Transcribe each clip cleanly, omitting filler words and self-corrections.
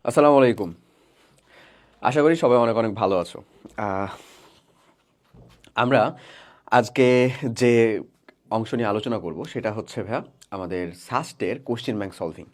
আসসালামু আলাইকুম। আশা করি সবাই অনেক অনেক ভালো আছো। আহ, আমরা আজকে যে অংশ নিয়ে আলোচনা করব সেটা হচ্ছে ভাইয়া আমাদের সাস্টের কোশ্চেন ব্যাংক সলভিং।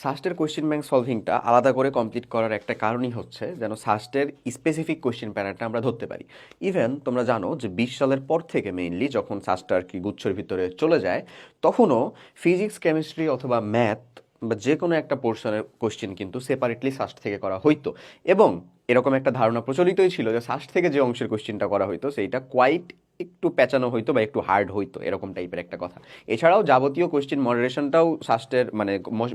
সাস্টের কোশ্চেন ব্যাংক সলভিংটা আলাদা করে কমপ্লিট করার একটা কারণই হচ্ছে যেন সাস্টের স্পেসিফিক কোশ্চেন প্যাটার্নটা আমরা ধরতে পারি। ইভেন তোমরা জানো যে 20 সালের পর থেকে মেইনলি যখন সাস্টটা আর কি গুচ্ছের ভিতরে চলে যায়, তখনও ফিজিক্স, কেমিস্ট্রি অথবা ম্যাথ বা যে কোনো একটা পোর্শনের কোশ্চেন কিন্তু সেপারেটলি সাস্ট থেকে করা হইতো। এবং এরকম একটা ধারণা প্রচলিতই ছিল যে সাস্ট থেকে যে অংশের কোশ্চেনটা করা হইতো সেইটা কোয়াইট একটু প্যাঁচানো হইতো বা একটু হার্ড হইতো, এরকম টাইপের একটা কথা। এছাড়াও যাবতীয় কোশ্চেন মডারেশনটাও সাস্টের মানে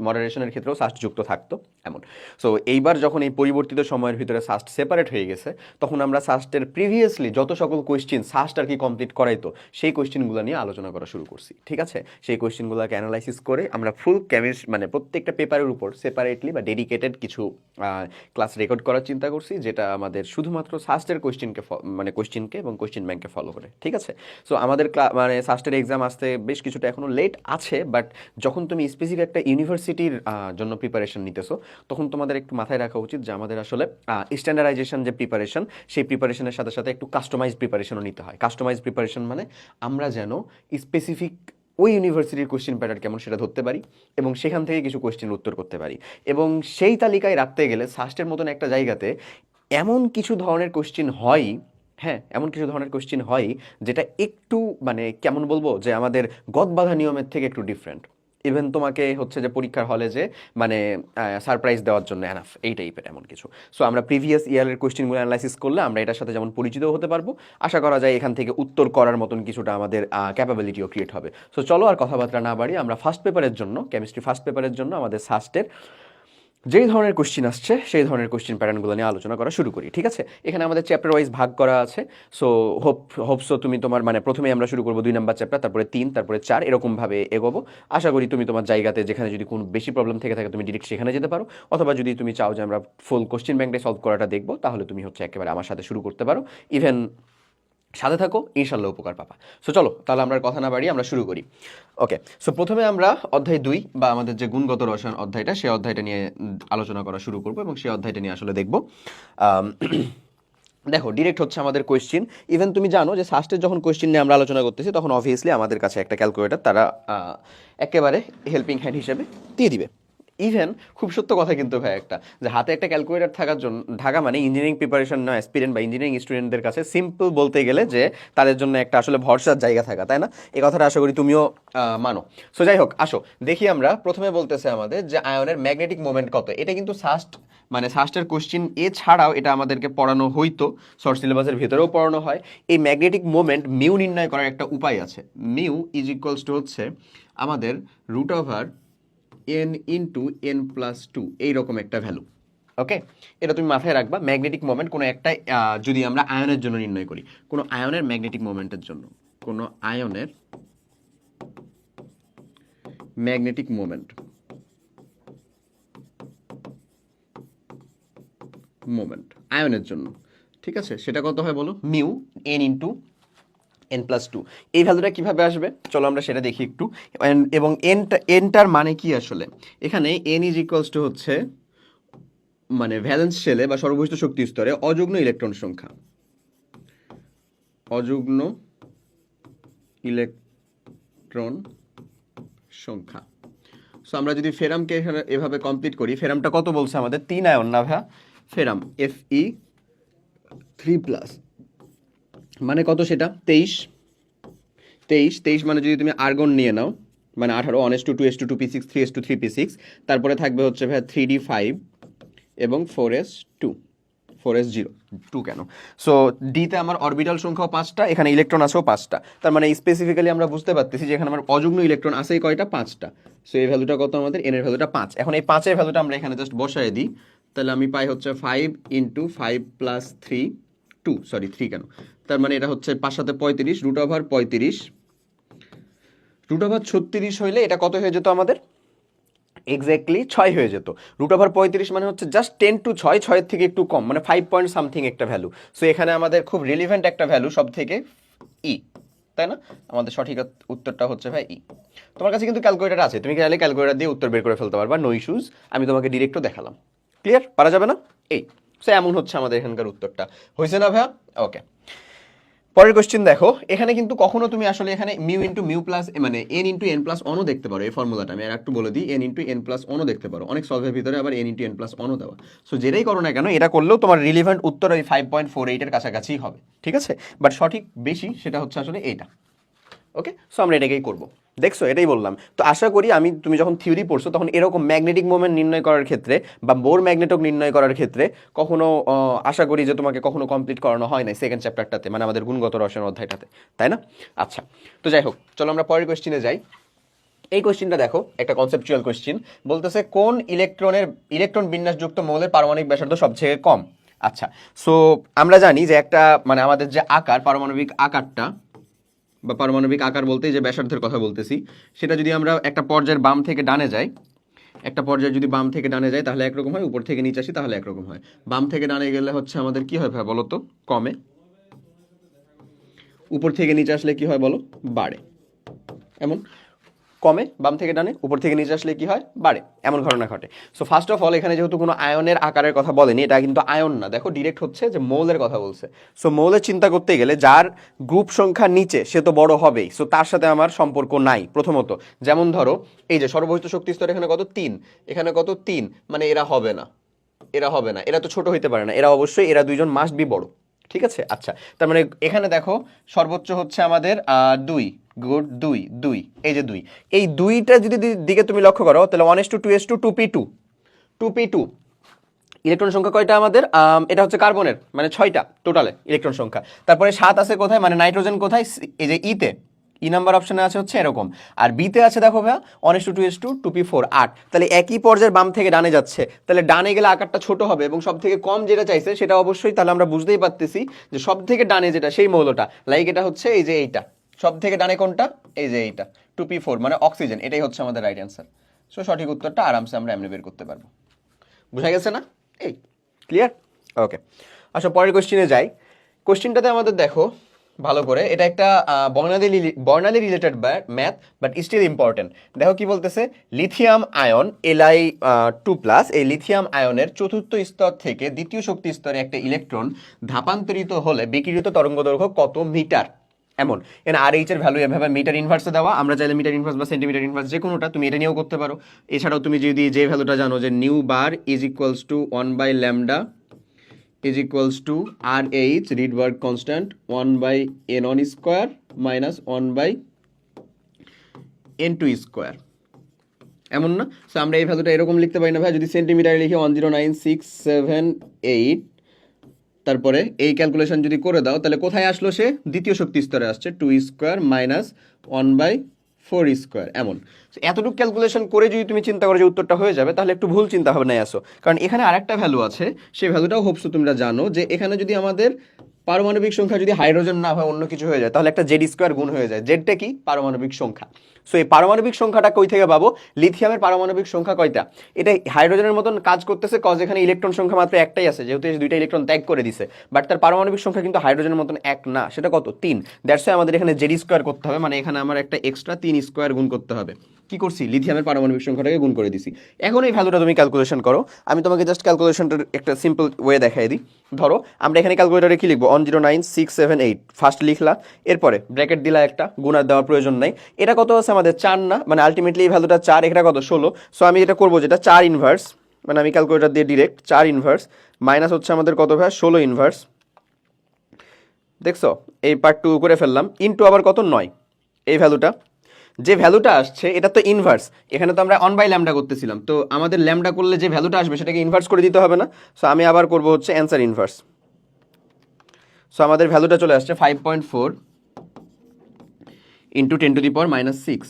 মডারেশনের ক্ষেত্রেও সাস্ট যুক্ত থাকতো এমন। সো এইবার যখন এই পরিবর্তিত সময়ের ভিতরে সাস্ট সেপারেট হয়ে গেছে, তখন আমরা সাস্টের প্রিভিয়াসলি যত সকল কোশ্চেন সাস্ট আর কি কমপ্লিট করাইতো সেই কোশ্চেনগুলো নিয়ে আলোচনা করা শুরু করছি। ঠিক আছে, সেই কোশ্চেনগুলোকে অ্যানালাইসিস করে আমরা ফুল মানে প্রত্যেকটা পেপারের উপর সেপারেটলি বা ডেডিকেটেড কিছু ক্লাস রেকর্ড করার চিন্তা করছি, যেটা আমাদের শুধুমাত্র সাস্টের মানে কোশ্চেনকে এবং কোশ্চেন ব্যাংকে ফলো করে। ঠিক আছে, সো আমাদের মানে সাস্টের এক্সাম আসতে বেশ কিছুটা এখনও লেট আছে, বাট যখন তুমি স্পেসিফিক একটা ইউনিভার্সিটির জন্য প্রিপারেশন নিতেছো, তখন তোমাদের একটু মাথায় রাখা উচিত যে আমাদের আসলে স্ট্যান্ডার্ডাইজেশন যে প্রিপারেশন, সেই প্রিপারেশনের সাথে সাথে একটু কাস্টমাইজ প্রিপারেশনও নিতে হয়। কাস্টমাইজ প্রিপারেশন মানে আমরা যেন স্পেসিফিক ওই ইউনিভার্সিটির কোশ্চেন প্যাটার্ন কেমন সেটা ধরতে পারি এবং সেখান থেকে কিছু কোশ্চেন উত্তর করতে পারি। এবং সেই তালিকায় রাখতে গেলে সাস্টের মতন একটা জায়গাতে এমন কিছু ধরনের কোশ্চেন হয়, হ্যাঁ এমন কিছু ধরনের কোশ্চেন হয় যেটা একটু মানে কেমন বলবো যে আমাদের গদ বাঁধা নিয়মের থেকে একটু ডিফারেন্ট। ইভেন তোমাকে হচ্ছে যে পরীক্ষার হলে যে মানে সারপ্রাইজ দেওয়ার জন্য এনাফ, এই টাইপের এমন কিছু। সো আমরা প্রিভিয়াস ইয়ারের কোশ্চেনগুলো অ্যানালাইসিস করলে আমরা এটার সাথে যেমন পরিচিতও হতে পারবো, আশা করা যায় এখান থেকে উত্তর করার মতন কিছুটা আমাদের ক্যাপাবিলিটিও ক্রিয়েট হবে। সো চলো আর কথাবার্তা না বাড়ি, আমরা ফার্স্ট পেপারের জন্য কেমিস্ট্রি ফার্স্ট পেপারের জন্য আমাদের সাস্টের যেই ধরনের কোশ্চিন আসছে সেই ধরনের কোশ্চিন প্যাটার্নগুলো নিয়ে আলোচনা করা শুরু করি। ঠিক আছে, এখানে আমাদের চ্যাপ্টার ওয়াইজ ভাগ করা আছে। সো হোপসো তুমি তোমার মানে প্রথমে আমরা শুরু করবো 2 নাম্বার চ্যাপ্টার, তারপরে 3, তারপরে 4, এরকমভাবে এগোবো। আশা করি তুমি তোমার জায়গাতে যেখানে যদি কোনো বেশি প্রবলেম থেকে থাকে তুমি ডিরেক্ট সেখানে যেতে পারো, অথবা যদি তুমি চাও যে আমরা ফুল কোশ্চিন ব্যাংকটা সলভ করাটা দেখবো, তাহলে তুমি হচ্ছে একেবারে আমার সাথে শুরু করতে পারো। ইভেন সাথে থাকো, ইনশাল্লাহ উপকার পাবা। সো চলো তাহলে আমরা কথা না বাড়িয়ে আমরা শুরু করি। ওকে, সো প্রথমে আমরা অধ্যায় 2 বা আমাদের যে গুণগত রসায়ন অধ্যায়টা, সেই অধ্যায়টা নিয়ে আলোচনা করা শুরু করবো এবং সেই অধ্যায়টা নিয়ে আসলে দেখবো। আম, দেখো ডিরেক্ট হচ্ছে আমাদের কোয়েশ্চেন। ইভেন তুমি জানো যে ফার্স্টের যখন কোয়েশ্চেন নিয়ে আমরা আলোচনা করতেছি, তখন অবভিয়াসলি আমাদের কাছে একটা ক্যালকুলেটর তারা একেবারে হেল্পিং হ্যান্ড হিসেবে দিয়ে দিবে। ইভেন খুব সত্য কথা কিন্তু ভাই একটা, যে হাতে একটা ক্যালকুলেটর থাকা মানে ইঞ্জিনিয়ারিং প্রিপারেশন না অ্যাসপিরেন্ট বা ইঞ্জিনিয়ারিং স্টুডেন্টদের কাছে সিম্পল বলতে গেলে যে তাদের জন্য একটা আসলে ভরসার জায়গা থাকা, তাই না? এই কথাটা আশা করি তুমিও মানো। সো যাই হোক, আসো দেখি আমরা প্রথমে বলতেছে আমাদের যে আয়নের ম্যাগনেটিক মোমেন্ট কত। এটা কিন্তু মানে সাস্টের কোশ্চিন এছাড়াও এটা আমাদেরকে পড়ানো হইতো, শর্ট সিলেবাসের ভেতরেও পড়ানো হয়। এই ম্যাগনেটিক মোমেন্ট মিউ নির্ণয় করার একটা উপায় আছে। মিউ ইজ ইকুয়ালস টু হচ্ছে আমাদের root over N into N plus two, এইরকম একটা ভ্যালু। ওকে, এটা তুমি মাথায় রাখবা। ম্যাগনেটিক মোমেন্ট কোনো একটা যদি আমরা আয়নের জন্য নির্ণয় করি, কোনো আয়নের ম্যাগনেটিক মোমেন্টের জন্য, কোনো আয়নের ম্যাগনেটিক মোমেন্ট আয়নের জন্য, ঠিক আছে, সেটা কত হয় বলো? Mu N into N plus two. এই ভ্যালুটা কীভাবে আসবে চলো আমরা সেটা দেখি একটু। এবং এনটার মানে কি আসলে? এখানে এন ইজ ইকুয়ালস টু হচ্ছে মানে ভ্যালেন্স শেলে বা সর্ববহিষ্ঠ শক্তি স্তরে অযুগ্ম ইলেকট্রন সংখ্যা, অযুগ্ম ইলেকট্রন সংখ্যা। সো আমরা যদি ফেরামকে এখানে এভাবে কমপ্লিট করি, ফেরামটা কত বলছে আমাদের? 3 আয়ন না ভাইয়া? ফেরাম Fe3+, মানে কত সেটা? 23 মানে যদি তুমি আর্গন নিয়ে নাও, মানে 18, 1s2 2s2 2p6 3s2 3p6, তারপরে থাকবে হচ্ছে ভাইয়া 3d5 এবং 4s0 2 কেন? সো ডিতে আমার অরবিটাল সংখ্যাও 5টা, এখানে ইলেকট্রন আছেও 5টা। তার মানে স্পেসিফিক্যালি আমরা বুঝতে পারতেছি যে এখানে আমার অযুগ্ম ইলেকট্রন আছেই কয়টা? 5টা। সো এই ভ্যালুটা কত আমাদের? এন এর ভ্যালুটা 5। এখন এই 5-এর ভ্যালুটা আমরা এখানে জাস্ট বসায় দিই, তাহলে আমি পাই হচ্ছে 5 ইন্টু 5 প্লাস 3 2, সরি 3 কেন, তার মানে এটা হচ্ছে 5 সাথে 35, রুট ওভার 35, রুট ওভার 36 হইলে এটা কত হয়ে যেত আমাদের? এক্স্যাক্টলি 6 হয়ে যেত। রুট ওভার 35 মানে হচ্ছে জাস্ট 10 টু 6, 6-এর থেকে একটু কম, মানে 5 পয়েন্ট সামথিং একটা ভ্যালু। সো এখানে আমাদের খুব রিলিভেন্ট একটা ভ্যালু সব থেকে ই, তাই না? আমাদের সঠিক উত্তরটা হচ্ছে ভাই ই। তোমার কাছে কিন্তু ক্যালকুলেটার আছে, তুমি চাইলে ক্যালকুলেটার দিয়ে উত্তর বের করে ফেলতে পারবা, নো ইস্যুস। আমি তোমাকে ডিরেক্টও দেখালাম। ক্লিয়ার? পারা যাবে না? এই সো এমন হচ্ছে আমাদের এখানকার উত্তরটা। হয়েছে না ভাইয়া? ওকে, পরের কোশ্চেন দেখো। এখানে কিন্তু কখনো তুমি আসলে এখানে মিউ ইন্টু মিউ প্লাস মানে এন ইন্টু এন প্লাস অনও দেখতে পারো। এই ফর্মুলাটা আমি আর একটু বলে দিই, এন ইন্টু এন প্লাস অনও দেখতে পারো। অনেক সলভের ভিতরে আবার এন ইন্টু এন প্লাস অনও দেওয়া। সো যেটাই করো না কেন, এটা করলেও তোমার রিলিভেন্ট উত্তর ওই 5.48 এর কাছাকাছি হবে, ঠিক আছে? বাট সঠিক বেশি সেটা হচ্ছে আসলে এইটা। ওকে, সো আমরা এটাকেই করবো। দেখছো, এটাই বললাম। তো আশা করি তুমি যখন থিওরি পড়ছো তখন এরকম ম্যাগনেটিক মোমেন্ট নির্ণয় করার ক্ষেত্রে বা বোর ম্যাগনেটক নির্ণয় করার ক্ষেত্রে কখনো আশা করি যে তোমাকে কখনো কমপ্লিট করানো হয় নাই সেকেন্ড চ্যাপ্টারটাতে, মানে আমাদের গুণগত রসায়ন অধ্যায়টাতে, তাই না? আচ্ছা, তো যাই হোক, চলো আমরা পরের কোয়েশ্চেনে যাই। এই কোয়েশ্চেনটা দেখো, একটা কনসেপচুয়াল কোয়েশ্চেন। বলতেছে কোন ইলেকট্রন বিন্যাসযুক্ত মৌলের পারমাণবিক ব্যাসার্ধ সবচেয়ে কম। আচ্ছা, সো আমরা জানি যে একটা মানে আমাদের যে আকার, পারমাণবিক আকারটা বা পারমাণবিক আকার বলতে যে ব্যাসার্ধের কথা বলতেছি, সেটা যদি আমরা একটা পর্যায়ের বাম থেকে ডানে যাই, একটা পর্যায়ে যদি বাম থেকে ডানে যাই তাহলে একরকম হয়, উপর থেকে নিচে আসি তাহলে একরকম হয়। বাম থেকে ডানে গেলে হচ্ছে আমাদের কি হয় ভাই বলো তো? কমে। উপর থেকে নিচে আসলে কি হয় বলো? বাড়ে। এমন কমে বাম থেকে ডানে, উপর থেকে নিচে আসলে কি হয়? বাড়ে। এমন ঘটনা ঘটে। সো ফার্স্ট অফ অল এখানে যেহেতু কোনো আয়নের আকারের কথা বলেনি, এটা কিন্তু আয়ন না, দেখো ডিরেক্ট হচ্ছে যে মৌলের কথা বলছে। সো মৌলের চিন্তা করতে গেলে যার গ্রুপ সংখ্যা নিচে সে তো বড় হবেই। সো তার সাথে আমার সম্পর্ক নাই প্রথমত। যেমন ধরো এই যে সর্বহিত শক্তি স্তর এখানে কত? 3, এখানে কত? 3, মানে এরা হবে না, এরা হবে না, এরা তো ছোট হইতে পারে না, এরা অবশ্যই এরা দুইজন মাস্ট বি বড়, ঠিক আছে? আচ্ছা, তার মানে এখানে দেখো সর্বোচ্চ হচ্ছে আমাদের 2, গুড 2, 2, এই যে 2, এই 2টা যদি দিকে তুমি লক্ষ্য করো তাহলে 1:2:2 2p2, 2p2 ইলেকট্রন সংখ্যা কয়টা আমাদের? এটা হচ্ছে কার্বনের মানে 6টা টোটালে ইলেকট্রন সংখ্যা। তারপরে 7 আছে কোথায়, মানে নাইট্রোজেন কোথায়? এই যে ইতে, ই নাম্বার অপশনে আছে হচ্ছে এরকম। আর বিতে আছে দেখো ভাইয়া 1:2:2 2p4 8। তাহলে একই পর্যায়ের বাম থেকে ডানে যাচ্ছে, তাহলে ডানে গেলে আকারটা ছোট হবে এবং সব থেকে কম যেটা চাইছে সেটা অবশ্যই, তাহলে আমরা বুঝতেই পারতেছি যে সব থেকে ডানে যেটা সেই মৌলটা, লাইক এটা হচ্ছে এই যে এইটা। সব থেকে ডানে কোনটা? এই যে এইটা 2p4 মানে অক্সিজেন। এটাই হচ্ছে আমাদের রাইট অ্যান্সার। সো সঠিক উত্তরটা আরামসে আমরা এমনি বের করতে পারবো। বুঝা গেছে না? এই ক্লিয়ার? ওকে, আচ্ছা পরের কোশ্চেনে যাই। কোশ্চেনটাতে আমাদের দেখো ভালো করে, এটা একটা বর্ণালী related math but still important. দেখো কি বলতেছে, লিথিয়াম আয়ন Li2+, এই লিথিয়াম আয়নের চতুর্থ স্তর থেকে দ্বিতীয় শক্তি স্তরে একটা ইলেকট্রন ধাপান্তরিত হলে বিকিরিত তরঙ্গ দৈর্ঘ্য কত মিটার? এমন এখানে আর এইচ এর ভ্যালু এভাবে মিটার ইনভার্সে দেওয়া। আমরা চাইলে মিটার ইনভার্স বা সেন্টিমিটার ইনভার্স যে কোনোটা তুমি এটা নিয়েও করতে পারো। এছাড়াও তুমি যদি যে ভ্যালুটা জানো যে nu bar is equals to 1/λ is equals to R H Rydberg constant 1/n1 square minus 1/n2 square, এমন না? সো আমরা এই ভ্যালুটা এরকম লিখতে পারি না ভাই, যদি সেন্টিমিটারে লিখে 109,678, তারপরে এই ক্যালকুলেশন যদি করে দাও তাহলে কোথায় আসলো? সে দ্বিতীয় শক্তি স্তরে আসছে 2 স্কোয়ার মাইনাস 1/4 স্কোয়ার। এমন এতটুকু ক্যালকুলেশন করে যদি তুমি চিন্তা করো যে উত্তরটা হয়ে যাবে, তাহলে একটু ভুল চিন্তা ভাবনায় আসো। কারণ এখানে আরেকটা ভ্যালু আছে, সেই ভ্যালুটাও হোপসো তোমরা জানো, যে এখানে যদি আমাদের পারমাণবিক সংখ্যা যদি হাইড্রোজেন না হয় অন্য কিছু হয়ে যায় তাহলে একটা জেড স্কোয়ার গুণ হয়ে যায়। জেডটা কি? পারমাণবিক সংখ্যা। সো এই পারমাণবিক সংখ্যাটা কই থেকে পাবো? লিথিয়ামের পারমাণবিক সংখ্যা কয়টা? এটা হাইড্রোজেনের মতন কাজ করতেছে, কজ এখানে ইলেকট্রন সংখ্যা মাত্র একটাই আছে, যেহেতু এই দুইটা ইলেকট্রন ত্যাগ করে দিছে। বাট তার পারমাণবিক সংখ্যা কিন্তু হাইড্রোজেনের মতন এক না, সেটা কত? 3। দ্যাটস ওয়াই আমাদের এখানে জেড স্কোয়ার করতে হবে, মানে এখানে আমার একটা এক্সট্রা 3 স্কোয়ার গুণ করতে হবে। কি করছি? লিথিয়ামের পারমাণবিক সংখ্যাটাকে গুণ করে দিছি। এখন এই ভ্যালুটা তুমি ক্যালকুলেশন করো। আমি তোমাকে জাস্ট ক্যালকুলেশনটার একটা সিম্পল ওয়ে দেখাই দিই। ধরো আমরা এখানে ক্যালকুলেটারে কি লিখবো? 109,678 ফার্স্ট লিখলা, এরপরে ব্র্যাকেট দিলা একটা, গুণার দেওয়ার প্রয়োজন নাই। এটা কত আছে আমাদের? 4 না, মানে আলটিমেটলি এই ভ্যালুটা 4, এটা কত? 16। সো আমি এটা করবো যেটা 4 ইনভার্স, মানে আমি ক্যালকুলেটার দিয়ে ডিরেক্ট 4 ইনভার্স মাইনাস হচ্ছে আমাদের কত ভাই? 16 ইনভার্স। দেখছো এই পার্ট 2 করে ফেললাম, ইনটু আবার কত? 9। এই ভ্যালুটা, যে ভ্যালুটা আসছে এটা তো ইনভার্স, এখানে তো আমরা 1/λ করতেছিলাম, তো আমাদের ল্যামডা করলে যে ভ্যালুটা আসবে সেটাকে ইনভার্স করে দিতে হবে না? সো আমি আবার করবো হচ্ছে অ্যান্সার ইনভার্স। সো আমাদের ভ্যালুটা চলে আসছে 5.4 ইন্টু 10⁻⁻6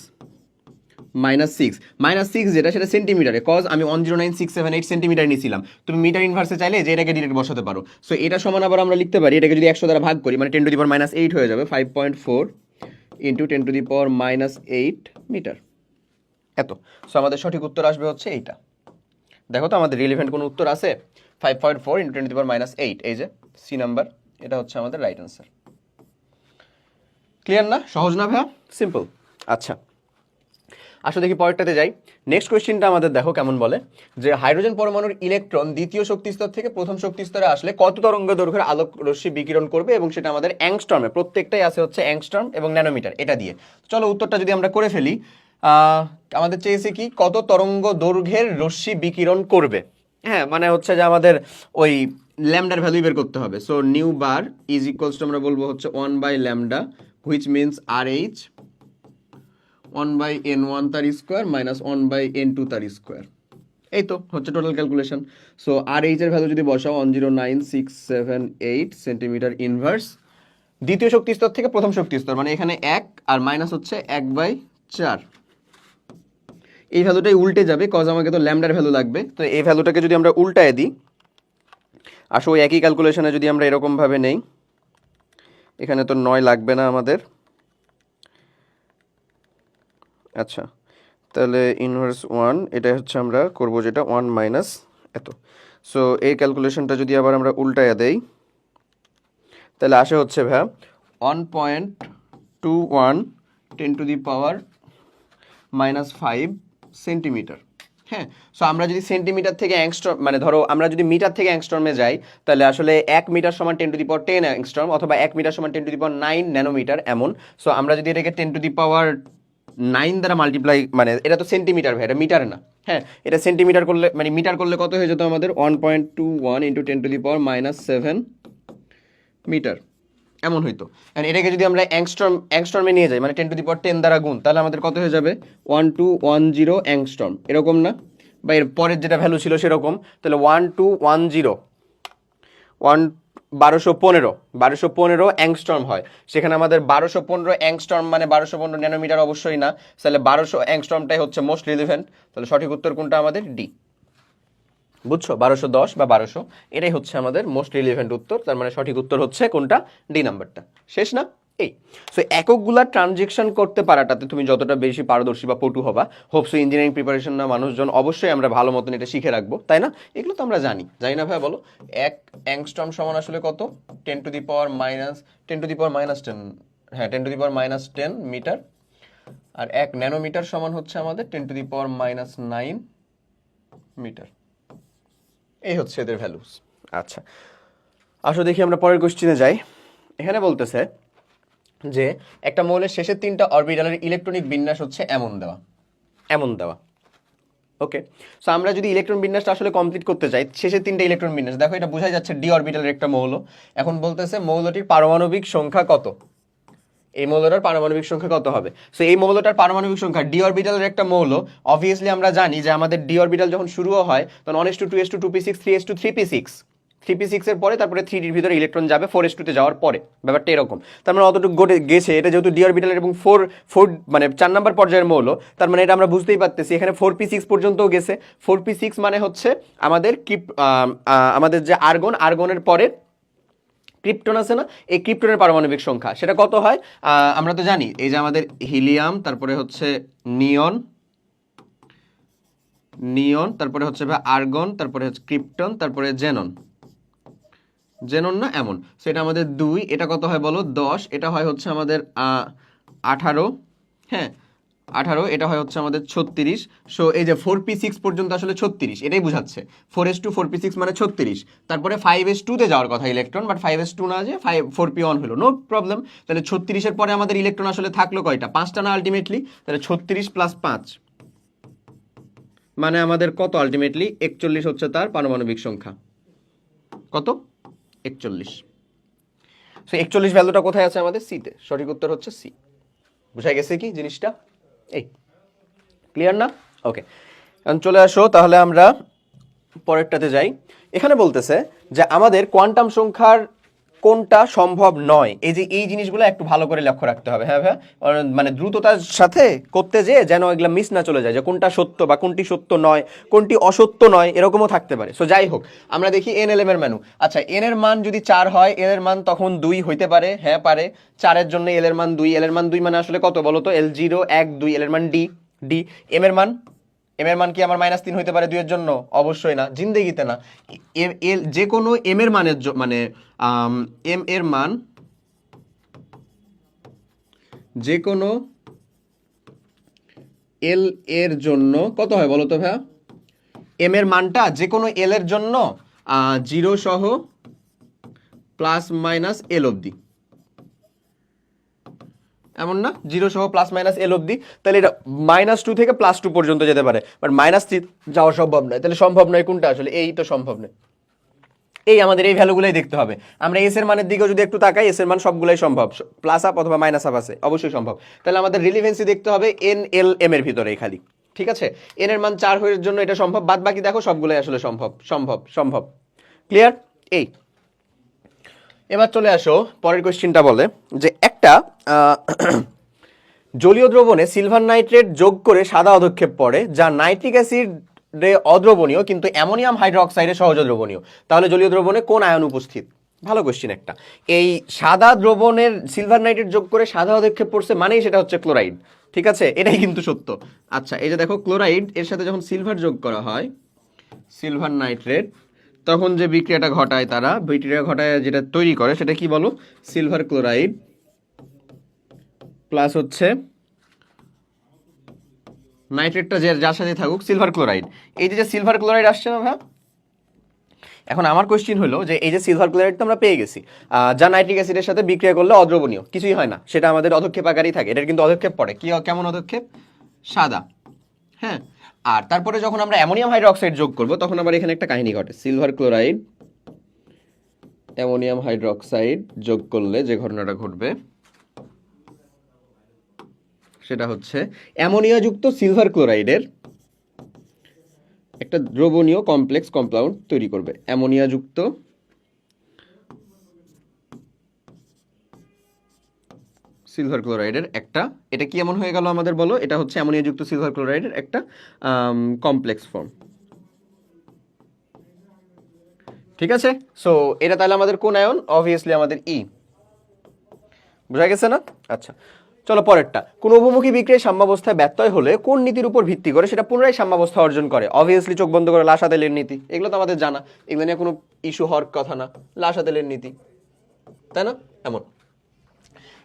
-6 যেটা, সেটা সেন্টিমিটারে, কজ আমি 109,678 সেন্টিমিটার নিয়েছিলাম। তুমি মিটার ইনভার্সে চাইলে যে এটাকে ডিরেক্ট বসাতে পারো। সো এটা সমান আবার আমরা লিখতে পারি, এটাকে যদি 100 দ্বারা ভাগ করি মানে 10⁻⁸ হয়ে যাবে। 5.4 ইন্টু 10⁻⁸ মিটার, এত। সো আমাদের সঠিক উত্তর আসবে হচ্ছে এইটা। দেখো তো আমাদের রিলেভেন্ট কোনো উত্তর আছে? 5.4 ইন্টু 10⁻⁸, এই যে সি নাম্বার, এটা হচ্ছে আমাদের রাইট অ্যান্সার। ক্লিয়ার না? সহজ না ভাইয়া? সিম্পল। আচ্ছা আসো দেখি পরেরটাতে যাই। নেক্সট কোয়েশ্চেনটা আমাদের দেখো কেমন বলে, যে হাইড্রোজেন পরমাণুর ইলেকট্রন দ্বিতীয় শক্তি স্তর থেকে প্রথম শক্তি স্তরে আসলে কত তরঙ্গ দৈর্ঘ্যের আলোক রশ্মি বিকিরণ করবে, এবং সেটা আমাদের অ্যাংস্ট্রমে, প্রত্যেকটাই আছে হচ্ছে অ্যাংস্ট্রম এবং ন্যানোমিটার এটা দিয়ে। চলো উত্তরটা যদি আমরা করে ফেলি, আমাদের চেয়েছে কি কত তরঙ্গ দৈর্ঘ্যের রশ্মি বিকিরণ করবে। হ্যাঁ, মানে হচ্ছে যে আমাদের ওই ল্যামডার ভ্যালু বের করতে হবে। So new bar is equals two আমরা বলবো হচ্ছে 1/λ, হুইচ মিনস RH 1/n1 তার স্কোয়ার মাইনাস 1/n2 তার স্কোয়ার। এই তো হচ্ছে টোটাল ক্যালকুলেশন। সো RH এর ভ্যালু যদি বসাও 109,678 সেন্টিমিটার ইনভার্স দ্বিতীয় শক্তি স্তর থেকে প্রথম শক্তি স্তর, মানে এখানে 1 আর মাইনাস হচ্ছে 1/4। এই ভ্যালুটাই উল্টে যাবে, কজ আমাকে তো ল্যামডার ভ্যালু লাগবে। তো এই ভ্যালুটাকে যদি আমরা উল্টায় দিই, আসো ওই একই ক্যালকুলেশনে যদি আমরা এরকমভাবে নেই, এখানে তো 9 লাগবে না আমাদের। আচ্ছা, তাহলে ইনভার্স 1 এটা হচ্ছে আমরা করব যেটা 1 মাইনাস এত। সো এই ক্যালকুলেশনটা যদি আবার আমরা উল্টায়া দেই, তাহলে আসে হচ্ছে ভাই 1.21 10⁻⁻5 সেন্টিমিটার। হ্যাঁ, সো আমরা যদি সেন্টিমিটার থেকে অ্যাংস্ট্রম, মানে ধরো আমরা যদি মিটার থেকে অ্যাংস্ট্রমে যাই, তাহলে আসলে 1 মিটার সমান 10⁻10 অ্যাংস্ট্রম, অথবা 1 মিটার সমান 10⁻9 ন্যানোমিটার এমন। সো আমরা যদি এটাকে 10⁻9 দ্বারা মাল্টিপ্লাই, মানে এটা তো সেন্টিমিটার ভাই, এটা মিটার না। হ্যাঁ, এটা সেন্টিমিটার করলে, মানে মিটার করলে কত হয়ে যেত আমাদের 1.21 ইন্টু 10⁻⁻7 মিটার এমন হইতো। এটাকে যদি আমরা অ্যাংস্ট্রমে নিয়ে যাই, মানে 10⁻10 দ্বারা গুণ, তাহলে আমাদের কত হয়ে যাবে 1210 অ্যাংস্ট্রম, এরকম না? বা এর পরের যেটা ভ্যালু ছিল সেরকম। তাহলে 1215 অ্যাংস্ট্রম হয়। সেখানে আমাদের 1215 অ্যাংস্ট্রম মানে 1215 ন্যানোমিটার অবশ্যই না। তাহলে 1200 অ্যাংস্ট্রমটাই হচ্ছে মোস্ট রিলিভেন্ট। তাহলে সঠিক উত্তর কোনটা আমাদের? ডি। বুঝছো, 1210 বা 1200 এটাই হচ্ছে আমাদের মোস্ট রিলিভেন্ট উত্তর। তার মানে সঠিক উত্তর হচ্ছে কোনটা? ডি নাম্বারটা। শেষ না? এই সো এককগুলা ট্রানজেকশন করতে পারাটাতে তুমি যতটা বেশি পারদর্শী বা পটু হবা, হোপসো ইঞ্জিনিয়ারিং প্রিপারেশন না মানুষজন অবশ্যই আমরা ভালো মতন এটা শিখে রাখবো, তাই না? এগুলো তো আমরা জানি না ভাই, বলো। এক অ্যাংস্ট্রম সমান আসলে কত? 10⁻10, হ্যাঁ 10⁻10 মিটার। আর 1 ন্যানোমিটার সমান হচ্ছে আমাদের 10⁻9 মিটার। এই হচ্ছে এদের ভ্যালুস। আচ্ছা, আসো দেখি আমরা পরের কোশ্চেনে যাই। এখানে বলতেছে যে একটা মৌলের শেষের 3টা অরবিটালের ইলেকট্রনিক বিন্যাস হচ্ছে এমন দেওয়া। ওকে, সো আমরা যদি ইলেকট্রন বিন্যাসটা আসলে কমপ্লিট করতে চাই, শেষের 3টা ইলেকট্রন বিন্যাস দেখো, এটা বোঝাই যাচ্ছে ডি অরবিটালের একটা মৌল। এখন বলতেছে মৌলটির পারমাণবিক সংখ্যা কত, এই মৌলটার পারমাণবিক সংখ্যা কত হবে। সো এই মৌলটার পারমাণবিক সংখ্যা, ডি অরবিটালের একটা মৌল, অবভিয়াসলি আমরা জানি যে আমাদের ডি অরবিটাল যখন শুরুও হয় তখন 1s2 2s2 2p6 3s2 3p6, 3p6 এর পরে তারপরে 3ডির ভিতরে ইলেকট্রন যাবে 4s2 তে যাওয়ার পরে, ব্যাপারটা এরকম। তার মানে অতটুকু গেছে, এটা যেহেতু ডি অরবিটালের এবং 4 মানে 4 নাম্বার পর্যায়ের মৌল, তার মানে এটা আমরা বুঝতেই পারতেছি এখানে 4p6 পর্যন্তও গেছে। 4p6 মানে হচ্ছে আমাদের আমাদের যে আর্গনের পরে ক্রিপ্টন আছে না, এই ক্রিপ্টনের পারমাণবিক সংখ্যা সেটা কত হয়? আমরা তো জানি এই যে আমাদের হিলিয়াম, তারপরে হচ্ছে নিয়ন, তারপরে হচ্ছে আর্গন, তারপরে হচ্ছে ক্রিপ্টন, তারপরে জেনন না এমন। সেটা আমাদের 2, এটা কত হয় বলো? 10, এটা হয় হচ্ছে আমাদের 18, হ্যাঁ 18, এটা হয় হচ্ছে আমাদের 36। সো এই যে 4p6 পর্যন্ত আসলে 36, এটাই বোঝাচ্ছে 4s2 4p6 মানে 36। তারপরে 5s2 তে যাওয়ার কথা ইলেকট্রন, বাট 5s2 না, যে 4p1 হলো, নো প্রবলেম। তাহলে 36-এর পরে আমাদের ইলেকট্রন আসলে থাকলো কয়টা? 5টা না আলটিমেটলি? তাহলে 36 + 5 মানে আমাদের কত আলটিমেটলি? 41 হচ্ছে তার পারমাণবিক সংখ্যা। কত? 41। সো 41 ভ্যালুটা কোথায় আছে আমাদের? সিতে। সঠিক উত্তর হচ্ছে সি। বুঝা গেছে কি জিনিসটা? এই ক্লিয়ার না? ওকে, এখন চলে আসো তাহলে আমরা পরেরটাতে যাই। এখানে বলতেছে যে আমাদের কোয়ান্টাম সংখ্যার কোনটা সম্ভব নয়। এই জিনিসগুলো একটু ভালো করে লক্ষ্য রাখতে হবে। হ্যাঁ ভাই, মানে দ্রুততার সাথে করতে যেয়ে যেন এগুলো মিস না চলে যায়, যে কোনটা সত্য বা কোনটি সত্য নয়, কোনটি অসত্য নয়, এরকমও থাকতে পারে। সো যাই হোক, আমরা দেখি এন এল এম এর ম্যানু। আচ্ছা, এন এর মান যদি 4 হয়, এল এর মান তখন 2 হইতে পারে। হ্যাঁ পারে, 4-এর জন্য এল এর মান 2। এল এর মান 2 মানে আসলে কত বলো তো? L0 1 2, এল এর মান ডি। এম এর মান কি আমার -3 হইতে পারে 2 এর জন্য? অবশ্যই না, জিন্দেগিতে না। যে কোনো এম এর মানের মানে এম এর মান, যে কোনো এল এর জন্য কত হয় বলো তো ভাইয়া? এম এর মানটা যে কোনো এল এর জন্য 0 সহ প্লাস মাইনাস এল অবধি, এমন না? 0 সহ প্লাস মাইনাস এল অবধি, তাহলে এটা -2 থেকে +2 পর্যন্ত যেতে পারে, বাট -3 যাওয়া সম্ভব নয়। তাহলে সম্ভব নয় কোনটা আসলে? এই তো সম্ভব নয়। এই আমাদের এই ভ্যালুগুলোই দেখতে হবে। আমরা এস এর মানের দিকেও যদি একটু তাকাই, এস এর মান সবগুলোই সম্ভব, প্লাস আপ অথবা মাইনাস আপ আছে, অবশ্যই সম্ভব। তাহলে আমাদের রিলিভেন্সি দেখতে হবে এন এল এম এর ভিতরে খালি, ঠিক আছে? এন এর মান 4 হওয়ার জন্য এটা সম্ভব, বাদ বাকি দেখো সবগুলোই আসলে সম্ভব সম্ভব সম্ভব। ক্লিয়ার? এই এবার চলে আসো পরের কোশ্চেনটা, বলে যে একটা জলীয় দ্রবণে সিলভার নাইট্রেট যোগ করে সাদা অধক্ষেপ পড়ে, যা নাইট্রিক অ্যাসিডে অদ্রবণীয় কিন্তু অ্যামোনিয়াম হাইড্রোক্সাইডে সহজ দ্রবণীয়। তাহলে জলীয় দ্রবণে কোন আয়ন উপস্থিত? ভালো কোশ্চেন একটা। এই সাদা দ্রবণের সিলভার নাইট্রেট যোগ করে সাদা অধক্ষেপ পড়ছে মানেই সেটা হচ্ছে ক্লোরাইড, ঠিক আছে? এটাই কিন্তু সত্য। আচ্ছা, এই যে দেখো ক্লোরাইড এর সাথে যখন সিলভার যোগ করা হয়, সিলভার নাইট্রেট, তখন যে বিক্রিয়াটা ঘটায়, তারা বিক্রিয়া ঘটায় যেটা তৈরি করে সেটা কি বলো? সিলভার ক্লোরাইড প্লাস হচ্ছে নাইট্রেটটা যার সাথে থাকুক সিলভার ক্লোরাইড। এই যে সিলভার ক্লোরাইড আসছে না ভাই, এখন আমার কোশ্চিন হলো যে এই যে সিলভার ক্লোরাইড তো আমরা পেয়ে গেছি, যা নাইট্রিক অ্যাসিডের সাথে বিক্রিয়া করলে অদ্রবণীয়, কিছুই হয় না, সেটা আমাদের অধক্ষেপ আকারেই থাকে। এটার কিন্তু অধক্ষেপ পড়ে কি, কেমন অধক্ষেপ? সাদা। হ্যাঁ, আর তারপরে যখন আমরা অ্যামোনিয়াম হাইড্রোক্সাইড যোগ করব, তখন আবার এখানে একটা কাহিনী ঘটে। সিলভার ক্লোরাইড অ্যামোনিয়াম হাইড্রোক্সাইড যোগ করলে যে ঘটনাটা ঘটবে সেটা হচ্ছে অ্যামোনিয়াযুক্ত সিলভার ক্লোরাইডের একটা দ্রবণীয় কমপ্লেক্স কম্পাউন্ড তৈরি করবে। অ্যামোনিয়াযুক্ত সিলভার ক্লোরাইডের একটা, এটা কি এমন হয়ে গেল আমাদের বলো? এটা হচ্ছে অ্যামোনিয়াযুক্ত সিলভার ক্লোরাইডের একটা কমপ্লেক্স ফর্ম, ঠিক আছে? সো এটা তাহলে আমাদের কোন আয়ন? অবভিয়াসলি আমাদের ই। বোঝা গেছে না? আচ্ছা, চলো পরেরটা। কোন অভিমুখী বিক্রিয়ায় সাম্যাবস্থায় ব্যত্যয় হলে কোন নীতির উপর ভিত্তি করে সেটা পুনরায় সাম্যাবস্থা অর্জন করে? অবভিয়াসলি চোখ বন্ধ করে লাসাতেলের নীতি, এগুলো তো আমাদের জানা, এগুলো নিয়ে কোনো ইস্যু হওয়ার কথা না। লাসাতেলের নীতি, তাই না? এমন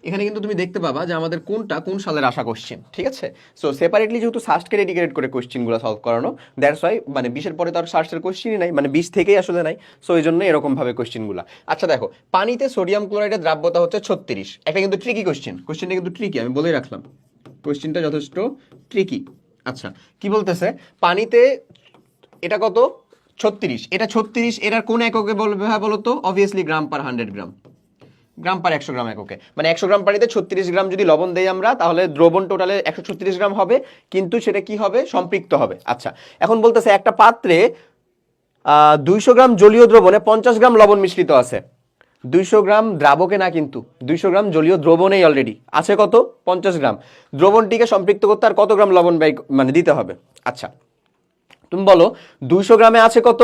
এখানে কিন্তু তুমি দেখতে পাবা যে আমাদের কোনটা কোন সালের আসা কোশ্চেন, ঠিক আছে? সো সেপারেটলি যেহেতু সার্চকে ডেডিকেটেড করে কোশ্চেনগুলো সলভ করানো, দ্যাটস ওয়াই মানে 20-এর পরে তো আর সার্চের কোশ্চেনই নাই, মানে 20 থেকেই আসলে নাই। সো এই জন্য এরকমভাবে কোশ্চেনগুলো। আচ্ছা দেখো, পানিতে সোডিয়াম ক্লোরাইডের দ্রাব্যতা হচ্ছে 36। একটা কিন্তু ট্রিকি কোশ্চেন, কোশ্চেনটা কিন্তু ট্রিকি, আমি বলেই রাখলাম কোশ্চেনটা যথেষ্ট ট্রিকি। আচ্ছা, কি বলতেছে? পানিতে এটা কত? 36। এটা 36, এটার কোন এককে বলবে হ্যাঁ বলো তো? অবভিয়াসলি গ্রাম পার 100 গ্রাম, গ্রাম পার 100 গ্রাম এককে। মানে 100 গ্রাম পানিতে 36 গ্রাম যদি লবণ দেই আমরা, তাহলে দ্রবণ টোটালে 136 গ্রাম হবে, কিন্তু সেটা কি হবে? সম্পৃক্ত হবে। আচ্ছা, এখন বলতেছে একটা পাত্রে 200 গ্রাম জলীয় দ্রবণে 50 গ্রাম লবণ মিশ্রিত আছে। 200 গ্রাম দ্রাবকে না, কিন্তু 200 গ্রাম জলীয় দ্রবণেই অলরেডি আছে কত? 50 গ্রাম। দ্রবণটিকে সম্পৃক্ত করতে আর কত গ্রাম লবণ ব্যয় মানে দিতে হবে? আচ্ছা, তুমি বলো 200 গ্রামে আছে কত?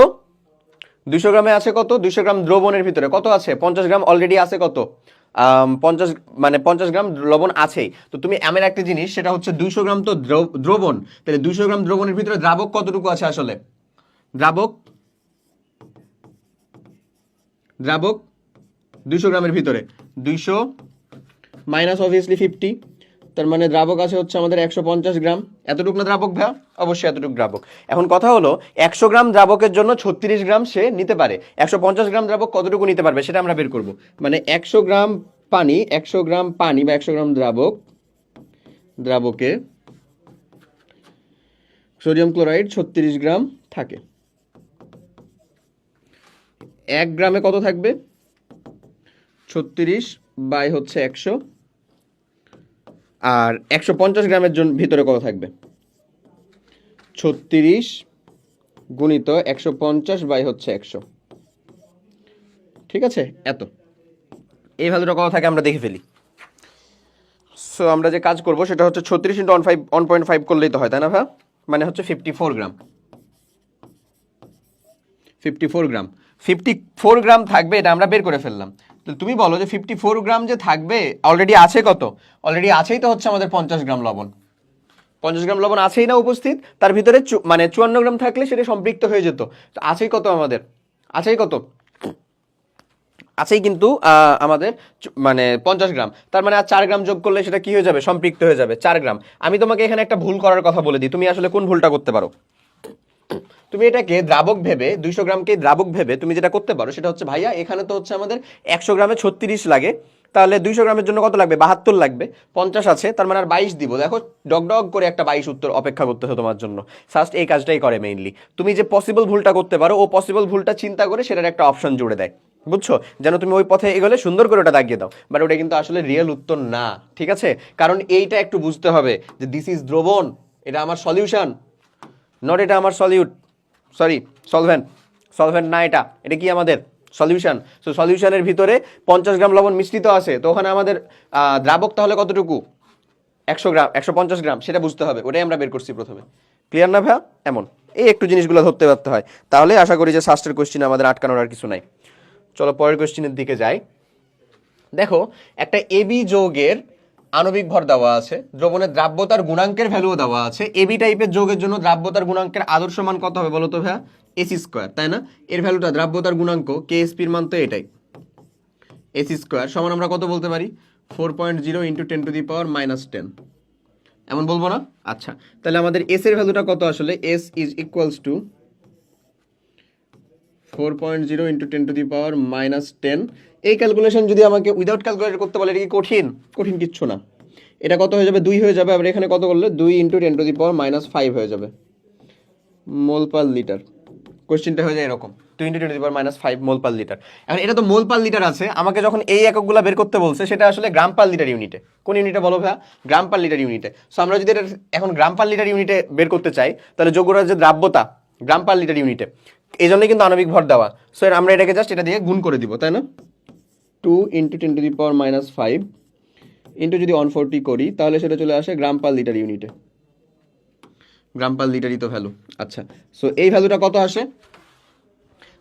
200 গ্রামে আছে কত? 200 গ্রাম দ্রবণের ভিতরে কত আছে? 50 গ্রাম অলরেডি আছে কত? 50 মানে 50 গ্রাম লবণ আছেই। তো তুমি এমন একটা জিনিস, সেটা হচ্ছে 200 গ্রাম তো দ্রবণ, তাহলে 200 গ্রাম দ্রবণের ভিতরে দ্রাবক কতটুকু আছে আসলে? দ্রাবক দ্রাবক 200 গ্রামের ভিতরে 200 মাইনাস অবভিয়াসলি 50, তার মানে দ্রাবক আছে হচ্ছে আমাদের 150 গ্রাম। এতটুকু না দ্রাবক ভাইয়া? অবশ্যই এতটুকু দ্রাবক। এখন কথা হলো 100 গ্রাম দ্রাবকের জন্য 36 গ্রাম সে নিতে পারে, 150 গ্রাম দ্রাবক কতটুকু নিতে পারবে সেটা আমরা বের করব। মানে 100 গ্রাম পানি, 100 গ্রাম পানি বা 100 গ্রাম দ্রাবকে সোডিয়াম ক্লোরাইড 36 গ্রাম থাকে। 1 গ্রামে কত থাকবে? 36 বাই হচ্ছে 100, আর 150 গ্রামের জন্য ভিতরে কত থাকবে? 36 গুণিত 150 বাই হচ্ছে 100, ঠিক আছে? এত এই ভ্যালুটা কত থাকে আমরা দেখে ফেলি। সো আমরা যে কাজ করব সেটা হচ্ছে 36 ইন্টু 1.5 করলেই তো হয়, তাই না ভাই? মানে হচ্ছে 54 গ্রাম। 54 গ্রাম 54 গ্রাম থাকবে, এটা আমরা বের করে ফেললাম। তো তুমি বলো যে 54 গ্রাম যে থাকবে, অলরেডি আছে কত? অলরেডি আছেই তো হচ্ছে আমাদের 50 গ্রাম লবণ। 50 গ্রাম লবণ আছেই না উপস্থিত, তার ভিতরে মানে 54 গ্রাম থাকলে সেটা সম্পৃক্ত হয়ে যেত। তো আছেই কত আমাদের? আছেই কত? আছেই কিন্তু আমাদের মানে 50 গ্রাম, তার মানে আর 4 গ্রাম যোগ করলে সেটা কি হয়ে যাবে, সম্পৃক্ত হয়ে যাবে 4 গ্রাম। আমি তোমাকে এখানে একটা ভুল করার কথা বলে দিই, তুমি আসলে কোন ভুলটা করতে পারো। তুমি এটাকে দ্রাবক ভেবে 200 গ্রামকে দ্রাবক ভেবে তুমি যেটা করতে পারো সেটা হচ্ছে, ভাইয়া এখানে তো হচ্ছে আমাদের 100 গ্রামে 36 লাগে, তাহলে 200 গ্রামের জন্য কত লাগবে, 72 লাগবে, 50 আছে, তার মানে আর 22 দিব। দেখো ডগ ডগ করে একটা 22 উত্তর অপেক্ষা করতেছে তোমার জন্য। জাস্ট এই কাজটাই করে মেইনলি। তুমি যে পসিবল ভুলটা করতে পারো, ও পসিবল ভুলটা চিন্তা করে সেটার একটা অপশন জুড়ে দেয়, বুঝছো, যেন তুমি ওই পথে এগোলে সুন্দর করে ওটা দাগিয়ে দাও, বাট ওটা কিন্তু আসলে রিয়েল উত্তর না, ঠিক আছে। কারণ এইটা একটু বুঝতে হবে যে দিস ইজ দ্রবণ, এটা আমার সলিউশন, নট এটা আমার সরি সলভেন্ট, সলভেন্ট না, এটা এটা কি আমাদের সলিউশন। সো সলিউশনের ভিতরে 50 গ্রাম লবণ মিশ্রিত আছে, তো ওখানে আমাদের দ্রাবক তাহলে কতটুকু, 100 গ্রাম, 150 গ্রাম, সেটা বুঝতে হবে, ওটাই আমরা বের করছি প্রথমে। ক্লিয়ার না ভাইয়া? এমন এই একটু জিনিসগুলো ধরতে পারতে হয়, তাহলে আশা করি যে শাস্ত্রের কোশ্চিনে আমাদের আটকানোর আর কিছু নাই। চলো পরের কোশ্চিনের দিকে যাই। দেখো একটা এবি যৌগের আণবিক ভর দেওয়া আছে, দ্রবণের দ্রাব্যতার গুণাঙ্কের ভ্যালুও দেওয়া আছে। এবি টাইপের যৌগের জন্য দ্রাব্যতার গুণাঙ্কের আদর্শ মান কত হবে বলো তো ভাইয়া, এসি স্কোয়ার, তাই না? এর ভ্যালুটা দ্রাব্যতার গুণাঙ্ক কেএসপির মান তো এটাই, এসি স্কোয়ার সমান আমরা কত বলতে পারি, 4.0 ইন্টু 10⁻⁻10, এমন বলবো না? আচ্ছা, তাহলে আমাদের এস এর ভ্যালুটা কত আসলে, S is equals two 4.0 into 10⁻⁻10। এই ক্যালকুলেশন যদি আমাকে উইদাউট ক্যালকুলেটর করতে বলে, এটা কি কঠিন? কঠিন কিচ্ছু না। এটা কত হয়ে যাবে, 2 হয়ে যাবে। আবার এখানে কত করলে 2 ইন্টু 10⁻⁵ হয়ে যাবে মোল পার লিটার। কোশ্চেনটা হয়ে যায় এরকম, 2 ইন্টু 10⁻⁵ মোল পার লিটার। এখন এটা তো মোল পার লিটার আছে, আমাকে যখন এই এককগুলো বের করতে বলছে সেটা আসলে গ্রাম পার লিটার ইউনিটে। কোন ইউনিটে বলো ভাইয়া? গ্রাম পার লিটার ইউনিটে। সো আমরা যদি এটা এখন গ্রাম পার লিটার ইউনিটে বের করতে চাই, তাহলে যোগ্যরা যে দ্রাব্যতা গ্রাম পার লিটার ইউনিটে, এই জন্যই কিন্তু আণবিক ভর দেওয়া। সো আমরা এটাকে জাস্ট এটা দিয়ে গুণ করে দিব, তাই না? 2 ইন্টু 10⁻⁵ ইন্টু যদি 140 করি, তাহলে সেটা চলে আসে গ্রাম পার লিটার ইউনিটে। গ্রাম পার লিটারই তো ভ্যালু। আচ্ছা, সো এই ভ্যালুটা কত আসে?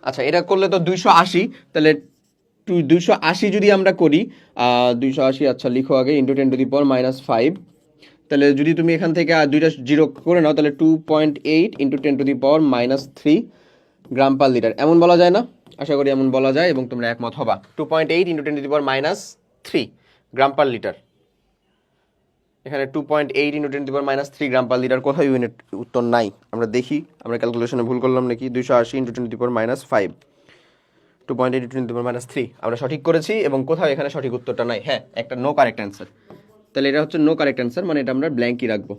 আচ্ছা, এটা করলে তো 280, তাহলে 280 যদি আমরা করি, 280, আচ্ছা লিখো আগে, ইন্টু 10⁻⁵, তাহলে যদি তুমি এখান থেকে দুইটা জিরো করে নাও, তাহলে 2.8 ইন্টু 10⁻³ গ্রাম পার লিটার, এমন বলা যায় না? আশা করি এমন বলা যায় এবং তোমরা একমত হবা। 2.8 ইন্টু 10⁻³ গ্রাম পার লিটার, এখানে 2.8 ইন্টু 10⁻³ গ্রাম পার লিটার, কোথাও ইউনিট উত্তর নাই। আমরা দেখি আমরা ক্যালকুলেশনে ভুল করলাম নাকি। 280 ইন্টু 10⁻⁵, 2.8 ইন্টু 10⁻³ আমরা সঠিক করেছি এবং কোথাও এখানে সঠিক উত্তরটা নাই। হ্যাঁ, একটা নো কারেক্ট অ্যান্সার। তাহলে এটা হচ্ছে নো কারেক্ট অ্যান্সার, মানে এটা আমরা ব্ল্যাঙ্কই রাখবো,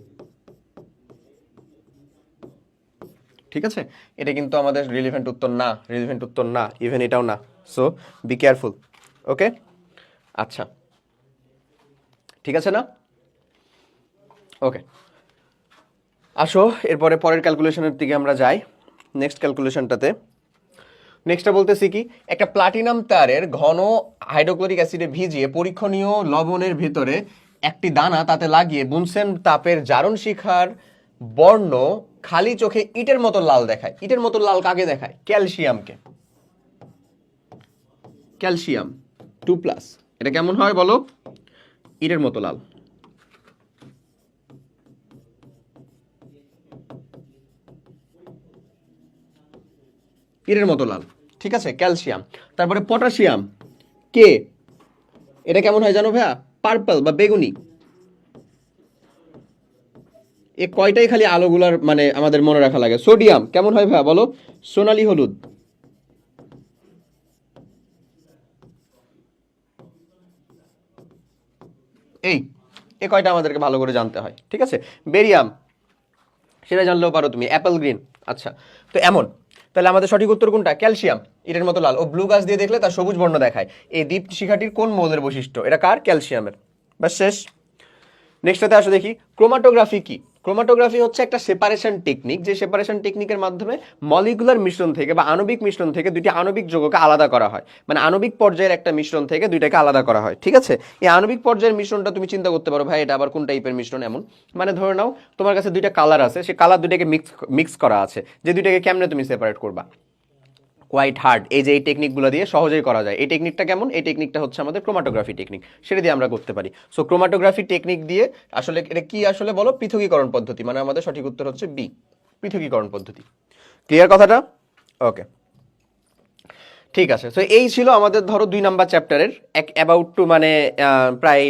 ঠিক আছে? এটা কিন্তু আমাদের রিলিভেন্ট উত্তর না, রিলিভেন্ট উত্তর না, ইভেন এটাও না। সো বি কেয়ারফুল, ওকে? আচ্ছা, ঠিক আছে না? ওকে, আসো এরপরে পরের ক্যালকুলেশনের দিকে আমরা যাই। নেক্সট ক্যালকুলেশনটাতে নেক্সটটা বলতেছি কি, একটা প্লাটিনাম তারের ঘন হাইড্রোক্লোরিক অ্যাসিডে ভিজিয়ে পরীক্ষণীয় লবণের ভিতরে একটি দানা তাতে লাগিয়ে বুনসেন তাপের জারণ শিখার বর্ণ খালি চোখে ইটের মতো লাল দেখায়। ইটের মতো লাল কাকে দেখায়? ক্যালসিয়ামকে। ক্যালসিয়াম 2+, এটা কেমন হয় বলো? ইটের মতো লাল। ইটের মতো লাল, ঠিক আছে? ক্যালসিয়াম। তারপরে পটাশিয়াম কে, এটা কেমন হয় জানো ভাইয়া? পার্পল বা বেগুনি। এ কয়টাই খালি আলোগুলার মানে আমাদের মনে রাখা লাগে। সোডিয়াম কেমন হয় ভাইয়া বলো? সোনালী হলুদ। এই এ কয়টা আমাদেরকে ভালো করে জানতে হয়, ঠিক আছে? বেরিয়াম, সেটা জানলেও পারো তুমি, অ্যাপেল গ্রিন। আচ্ছা, তো এমন, তাহলে আমাদের সঠিক উত্তর কোনটা? ক্যালসিয়াম, ইটের মতো লাল। ও ব্লু গাছ দিয়ে দেখলে তার সবুজ বর্ণ দেখায়। এই দ্বীপ শিখাটির কোন মৌলের বৈশিষ্ট্য? এটা কার? ক্যালসিয়ামের। বাস শেষ। নেক্সটটাতে আসো দেখি, ক্রোমাটোগ্রাফি কি? ক্রোমাটোগ্রাফি হচ্ছে একটা সেপারেশন টেকনিক, যে সেপারেশন টেকনিকের মাধ্যমে মলিকুলার মিশ্রণ থেকে বা আণবিক মিশ্রণ থেকে দুইটি আণবিক যৌগকে আলাদা করা হয়। মানে আণবিক পর্যায়ের একটা মিশ্রণ থেকে দুইটাকে আলাদা করা হয়, ঠিক আছে? এই আণবিক পর্যায়ের মিশ্রণটা তুমি চিন্তা করতে পারো, ভাই এটা আবার কোন টাইপের মিশ্রণ? এমন মানে ধরে নাও তোমার কাছে দুইটা কালার আছে, সেই কালার দুইটাকে মিক্স করা আছে, যে দুইটাকে কেমনে তুমি সেপারেট করবা? Quite hard. এই যে এই টেকনিকগুলো দিয়ে সহজেই করা যায়। এই টেকনিকটা কেমন? এই টেকনিকটা হচ্ছে আমাদের ক্রোমাটোগ্রাফি টেকনিক, সেটা দিয়ে আমরা করতে পারি। সো ক্রোমাটোগ্রাফি টেকনিক দিয়ে আসলে এটা কি আসলে বলো? পৃথকীকরণ পদ্ধতি। মানে আমাদের সঠিক উত্তর হচ্ছে বি, পৃথকীকরণ পদ্ধতি। ক্লিয়ার কথাটা? ওকে, ঠিক আছে, তো এই ছিল আমাদের ধরো 2 নাম্বার চ্যাপ্টারের অ্যাবাউট টু মানে প্রায়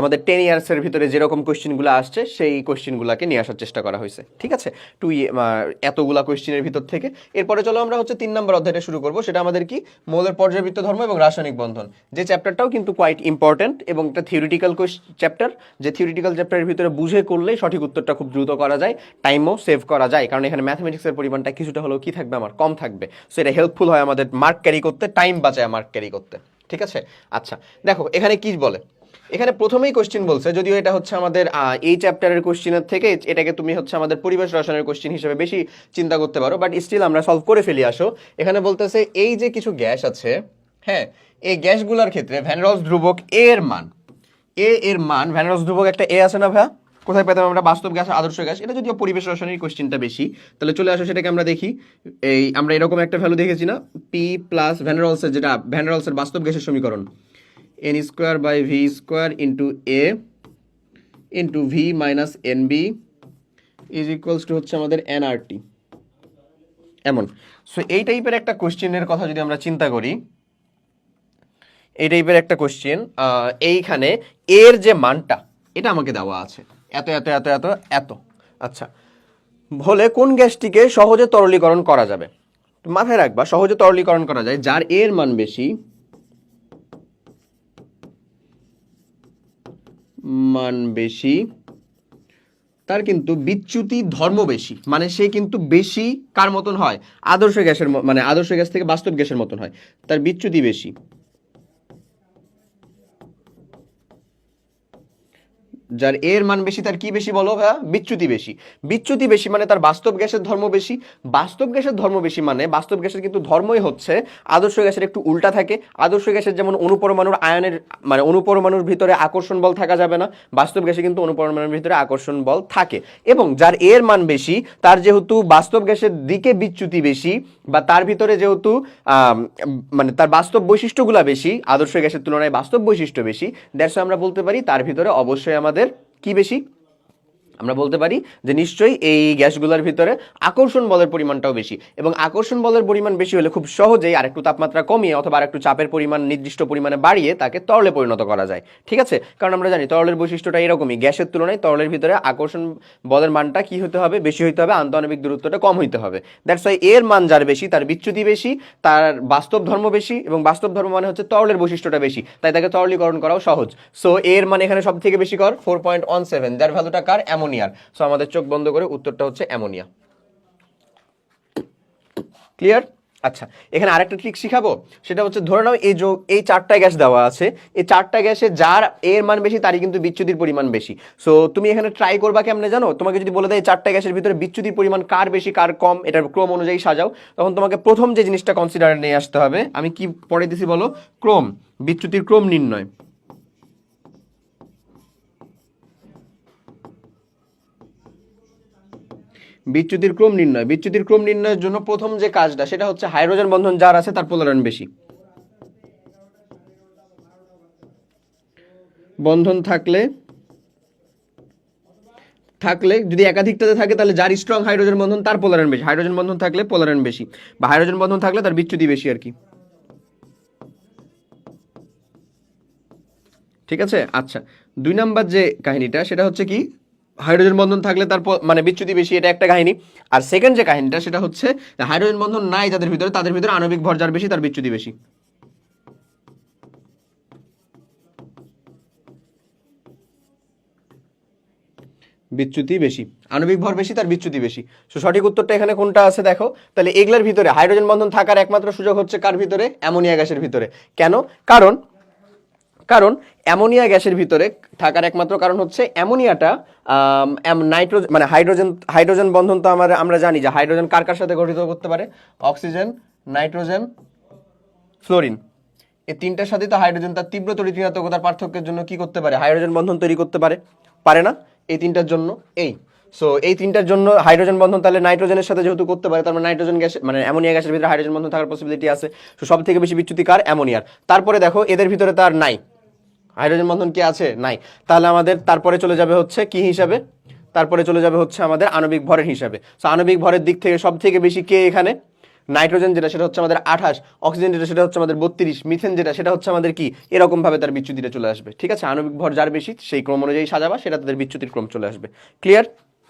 আমাদের 10 ইয়ার্সের ভিতরে যেরকম কোয়েশ্চেনগুলো আসছে সেই কোয়েশ্চেনগুলোকে নিয়ে আসার চেষ্টা করা হয়েছে। ঠিক আছে, এতগুলা কোয়েশ্চেনের ভিতর থেকে এরপরে চলো আমরা হচ্ছে 3 নাম্বার অধ্যায়টা শুরু করব। সেটা আমাদের কি, মৌলের পর্যায়বৃত্ত ধর্ম এবং রাসায়নিক বন্ধন, যে চ্যাপ্টারটাও কিন্তু কোয়াইট ইম্পর্টেন্ট এবং একটা থিওরিটিক্যাল চ্যাপ্টার, যে থিওরিটিক্যাল চ্যাপ্টারের ভিতরে বুঝে করলেই সঠিক উত্তরটা খুব দ্রুত করা যায়, টাইমও সেভ করা যায়, কারণ এখানে ম্যাথমেটিক্সের পরিমাণটা কিছুটা হলেও কি থাকবে, আমার কম থাকবে। সো এটা হেল্পফুল হয় আমাদের মার্ক ক্যারি করতে, টাইম বাঁচায় মার্ক ক্যারি করতে। ঠিক আছে, আচ্ছা দেখো এখানে কি বলে। এখানে প্রথমেই কোশ্চেন বলছে, যদিও এটা হচ্ছে আমাদের এই চ্যাপ্টারের কোশ্চেনের থেকে এটাকে তুমি হচ্ছে আমাদের পরিবেশ রসায়নের কোশ্চেন হিসেবে বেশি চিন্তা করতে পারো, বাট স্টিল আমরা সলভ করে ফেলি। আসো, এখানে বলতেছে এই যে কিছু গ্যাস আছে, হ্যাঁ, এই গ্যাসগুলোর ক্ষেত্রে ভ্যান রস ধ্রুবক এর মান, এর মান, ভ্যান রস ধ্রুবক একটা এ আছে না ভাইয়া, কোথায় পেতাম আমরা, বাস্তব গ্যাস আদর্শ গ্যাস। এটা যদিও পরিবেশ রসায়নের কোশ্চেনটা বেশি, তাহলে চলে আসো সেটাকে আমরা দেখি। এই আমরা এরকম একটা ভ্যালু দেখেছি না, পি প্লাস ভ্যান রলসের, যেটা ভ্যান রলসের বাস্তব গ্যাসের সমীকরণ, N square by V square into A into V minus N B is equals to হচ্ছে আমাদের এনআরটি, এমন। সো এই টাইপের একটা কোশ্চেনের কথা যদি আমরা চিন্তা করি, এই টাইপের একটা কোশ্চেন, এইখানে এর যে মানটা এটা আমাকে দেওয়া আছে এত এত এত এত এত। আচ্ছা, বলে কোন গ্যাসটিকে সহজে তরলীকরণ করা যাবে। মাথায় রাখবা, সহজে তরলীকরণ করা যায় যার এর মান বেশি, মান বেশি, তার কিন্তু বিচ্যুতি ধর্ম বেশি, মানে সে কিন্তু বেশি কার মতন হয়, আদর্শ গ্যাসের, মানে আদর্শ গ্যাস থেকে বাস্তব গ্যাসের মতন হয়, তার বিচ্যুতি বেশি। যার এর মান বেশি তার কি বেশি বলো ভাইয়া, বিচ্যুতি বেশি। বিচ্যুতি বেশি মানে তার বাস্তব গ্যাসের ধর্ম বেশি। বাস্তব গ্যাসের ধর্ম বেশি মানে বাস্তব গ্যাসের কিন্তু ধর্মই হচ্ছে আদর্শ গ্যাসের একটু উল্টা থাকে। আদর্শ গ্যাসের যেমন অনুপরমাণুর আয়নের, মানে অনুপরমাণুর ভিতরে আকর্ষণ বল থাকা যাবে না, বাস্তব গ্যাসে কিন্তু অনুপরমাণুর ভিতরে আকর্ষণ বল থাকে। এবং যার এর মান বেশি তার যেহেতু বাস্তব গ্যাসের দিকে বিচ্যুতি বেশি, বা তার ভিতরে যেহেতু মানে তার বাস্তব বৈশিষ্ট্যগুলো বেশি, আদর্শ গ্যাসের তুলনায় বাস্তব বৈশিষ্ট্য বেশি, দ্যাটস আমরা বলতে পারি তার ভিতরে অবশ্যই আমাদের কি বেশি, আমরা বলতে পারি যে নিশ্চয়ই এই গ্যাসগুলোর ভিতরে আকর্ষণ বলের পরিমাণটাও বেশি। এবং আকর্ষণ বলের পরিমাণ বেশি হলে খুব সহজেই আরেকটু তাপমাত্রা কমিয়ে অথবা আরেকটু চাপের পরিমাণ নির্দিষ্ট পরিমাণে বাড়িয়ে তাকে তরলে পরিণত করা যায়। ঠিক আছে, কারণ আমরা জানি তরলের বৈশিষ্ট্যটা এরকমই, গ্যাসের তুলনায় তরলের ভিতরে আকর্ষণ বলের মানটা কি হতে হবে, বেশি হইতে হবে, আন্তঃআণবিক দূরত্বটা কম হইতে হবে। দ্যাটস ওয়াই এর মান যার বেশি তার বিচ্যুতি বেশি, তার বাস্তব ধর্ম বেশি, এবং বাস্তব ধর্ম মানে হচ্ছে তরলের বৈশিষ্ট্যটা বেশি, তাই তাকে তরলীকরণ করাও সহজ। সো এর মান এখানে সব থেকে বেশি কর 4.17, যার ভ্যালুটা কার, অ্যামোনিয়ার। সো আমাদের চোখ বন্ধ করে উত্তরটা হচ্ছে অ্যামোনিয়া। ক্লিয়ার? আচ্ছা, এখানে আরেকটা ট্রিক শিখাবো, সেটা হচ্ছে ধরে নাও এই 4টা গ্যাস দেওয়া আছে, এই 4টা গ্যাসে যার এর মান বেশি তারই কিন্তু বিচ্যুতির পরিমাণ বেশি। সো তুমি এখানে ট্রাই করবা কেমনে জানো, তোমাকে যদি বলে দেয় এই 4টা গ্যাসের ভিতরে বিচ্যুতির পরিমাণ কার বেশি কার কম, এটার ক্রম অনুযায়ী সাজাও, তখন তোমাকে প্রথম যে জিনিসটা কনসিডারে নিয়ে আসতে হবে, আমি কি পড়ে দিছি বলো, ক্রম, বিচ্যুতির ক্রম নির্ণয়। বিচ্যুতির ক্রম নির্ণয়, বিচ্যুতির ক্রম নির্ণয়ের জন্য প্রথম যে কাজটা সেটা হচ্ছে হাইড্রোজেন বন্ধন যার আছে তার পোলারায়ন বেশি। বন্ধন থাকলে যদি একাধিকটাতে থাকে তাহলে যার স্ট্রং হাইড্রোজেন বন্ধন তার পোলারায়ন বেশি, হাইড্রোজেন বন্ধন থাকলে পোলারায়ন বেশি, বা হাইড্রোজেন বন্ধন থাকলে তার বিচ্যুতি বেশি আর কি। ঠিক আছে, আচ্ছা 2 নাম্বার যে কাহিনীটা সেটা হচ্ছে কি, হাইড্রোজেন বন্ধন থাকলে তার মানে বিচ্যুতি বেশি, এটা একটা কাহিনী। আর সেকেন্ড যে কাহিনীটা সেটা হচ্ছে হাইড্রোজেন বন্ধন নাই যাদের ভিতরে, তাদের ভিতরে আণবিক ভর যার বেশি তার বিচ্যুতি বেশি। বিচ্যুতি বেশি, আণবিক ভর বেশি তার বিচ্যুতি বেশি। সো সঠিক উত্তরটা এখানে কোনটা আছে দেখো, তাহলে এগুলোর ভিতরে হাইড্রোজেন বন্ধন থাকার একমাত্র সুযোগ হচ্ছে কার ভিতরে, অ্যামোনিয়া গ্যাসের ভিতরে। কেন? কারণ অ্যামোনিয়া গ্যাসের ভিতরে থাকার একমাত্র কারণ হচ্ছে অ্যামোনিয়াটা নাইট্রোজেন, মানে হাইড্রোজেন বন্ধন তো আমরা জানি যে হাইড্রোজেন কার কার সাথে গঠিত করতে পারে, অক্সিজেন, নাইট্রোজেন, ফ্লোরিন, এই তিনটার সাথে তো হাইড্রোজেন তার তীব্র তড়িৎ-ঋণাত্মকতার পার্থক্যের জন্য কি করতে পারে, হাইড্রোজেন বন্ধন তৈরি করতে পারে না। এই তিনটার জন্য এই তিনটার জন্য হাইড্রোজেন বন্ধন তাহলে নাইট্রোজেনের সাথে যেহেতু করতে পারে, তার মানে নাইট্রোজেন গ্যাস মানে অ্যামোনিয়া গ্যাসের ভিতরে হাইড্রোজেন বন্ধন থাকার পসিবিলিটি আছে। সো সব থেকে বেশি বিচ্যুতি কার, অ্যামোনিয়ার। তারপরে দেখো এদের ভিতরে তার নাই, হাইড্রোজেন বন্ধন কি আছে, নাই, তাহলে আমাদের তারপরে চলে যাবে হচ্ছে কি হিসাবে, তারপরে চলে যাবে হচ্ছে আমাদের আণবিক ভরের হিসাবে। সো আণবিক ভরের দিক থেকে সব থেকে বেশি কে এখানে, নাইট্রোজেন যেটা সেটা হচ্ছে আমাদের 28, অক্সিজেন যেটা সেটা হচ্ছে আমাদের 32, মিথেন যেটা সেটা হচ্ছে আমাদের কি, এরকমভাবে তার বিচ্যুতিটা চলে আসবে। ঠিক আছে, আণবিক ভর যার বেশি সেই ক্রম অনুযায়ী সাজাবা, সেটা তাদের বিচ্যুতির ক্রম চলে আসবে। ক্লিয়ার?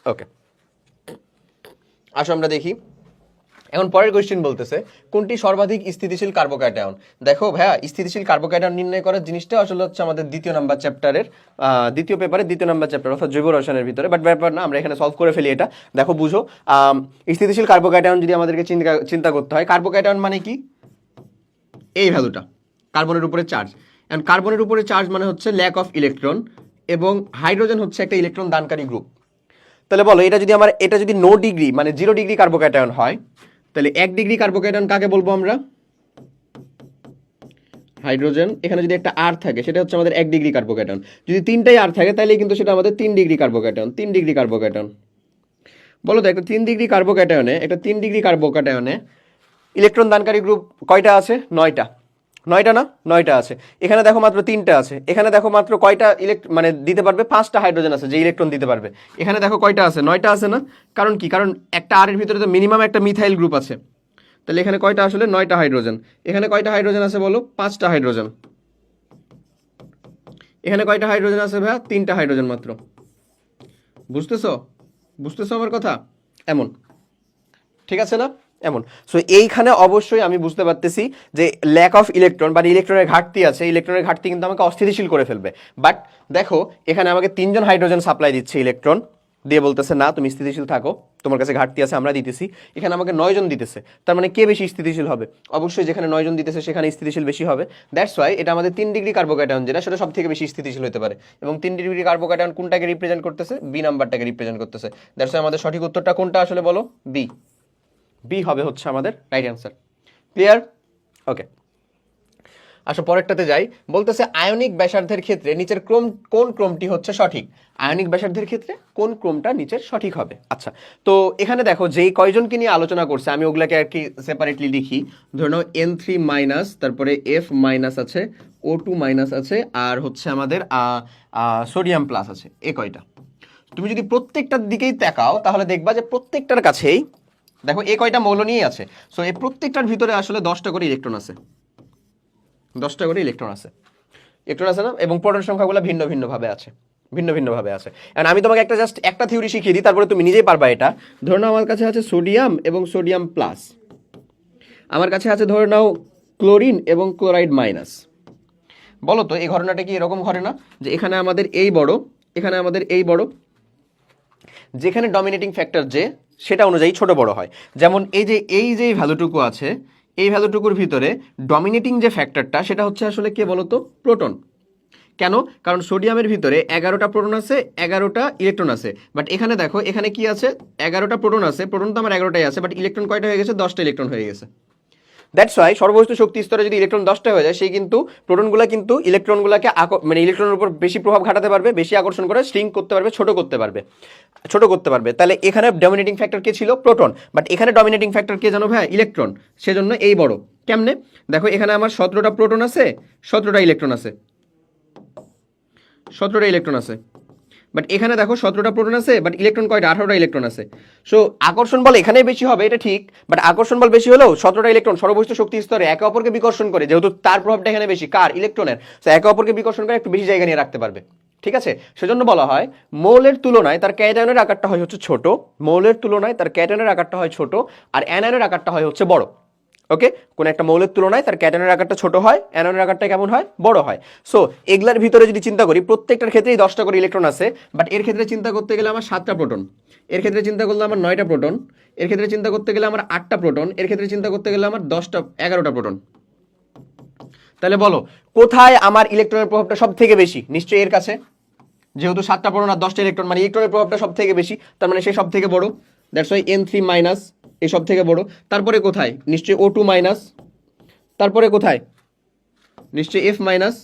ওকে, আসো আমরা দেখি। এখন পরের কোয়েশ্চেন বলতেছে কোনটি সর্বাধিক স্থিতিশীল কার্বোক্যাটায়ন। দেখো ভাইয়া, স্থিতিশীল কার্বোক্যাটায়ন নির্ণয় করার জিনিসটা আসলে হচ্ছে আমাদের দ্বিতীয় নাম্বার চ্যাপ্টারের দ্বিতীয় পেপারের দ্বিতীয় নাম্বার চ্যাপ্টার অর্থাৎ জৈব রসায়নের ভিতরে, বাট ব্যাপার না, আমরা এখানে সলভ করে ফেলি এটা। দেখো বুঝো, স্থিতিশীল কার্বোক্যাটায়ন যদি আমাদেরকে চিন্তা করতে হয়, কার্বোক্যাটায়ন মানে কি, এই ভ্যালুটা কার্বনের উপরে চার্জ, এন্ড কার্বনের উপরে চার্জ মানে হচ্ছে ল্যাক অফ ইলেকট্রন, এবং হাইড্রোজেন হচ্ছে একটা ইলেকট্রন দানকারী গ্রুপ। তাহলে বলো, এটা যদি নো ডিগ্রি মানে 0 ডিগ্রি কার্বোক্যাটায়ন হয়, তাহলে 1 ডিগ্রি কার্বোক্যাটায়ন কাকে বলবো আমরা? হাইড্রোজেন। এখানে যদি একটা আর থাকে সেটা হচ্ছে আমাদের 1 ডিগ্রি কার্বোক্যাটায়ন। যদি তিনটাই আর থাকে তাহলে কিন্তু সেটা আমাদের 3 ডিগ্রি কার্বোক্যাটায়ন। 3 degree carbocation. বলো তো, একটা 3 ডিগ্রি কার্বোক্যাটায়নে ইলেকট্রন দানকারী গ্রুপ কয়টা আছে? 9টা। 9টা না? 9টা আছে। এখানে দেখো মাত্র 3টা আছে। এখানে দেখো মাত্র কয়টা মানে দিতে পারবে? 5টা হাইড্রোজেন আছে যে ইলেকট্রন দিতে পারবে। এখানে দেখো কয়টা আছে? 9টা আছে না? কারণ কি? কারণ একটা আর এর ভিতরে তো মিনিমাম একটা মিথাইল গ্রুপ আছে। তাহলে এখানে কয়টা আসলে? 9টা হাইড্রোজেন। এখানে কয়টা হাইড্রোজেন আছে বলো? 5টা হাইড্রোজেন। এখানে কয়টা হাইড্রোজেন আছে ভাইয়া? 3টা হাইড্রোজেন মাত্র। বুঝতেছো? বুঝতেছো আমার কথা? এমন, ঠিক আছে না? এমন। সো এইখানে অবশ্যই আমি বুঝতে পারতেছি যে ল্যাক অফ ইলেকট্রন বা ইলেকট্রনের ঘাটতি আছে। ইলেকট্রনের ঘাটতি কিন্তু আমাকে অস্থিতিশীল করে ফেলবে। বাট দেখো, এখানে আমাকে 3জন হাইড্রোজেন সাপ্লাই দিচ্ছে ইলেকট্রন দিয়ে, বলতেছে না তুমি স্থিতিশীল থাকো, তোমার কাছে ঘাটতি আছে, আমরা দিতেছি। এখানে আমাকে 9জন দিতেছে, তার মানে কে বেশি স্থিতিশীল হবে? অবশ্যই যেখানে 9জন দিতেছে সেখানে স্থিতিশীল বেশি হবে। দ্যাটস ওয়াই এটা আমাদের 3 ডিগ্রি কার্বোক্যাটায়ন যেটা সেটা সব থেকে বেশি স্থিতিশীল হতে পারে। এবং 3 ডিগ্রি কার্বোক্যাটায়ন কোনটাকে রিপ্রেজেন্ট করতেছে? বি নাম্বারটাকে রিপ্রেজেন্ট করতেছে। দ্যাটস ওয়াই আমাদের সঠিক উত্তরটা কোনটা আসলে বলো? বি। বি হবে হচ্ছে আমাদের রাইট অ্যান্সার। ক্লিয়ার? ওকে, আসো পরেরটাতে যাই। বলতেছে আয়নিক ব্যাসার্ধের ক্ষেত্রে নিচের কোন ক্রমটি হচ্ছে সঠিক? আয়নিক ব্যাসার্ধের ক্ষেত্রে কোন ক্রমটা নিচের সঠিক হবে? আচ্ছা, তো এখানে দেখো যেই কয়জনকে নিয়ে আলোচনা করছে আমি ওগুলাকে আর কি সেপারেটলি লিখি। ধরে নাও N3 মাইনাস, তারপরে F মাইনাস আছে, O2 মাইনাস আছে, আর হচ্ছে আমাদের সোডিয়াম প্লাস আছে। এ কয়টা? তুমি যদি প্রত্যেকটার দিকেই তাকাও তাহলে দেখবা যে প্রত্যেকটার কাছেই দেখো এ কয়টা মৌল নিয়েই আছে। সো এই প্রত্যেকটার ভিতরে আসলে 10টা করে ইলেকট্রন আছে। 10টা করে ইলেকট্রন আছে। ইলেকট্রন আছে না? এবং প্রোটন সংখ্যাগুলো ভিন্ন ভিন্নভাবে আছে। ভিন্ন ভিন্নভাবে আছে। এন্ড আমি তোমাকে জাস্ট একটা থিওরি শিখিয়ে দিই, তারপরে তুমি নিজেই পারবা এটা। ধরে নাও আমার কাছে আছে সোডিয়াম এবং সোডিয়াম প্লাস। আমার কাছে আছে ধরে নাও ক্লোরিন এবং ক্লোরাইড মাইনাস। বলো তো এই ঘটনাটা কি এরকম ঘটে না যে এখানে আমাদের এই বড়, এখানে আমাদের এই বড়, যেখানে ডমিনেটিং ফ্যাক্টর যে সেটা অনুযায়ী ছোট বড় হয়। যেমন এই যে ভ্যালুটুকু আছে, এই ভ্যালুটুকুর ভিতরে ডমিনেটিং যে ফ্যাক্টরটা সেটা হচ্ছে আসলে কে বলতো? প্রোটন। কেন? কারণ সোডিয়ামের ভিতরে 11টা প্রোটন আছে, 11টা ইলেকট্রন আছে। বাট এখানে দেখো, এখানে কি আছে? 11টা প্রোটন আছে, প্রোটন তো আমার 11টাই আছে, বাট ইলেকট্রন কয়টা হয়ে গেছে? 10টা ইলেকট্রন হয়ে গেছে। দ্যাটস ওয়াই সর্ববস্তু শক্তি স্তরে যদি ইলেকট্রন 10টা হয়ে যায়, সেই কিন্তু প্রোটনগুলো কিন্তু ইলেকট্রনগুলোকে মানে ইলেকট্রনের উপর বেশি প্রভাব ঘটাতে পারবে, বেশি আকর্ষণ করে শ্রিঙ্ক করতে পারবে, ছোট করতে পারবে। তাহলে এখানে ডমিনেটিং ফ্যাক্টর কে ছিল? প্রোটন। বাট এখানে ডমিনেটিং ফ্যাক্টর কে জানো ভাই? ইলেকট্রন। সেজন্য এই বড়। কেমনে? দেখো এখানে আমার 17টা প্রোটন আছে, 17টা ইলেকট্রন আছে, 17টা ইলেকট্রন আছে। বাট এখানে দেখো 17টা প্রোটন আছে, বাট ইলেকট্রন কয়টা? 18টা ইলেকট্রন আছে। সো আকর্ষণ বল এখানেই বেশি হবে, এটা ঠিক। বাট আকর্ষণ বল বেশি হলেও 17টা ইলেকট্রন সর্ববস্তু শক্তি স্তরে একে অপরকে বিকর্ষণ করে, যেহেতু তার প্রভাবটা এখানে বেশি, কার? ইলেকট্রনের। সো একে অপরকে বিকর্ষণ করে একটু বেশি জায়গা নিয়ে রাখতে পারবে। ঠিক আছে, সেজন্য বলা হয় মৌলের তুলনায় তার ক্যাটায়নের আকারটা হয় হচ্ছে ছোট, মৌলের তুলনায় তার ক্যাটায়নের আকারটা হয় ছোট, আর অ্যানায়নের আকারটা হয় হচ্ছে বড়। ওকে, কোন একটা মৌলের তুলনায় তার ক্যাটায়নের আকারটা ছোট হয়, অ্যানোনের আকারটা কেমন হয়? বড় হয়। সো এগুলার ভিতরে যদি চিন্তা করি প্রত্যেকটার ক্ষেত্রেই 10টা করে ইলেকট্রন আছে, বাট এর ক্ষেত্রে চিন্তা করতে গেলে আমার 7টা প্রোটন, এর ক্ষেত্রে চিন্তা করলে আমার 9টা প্রোটন, এর ক্ষেত্রে চিন্তা করতে গেলে আমার 8টা প্রোটন, এর ক্ষেত্রে চিন্তা করতে গেলে আমার 11টা প্রোটন। তাহলে বলো কোথায় আমার ইলেকট্রনের প্রভাবটা সব থেকে বেশি? নিশ্চয়ই এর কাছে, যেহেতু 7টা প্রোটন আর 10টা ইলেকট্রন, মানে ইলেকট্রনের প্রভাবটা সব থেকে বেশি, তার মানে সে সব থেকে বড়। দ্যাটস ওয়াই N3 মাইনাস এই সব থেকে বড়। তারপরে কোথায়? নিশ্চয়ই O2 মাইনাস। তারপরে কোথায়? নিশ্চয়ই F মাইনাস,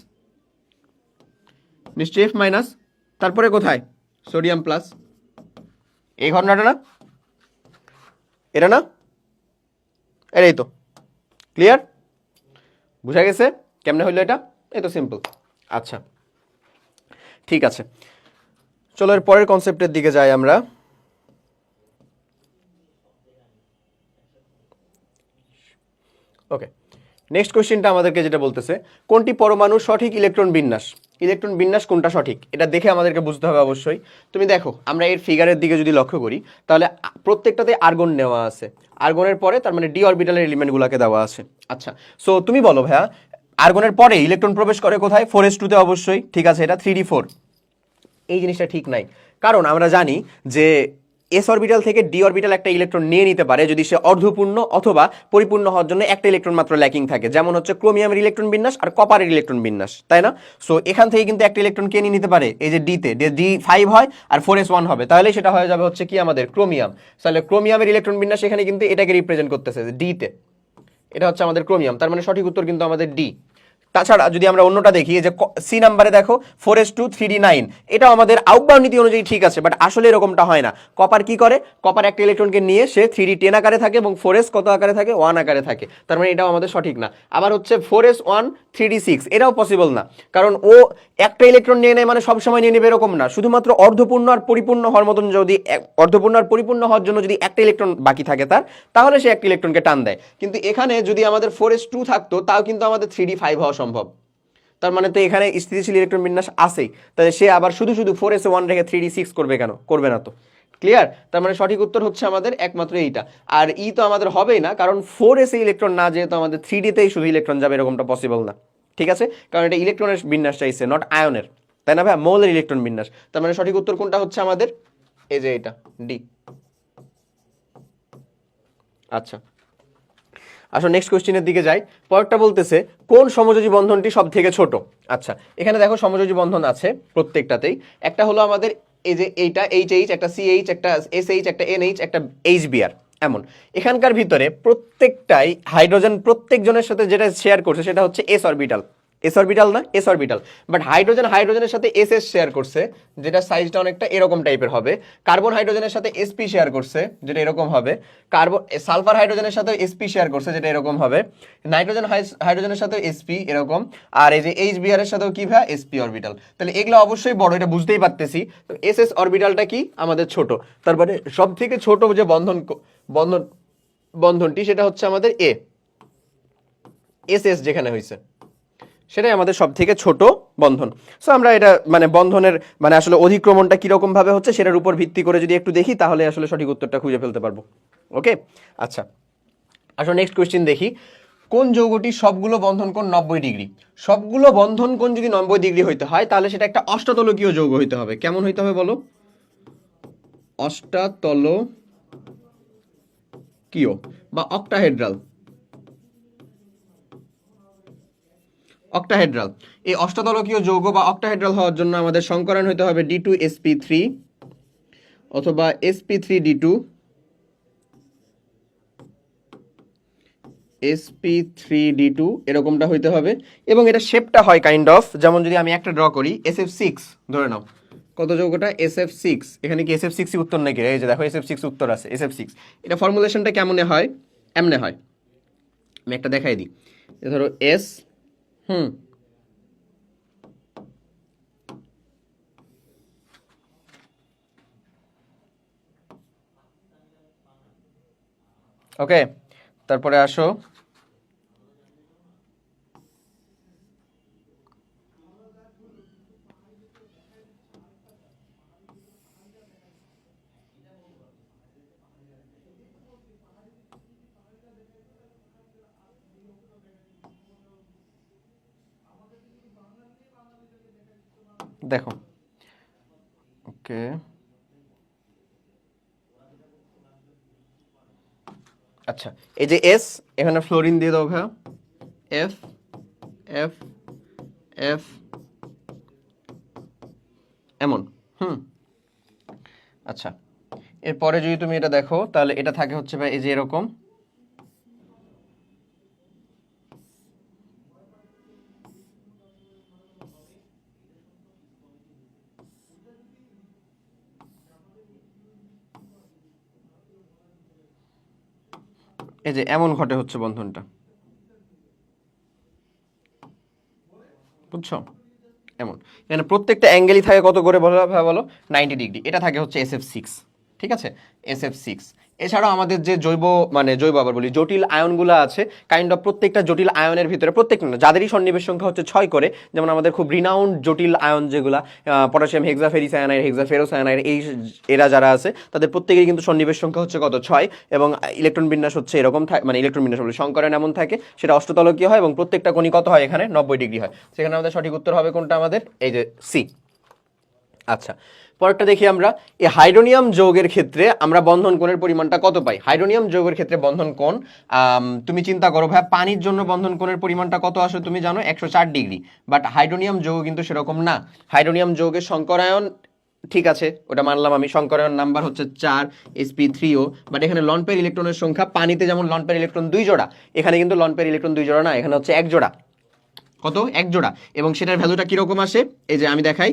নিশ্চয়ই F মাইনাস। তারপরে কোথায়? Sodium plus. এই ঘটনাটা না? এটা না? এটাই তো। ক্লিয়ার? বুঝা গেছে কেমনে হইলো এটা? এই তো সিম্পল। আচ্ছা, ঠিক আছে, চলো এর পরের কনসেপ্টের দিকে যাই আমরা। ওকে, নেক্সট কোশ্চেনটা আমাদেরকে যেটা বলতেছে কোনটি পরমাণুর সঠিক ইলেকট্রন বিন্যাস, ইলেকট্রন বিন্যাস কোনটা সঠিক এটা দেখে আমাদেরকে বুঝতে হবে অবশ্যই। তুমি দেখো আমরা এর ফিগারের দিকে যদি লক্ষ্য করি তাহলে প্রত্যেকটাতে আর্গন নেওয়া আছে, আর্গনের পরে তার মানে ডি অরবিটালের এলিমেন্টগুলোকে দেওয়া আছে। আচ্ছা, সো তুমি বলো ভাইয়া আর্গনের পরে ইলেকট্রন প্রবেশ করে কোথায়? 4s2-তে অবশ্যই, ঠিক আছে, এটা 3d4। এই জিনিসটা ঠিক নাই, কারণ আমরা জানি যে এস অরবিটাল থেকে ডি অরবিটাল একটা ইলেকট্রন নিয়ে নিতে পারে যদি সে অর্ধপূর্ণ অথবা পরিপূর্ণ হওয়ার জন্য একটা ইলেকট্রন মাত্র ল্যাকিং থাকে, যেমন হচ্ছে ক্রোমিয়ামের ইলেকট্রন বিন্যাস আর কপারের ইলেকট্রন বিন্যাস, তাই না? সো এখান থেকে কিন্তু একটা ইলেকট্রন কে নিয়ে নিতে পারে, এই যে ডিতে D5 হয় আর 4s1 হবে, তাহলে সেটা হয়ে যাবে হচ্ছে কি আমাদের ক্রোমিয়াম। তাহলে ক্রোমিয়ামের ইলেকট্রন বিন্যাস এখানে কিন্তু এটাকে রিপ্রেজেন্ট করতেছে ডিতে, এটা হচ্ছে আমাদের ক্রোমিয়াম, তার মানে সঠিক উত্তর কিন্তু আমাদের ডি। তাছাড়া যদি আমরা অন্যটা দেখি যে সি নাম্বারে দেখো 4s2 3d9, এটাও আমাদের আউটবাউন্ড নীতি অনুযায়ী ঠিক আছে, বাট আসলে এরকমটা হয় না। কপার কি করে, কপার একটা ইলেকট্রনকে নিয়ে সে 3d10 আকারে থাকে এবং 4s কত আকারে থাকে, 1 আকারে থাকে, তার মানে এটাও আমাদের সঠিক না। আবার হচ্ছে 4s1 3d6, এটাও পসিবল না, কারণ ও একটা ইলেকট্রন নিয়ে নেয় মানে সবসময় নিয়ে নেবে এরকম না, শুধুমাত্র অর্ধপূর্ণ আর পরিপূর্ণ হওয়ার মতন যদি অর্ধপূর্ণ আর পরিপূর্ণ হওয়ার জন্য যদি একটা ইলেকট্রন বাকি থাকে তার, তাহলে সে একটা ইলেকট্রনকে টান দেয়। কিন্তু এখানে যদি আমাদের 4s2 থাকতো তাও কিন্তু আমাদের 3d5 হওয়া সম্ভব, তার মানে তো এখানে স্থিতিশীল ইলেকট্রন বিন্যাস আছেই, তাহলে সে আবার শুধু শুধু 4s1 রেখে 3d6 করবে কেন? করবে না তো। ক্লিয়ার? তার মানে সঠিক উত্তর হচ্ছে আমাদের একমাত্র এইটা। আর ই তো আমাদের হবেই না, কারণ 4s ইলেকট্রন না, যেহেতু আমাদের 3dতেই শুধু ইলেকট্রন যাবে এরকমটা পসিবল না, ঠিক আছে, কারণ এটা ইলেকট্রনের বিন্যাস চাইছে, নট আয়নের, তাই না ভাই? মৌলের ইলেকট্রন বিন্যাস, তার মানে সঠিক উত্তর কোনটা হচ্ছে আমাদের? এই যে এটা ডি। আচ্ছা, আসলে নেক্সট কোশ্চেনের দিকে যাই। পরেরটা বলতেছে কোন সমযোজী বন্ধনটি সব থেকে ছোট? আচ্ছা, এখানে দেখো সমযোজী বন্ধন আছে প্রত্যেকটাতেই, একটা হলো আমাদের এই যে এইটা এইচ, একটা সিএইচ, একটা এসএইচ, একটা এনএইচ, একটা এইচবিআর, এমন এখানকার ভিতরে প্রত্যেকটাই হাইড্রোজেন প্রত্যেকজনের সাথে যেটা শেয়ার করছে সেটা হচ্ছে এস অরবিটাল, এস অরবিটাল না, এস অরবিটাল, বাট হাইড্রোজেন হাইড্রোজেনের সাথে এস এস শেয়ার করছে, যেটা সাইজটা অনেকটা এরকম টাইপের হবে। কার্বন হাইড্রোজেনের সাথে এসপি শেয়ার করছে, যেটা এরকম হবে। কার্বন সালফার হাইড্রোজেনের সাথে এসপি শেয়ার করছে, যেটা এরকম হবে। নাইট্রোজেন হাইড্রোজেনের সাথে এসপি এরকম, আর এই যে এইচবিআর এর সাথেও কি ভাই, এসপি অরবিটাল। তাহলে এগুলো অবশ্যই বড়, এটা বুঝতেই পারতেছি। তো এস এস অরবিটালটা কি আমাদের ছোট, তারপরে সব থেকে ছোট যে বন্ধন বন্ধনটি সেটা হচ্ছে আমাদের এস এস যেখানে হয়েছে, সেটাই আমাদের সব থেকে ছোট বন্ধন। সো আমরা এটা মানে বন্ধনের মানে আসলে অধিক্রমণটা কিরকম ভাবে হচ্ছে সেটার উপর ভিত্তি করে যদি একটু দেখি তাহলে আসলে সঠিক উত্তরটা খুঁজে ফেলতে পারবো। ওকে, আচ্ছা, আসলে নেক্সট কোয়েশ্চেন দেখি। কোন যৌগটি সবগুলো বন্ধন কোণ 90 ডিগ্রি? সবগুলো বন্ধন কোণ যদি 90 ডিগ্রি হইতে হয় তাহলে সেটা একটা অষ্টাতলকীয় যৌগ হইতে হবে। কেমন হইতে হবে বলো? অষ্টাতলকীয় বা অক্টাহেড্রাল। অক্টাহেড্রাল, এই অষ্টাতলকীয় যৌগ বা অক্টাহেড্রাল হওয়ার জন্য আমাদের সংকরণ হতে হবে D2sp3 অথবা sp3d2, sp3d2 এরকমটা হইতে হবে। এবং এটা শেপটা হয় কাইন্ড অফ যেমন, যদি আমি একটা ড্র করি SF6 ধরে নাও, কত যৌগটা SF6, এখানে কি SF6 উত্তর নাকি? এই যে দেখো SF6 উত্তর আছে, SF6। এটা ফর্মুলেশনটা কেমনে হয়? এমনে হয়, আমি একটা দেখাই দিই। ধরো S ওকে, তারপরে আসো দেখো, ওকে, আচ্ছা, এই যে এস, এখানে ফ্লোরিন দিয়ে দাও ভাইয়া, এফ এফ এফ এমন। আচ্ছা, এরপরে যদি তুমি এটা দেখো তাহলে এটা থাকে হচ্ছে ভাই এই যে এরকম, এই যে এমন ঘটে হচ্ছে বন্ধনটা, বুঝছো? এমন এখানে প্রত্যেকটা অ্যাঙ্গেলই থাকে কত করে বলো ভাই বলো? 90 ডিগ্রি। এটা থাকে হচ্ছে SF6, ঠিক আছে, SF6। এছাড়াও আমাদের যে জৈব আবার বলি জটিল আয়নগুলো আছে, কাইন্ড অফ প্রত্যেকটা জটিল আয়নের ভিতরে প্রত্যেকটা না যাদেরই সন্নিবেশ সংখ্যা হচ্ছে 6 করে, যেমন আমাদের খুব রিনাউন্ড জটিল আয়ন যেগুলা পটাশিয়াম হেক্সাফেরিসায়ানাইড, হেক্সাফেরোসায়ানাইড, এরা যারা আছে তাদের প্রত্যেকেরই কিন্তু সন্নিবেশ সংখ্যা হচ্ছে কত 6, এবং ইলেকট্রন বিন্যাস হচ্ছে এরকম মানে ইলেকট্রন বিন্যাস বলি সংকরায়ন এমন থাকে, সেটা অষ্টতলকীয় হয় এবং প্রত্যেকটা কোণই কত হয় এখানে 90 ডিগ্রি হয়। সেখানে আমাদের সঠিক উত্তর হবে কোনটা আমাদের এই যে সি। আচ্ছা, পরেরটা দেখি আমরা। এই হাইড্রোনিয়াম যৌগের ক্ষেত্রে আমরা বন্ধন কোণের পরিমাণটা কত পাই? হাইড্রোনিয়াম যৌগের ক্ষেত্রে বন্ধন কোণ তুমি চিন্তা করো ভাই, পানির জন্য বন্ধন কোণের পরিমাণটা কত আসে তুমি জানো 104 ডিগ্রি, বাট হাইড্রোনিয়াম যৌগ কিন্তু সেরকম না। হাইড্রোনিয়াম যৌগের সংকরায়ন ঠিক আছে, ওটা মানলাম আমি, সংকরায়ন নাম্বার হচ্ছে 4 sp3o, বাট এখানে লন পেয়ার ইলেকট্রনের সংখ্যা, পানিতে যেমন লন পেয়ার ইলেকট্রন 2 জোড়া, এখানে কিন্তু লন পেয়ার ইলেকট্রন 2 জোড়া না, এখানে হচ্ছে 1 জোড়া। কত? 1 জোড়া। এবং সেটার ভ্যালুটা কিরকম আসে এই যে আমি দেখাই,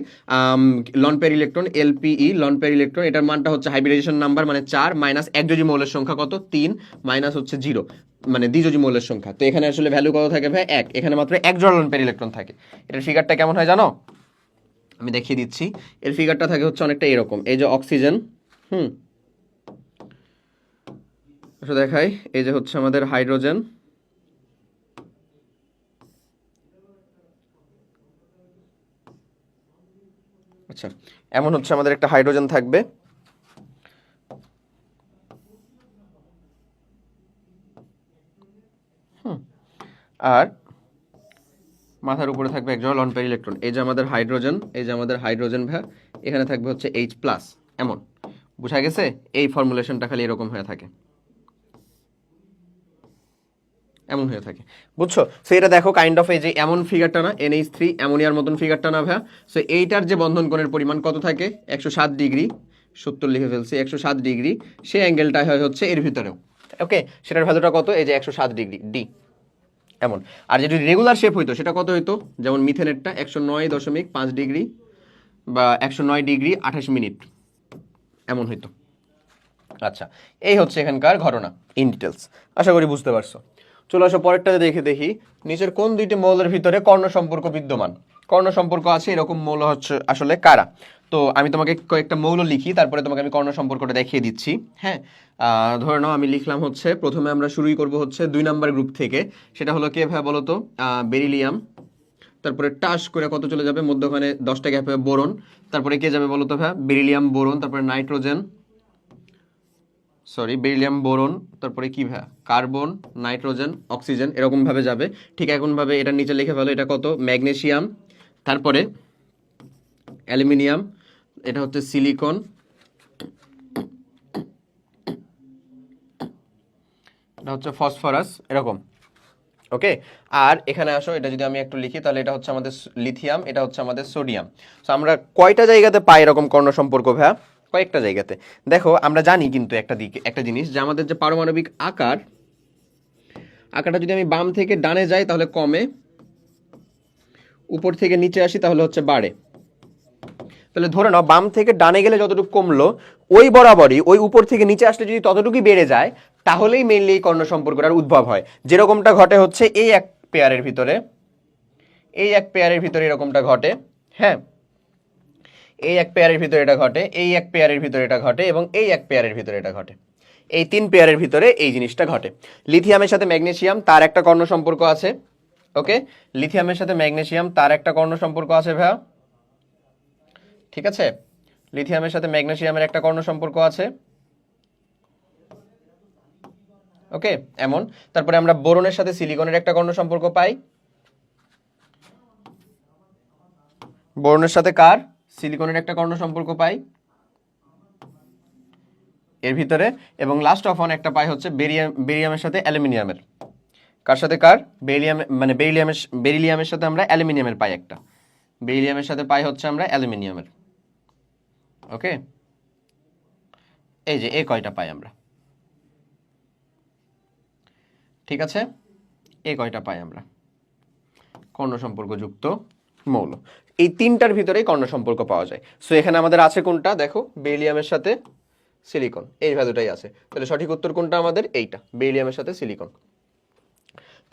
lone pair electron LPE lone pair electron, এটার মানটা হচ্ছে হাইব্রিডাইজেশন নাম্বার মানে 4 মাইনাস একযোজি মৌলের সংখ্যা কত 3 মাইনাস হচ্ছে 0 মানে দ্বিযোজি মৌলের সংখ্যা। তো এখানে আসলে ভ্যালু কত থাকে ভাই 1, এখানে মাত্র 1 জোড়া লন পেয়ার ইলেকট্রন থাকে। এটার ফিগারটা কেমন হয় জানো? আমি দেখিয়ে দিচ্ছি। এর ফিগারটা থাকে হচ্ছে অনেকটা এরকম, এই যে অক্সিজেন, দেখাই, এই যে হচ্ছে আমাদের হাইড্রোজেন, আচ্ছা এমন হচ্ছে আমাদের একটা হাইড্রোজেন থাকবে, আর মাথার উপরে থাকবে এক জোড়া লন পেয়ার ইলেকট্রন। এই যে আমাদের হাইড্রোজেন, এই যে আমাদের হাইড্রোজেন ভ্যা, এখানে থাকবে হচ্ছে H প্লাস, এমন বুঝা গেছে? এই ফর্মুলেশনটা খালি এরকম হয়ে থাকে, এমন হয়ে থাকে, বুঝছো? সো এটা দেখো কাইন্ড অফ এই যে এমন ফিগারটা না, NH3 অ্যামোনিয়ার মতন ফিগারটা না ভাইয়া। সো এইটার যে বন্ধন কোণের পরিমাণ কত থাকে 107 ডিগ্রি, 70 লিখে ফেলছি, 107 ডিগ্রি, সেই অ্যাঙ্গেলটা হয় হচ্ছে এর ভিতরেও। ওকে, সেটার ভ্যালুটা কত? এই যে 107 ডিগ্রি ডি, এমন। আর যদি রেগুলার শেপ হইতো সেটা কত হইতো? যেমন মিথেনেরটা 109.5 ডিগ্রি বা 109 ডিগ্রি 28 মিনিট, এমন হইতো। আচ্ছা, এই হচ্ছে এখানকার ঘটনা ইন ডিটেলস, আশা করি বুঝতে পারছো। চলে আসো পরেরটাতে দেখি নিচের কোন দুইটি মৌলের ভিতরে কর্ণ সম্পর্ক বিদ্যমান। কর্ণ সম্পর্ক আছে এরকম মৌল হচ্ছে আসলে কারা? তো আমি তোমাকে কয়েকটা মৌল লিখি, তারপরে তোমাকে আমি কর্ণ সম্পর্কটা দেখিয়ে দিচ্ছি। হ্যাঁ, ধরে নাও আমি লিখলাম হচ্ছে, প্রথমে আমরা শুরুই করব হচ্ছে 2 নাম্বার গ্রুপ থেকে, সেটা হলো কে ভাই বলো তো? বেরিলিয়াম, তারপরে টাস করে কত চলে যাবে মধ্যখানে 10টা গ্যাপে বোরন, তারপরে কে যাবে বলো তো ভাই? বেরিলিয়াম বোরন, তারপরে নাইট্রোজেন, বেরিলিয়াম বোরন, তারপরে কি ভাই? কার্বন, নাইট্রোজেন, অক্সিজেন, এরকম ভাবে যাবে। ঠিক এখন ভাবে এটা নিচে লিখে ফেলো, এটা কত? ম্যাগনেসিয়াম, তারপরে অ্যালুমিনিয়াম, এটা হচ্ছে সিলিকন, এটা হচ্ছে ফসফরাস, এরকম। ওকে, আর এখানে আসো, এটা যদি আমি একটু লিখি তাহলে এটা হচ্ছে আমাদের লিথিয়াম, এটা হচ্ছে আমাদের সোডিয়াম। সো আমরা কয়টা জায়গাতে পাই এরকম কর্ণ সম্পর্ক ভাইয়া? কয়েকটা জায়গাতে। দেখো আমরা জানি কিন্তু একটা জিনিস, যে আমাদের যে পারমাণবিক আকারটা যদি আমি বাম থেকে ডানে যাই তাহলে কমে, উপর থেকে নিচে আসি তাহলে হচ্ছে বাড়ে। তাহলে ধরে নাও বাম থেকে ডানে গেলে যতটুকু কমলো, ওই বরাবরই ওই উপর থেকে নিচে আসলে যদি ততটুকুই বেড়ে যায়, তাহলেই মেইনলি এই কর্ণ সম্পর্কটার উদ্ভব হয়। যেরকমটা ঘটে হচ্ছে এই এক পেয়ারের ভিতরে, এরকমটা ঘটে। হ্যাঁ, এই এক পেয়ারের ভিতরে এটা ঘটে, এই এক পেয়ারের ভিতরে এটা ঘটে, এবং এই এক পেয়ারের ভিতরে এটা ঘটে। এই 3 পেয়ারের ভিতরে এই জিনিসটা ঘটে। লিথিয়ামের সাথে ম্যাগনেসিয়াম তার একটা কর্ণ সম্পর্ক আছে। ওকে, লিথিয়ামের সাথে ম্যাগনেসিয়াম তার একটা কর্ণ সম্পর্ক আছে ভাইয়া, ঠিক আছে? লিথিয়ামের সাথে ম্যাগনেসিয়ামের একটা কর্ণ সম্পর্ক আছে। ওকে, এমন। তারপরে আমরা বোরনের সাথে সিলিকনের একটা কর্ণ সম্পর্ক পাই। বোরনের সাথে কার? সিলিকনের একটা কর্ণ সম্পর্ক পাই এর ভিতরে। এবং লাস্ট অফ অন একটা পাই হচ্ছে বেরিলিয়ামের সাথে অ্যালুমিনিয়ামের। কার সাথে কার? বেরিলিয়ামের সাথে আমরা অ্যালুমিনিয়ামের পাই একটা। বেরিলিয়ামের সাথে পাই হচ্ছে আমরা অ্যালুমিনিয়ামের। ওকে, এই যে এই কয়টা পাই আমরা, ঠিক আছে? এই কয়টা পাই আমরা কর্ণ সম্পর্কযুক্ত মৌল। এই 3টার ভিতরেই কর্ণ সম্পর্ক পাওয়া যায়। সো এখানে আমাদের আছে কোনটা? দেখো, বেরিলিয়ামের সাথে সিলিকন, এই ভ্যালুটাই আছে। তাহলে সঠিক উত্তর কোনটা আমাদের? এইটা, বেরিলিয়ামের সাথে সিলিকন।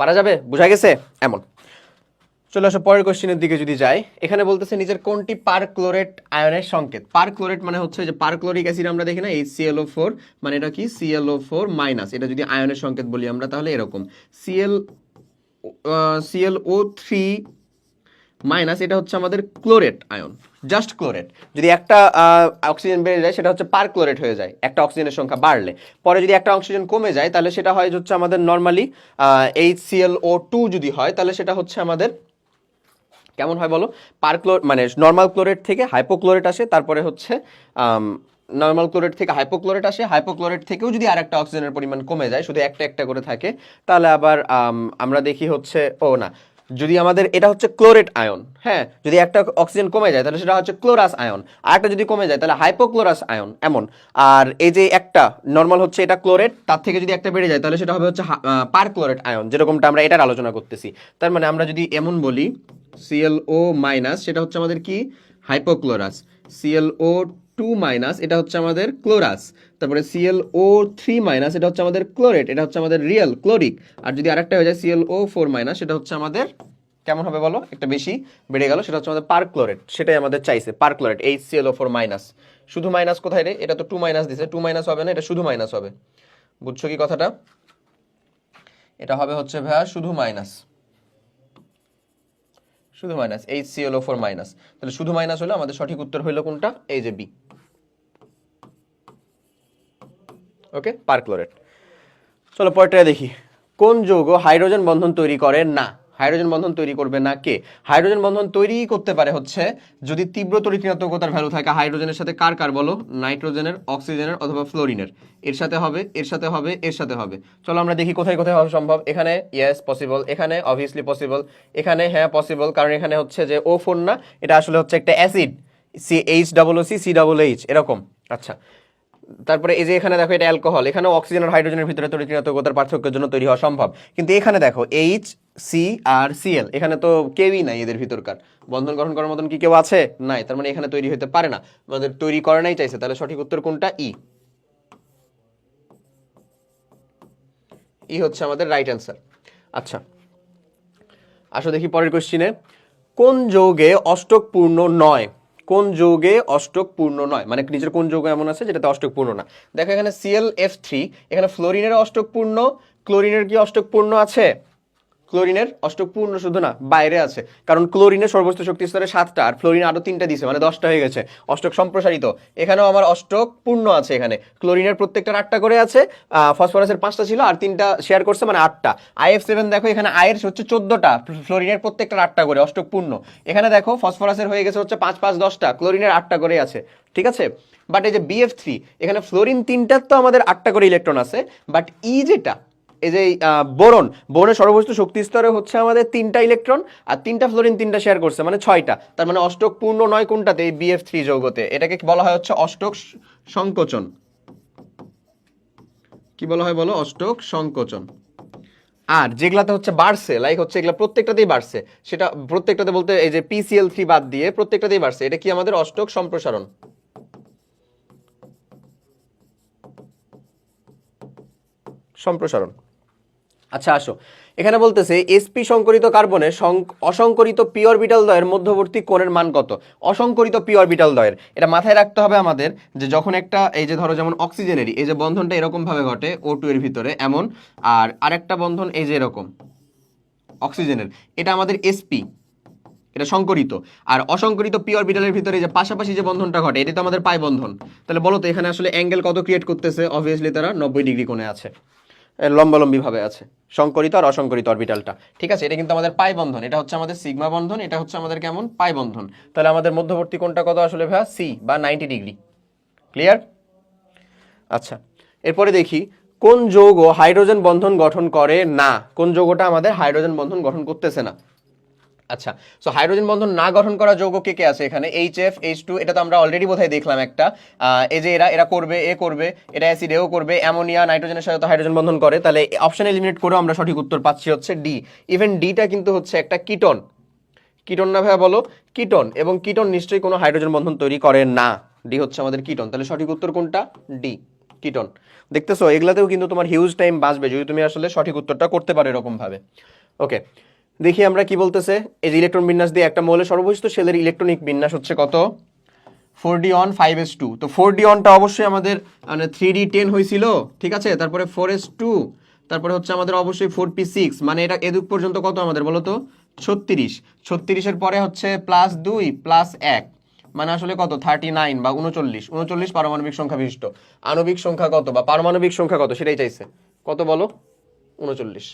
পারা যাবে? বুঝা গেছে? এমন। চলে আসো পরের কোশ্চেনের দিকে যদি যাই, এখানে বলতেছে নিজের কোনটি পারক্লোরেট আয়নের সংকেত। পারক্লোরেট মানে হচ্ছে যে পারক্লোরিক অ্যাসিড আমরা দেখি না HClO4, মানে এটা কি ClO4 মাইনাস, এটা যদি আয়নের সংকেত বলি আমরা তাহলে এরকম ClO3 মাইনাস, এটা হচ্ছে আমাদের ক্লোরেট আয়ন, জাস্ট ক্লোরেট। যদি একটা অক্সিজেন বেড়ে যায় সেটা হচ্ছে পারক্লোরেট হয়ে যায় একটা অক্সিজেনের সংখ্যা বাড়লে। পরে যদি একটা অক্সিজেন কমে যায় তাহলে সেটা হয় হচ্ছে আমাদের নর্মালি HClO2 যদি হয় তাহলে সেটা হচ্ছে আমাদের কেমন হয় বলো, মানে নর্মাল ক্লোরেট থেকে হাইপোক্লোরেট আসে, তারপরে হচ্ছে নর্মাল ক্লোরেট থেকে হাইপোক্লোরেট আসে, হাইপোক্লোরেট থেকেও যদি আরেকটা অক্সিজেনের পরিমাণ কমে যায়, শুধু একটা একটা করে থাকে, তাহলে আবার আমরা দেখি হচ্ছে না, যদি আমাদের এটা হচ্ছে ক্লোরেট আয়ন, হ্যাঁ, যদি একটা অক্সিজেন কমে যায় তাহলে সেটা হচ্ছে ক্লোরাস আয়ন, আর একটা যদি কমে যায় তাহলে হাইপোক্লোরাস আয়ন, এমন। আর এই যে একটা নর্মাল হচ্ছে এটা ক্লোরেট, তার থেকে যদি একটা বেড়ে যায় তাহলে সেটা হবে হচ্ছে পারক্লোরেট আয়ন, যেরকমটা আমরা এটার আলোচনা করতেছি। তার মানে আমরা যদি এমন বলি ClO মাইনাস, সেটা হচ্ছে আমাদের কি হাইপোক্লোরাস, ClO2 মাইনাস, এটা হচ্ছে আমাদের ক্লোরাস, তারপরে ClO3 মাইনাস, এটা হচ্ছে আমাদের ক্লোরেট, এটা হচ্ছে আমাদের রিয়েল ক্লোরিক। আর যদি আরেকটা হয়ে যায় ClO4 মাইনাস, সেটা হচ্ছে আমাদের কেমন হবে বলো, একটা বেশি বেড়ে গেল, সেটা হচ্ছে আমাদের পারক্লোরেট, সেটাই আমাদের চাইছে পারক্লোরেট HClO4 মাইনাস। শুধু মাইনাস কোথায় রে, এটা তো 2 মাইনাস দিছে, 2 মাইনাস হবে না, এটা শুধু মাইনাস হবে, বুঝছো কি কথাটা? এটা হবে হচ্ছে ভাইয়া শুধু মাইনাস, শুধু মাইনাস HClO4 মাইনাস। তাহলে শুধু মাইনাস হলো আমাদের সঠিক উত্তর হইলো কোনটা, এই যে বি। ওকে, পারক্লোরেট। চলো পরেরটা দেখি, কোন যৌগ হাইড্রোজেন বন্ধন তৈরি করে না? হাইড্রোজেন বন্ধন তৈরি করবে না কে? হাইড্রোজেন বন্ধন তৈরি করতে পারে হচ্ছে যদি তীব্র তড়িৎ-ঋণাত্মকতার ভ্যালু থাকে হাইড্রোজেনের সাথে, কার কার বলো, নাইট্রোজেনের, অক্সিজেনের অথবা ফ্লোরিনের, এর সাথে হবে, এর সাথে হবে, এর সাথে হবে। চলো আমরা দেখি কোথায় কোথায় হবে সম্ভব। এখানে ইয়েস পসিবল, এখানে অবভিয়াসলি পসিবল, এখানে হ্যাঁ পসিবল, কারণ এখানে হচ্ছে যে O4 না, এটা আসলে হচ্ছে একটা অ্যাসিড, CHOOC COOH এরকম। আচ্ছা, তারপরে এই যে এখানে দেখো এটা অ্যালকোহল, এখানেও অক্সিজেন আর হাইড্রোজেনের ভিতরে তড়িৎ-ঋণাত্মকতার পার্থক্যের জন্য তৈরি হওয়া সম্ভব, কিন্তু এখানে দেখো HC আর Cl, এখানে তো কেউই নাই এদের ভিতরকার, বন্ধন গঠন করার মতন কি কেউ আছে? নাই, তার মানে এখানে তৈরি হতে পারে না, আমাদের তৈরি করে নাই চাইছে, তাহলে সঠিক উত্তর কোনটা? ই হচ্ছে আমাদের রাইট অ্যান্সার। আচ্ছা, আসো দেখি পরের কোশ্চিনে, কোন যৌগে অষ্টক পূর্ণ নয়? কোন যৌগে অষ্টক পূর্ণ নয়, মানে নিচের কোন যৌগ এমন আছে যেটাতে অষ্টক পূর্ণ না? দেখো এখানে ClF3, এখানে ফ্লোরিনের অষ্টক পূর্ণ, ক্লোরিনের কি অষ্টক পূর্ণ আছে? ক্লোরিনের অষ্টক পূর্ণ শুধু না, বাইরে আছে, কারণ ক্লোরিনের সর্বোচ্চ শক্তি স্তরে 7টা আর ফ্লোরিন আরো 3টা দিছে, মানে 10টা হয়ে গেছে, অষ্টক সম্প্রসারিত। এখানেও আমার অষ্টক পূর্ণ আছে, এখানে ক্লোরিনের প্রত্যেকটার 8টা করে আছে, ফসফরাসের 5টা ছিল আর 3টা শেয়ার করছে, মানে 8টা। IF7 দেখো এখানে আয়ের হচ্ছে 14টা, ফ্লোরিনের প্রত্যেকটার 8টা করে, অষ্টক পূর্ণ। এখানে দেখো ফসফরাসের হয়ে গেছে হচ্ছে 5 5 10টা, ক্লোরিনের 8টা করে আছে, ঠিক আছে। বাট এই যে BF3, এখানে ফ্লোরিন 3টার তো আমাদের 8টা করে ইলেকট্রন আছে, বাট যেটা এই যে বোরনের সর্বোচ্চ শক্তি স্তরে হচ্ছে আমাদের 3টা ইলেকট্রন, আর 3টা ফ্লোরিন 3টা শেয়ার করছে, মানে 6টা। তার মানে অষ্টক পূর্ণ নয় কোনটাতে? এই BF3 যৌগতে। এটাকে বলা হয় হচ্ছে অষ্টক সংকোচন। কি বলা হয় বলো? অষ্টক সংকোচন। আর যেগুলাতে হচ্ছে বাড়ছে, লাইক হচ্ছে এগুলা প্রত্যেকটাতেই বাড়ছে, সেটা প্রত্যেকটাতে বলতে এই যে PCl3 বাদ দিয়ে প্রত্যেকটাতেই বাড়ছে, এটা কি আমাদের অষ্টক সম্প্রসারণ। সম্প্রসারণ। আচ্ছা আসো, এখানে বলতেছে sp সংকরিত কার্বনের অসংকরিত পি অরবিটাল দ্বয়ের মধ্যবর্তী কোণের মান কত? অসংকরিত পি অরবিটাল দ্বয়ের, এটা মাথায় রাখতে হবে আমাদের, যে যখন একটা এই যে ধরো যেমন অক্সিজেনেরই এই যে বন্ধনটা এরকম ভাবে ঘটে O2 এর ভিতরে এমন, আর আরেকটা বন্ধন এই যে এরকম অক্সিজেনের, এটা আমাদের sp, এটা সংকরিত। আর অসংকরিত পি অরবিটালের ভিতরে যে পাশাপাশি যে বন্ধনটা ঘটে এটা তো আমাদের পাই বন্ধন। তাহলে বলো তো এখানে আসলে অ্যাঙ্গেল কত ক্রিয়েট করতেছে? অবভিয়াসলি তারা 90 ডিগ্রি কোণে আছে, লম্বালম্বি ভাবে আছে, সংকরিত আর অসংকরিত অরবিটালটা, ঠিক আছে। এটা কিন্তু আমাদের পাই বন্ধন, এটা হচ্ছে আমাদের সিগমা বন্ধন, এটা হচ্ছে আমাদের কেমন পাই বন্ধন। তাহলে আমাদের মধ্যবর্তী কোণটা কত আসলে ভাইয়া? সি বা 90 ডিগ্রি। ক্লিয়ার? আচ্ছা, এরপরে দেখি কোন যৌগ হাইড্রোজেন বন্ধন গঠন করে না? কোন যৌগটা আমাদের হাইড্রোজেন বন্ধন গঠন করতেছে না? আচ্ছা, সো হাইড্রোজেন বন্ধন না গঠন করা যৌগ কে কে আছে এখানে? HF H2, এটা তো আমরা অলরেডি বোধহয় দেখলাম একটা, এই যে এরা এরা করবে, এ করবে, এটা অ্যাসিড এও করবে, অ্যামোনিয়া নাইট্রোজেনের সাথে তো হাইড্রোজেন বন্ধন করে, তাহলে অপশন এলিমিনেট করেও আমরা সঠিক উত্তর পাচ্ছি হচ্ছে ডি। ইভেন ডিটা কিন্তু হচ্ছে একটা কিটোন, কিটোন না ভাইয়া বলো? কিটোন, এবং কিটোন নিশ্চয়ই কোনো হাইড্রোজেন বন্ধন তৈরি করে না, ডি হচ্ছে আমাদের কিটোন। তাহলে সঠিক উত্তর কোনটা? D, ketone. দেখতেছো এগুলাতেও কিন্তু তোমার হিউজ টাইম বাঁচবে যদি তুমি আসলে সঠিক উত্তরটা করতে পারো এরকম ভাবে। ওকে, দেখি আমরা কি বলতেছে। এই যে ইলেকট্রন বিন্যাস দিয়ে একটা মৌলের সর্ববৈশিষ্ট্য শেলের ইলেকট্রনিক বিন্যাস হচ্ছে কত, 4d1 5s2। তো 4d1টা অবশ্যই আমাদের মানে 3d10 হয়েছিল, ঠিক আছে, তারপরে 4s2, তারপরে হচ্ছে আমাদের অবশ্যই 4p6, মানে এটা এদুক পর্যন্ত কত আমাদের বলো তো, 36। 36-এর পরে হচ্ছে +2 +1, মানে আসলে কত 39 বা 39। 39 পারমাণবিক সংখ্যা বিশিষ্ট। আণবিক সংখ্যা কত বা পারমাণবিক সংখ্যা কত সেটাই চাইছে, কত বলো, 39।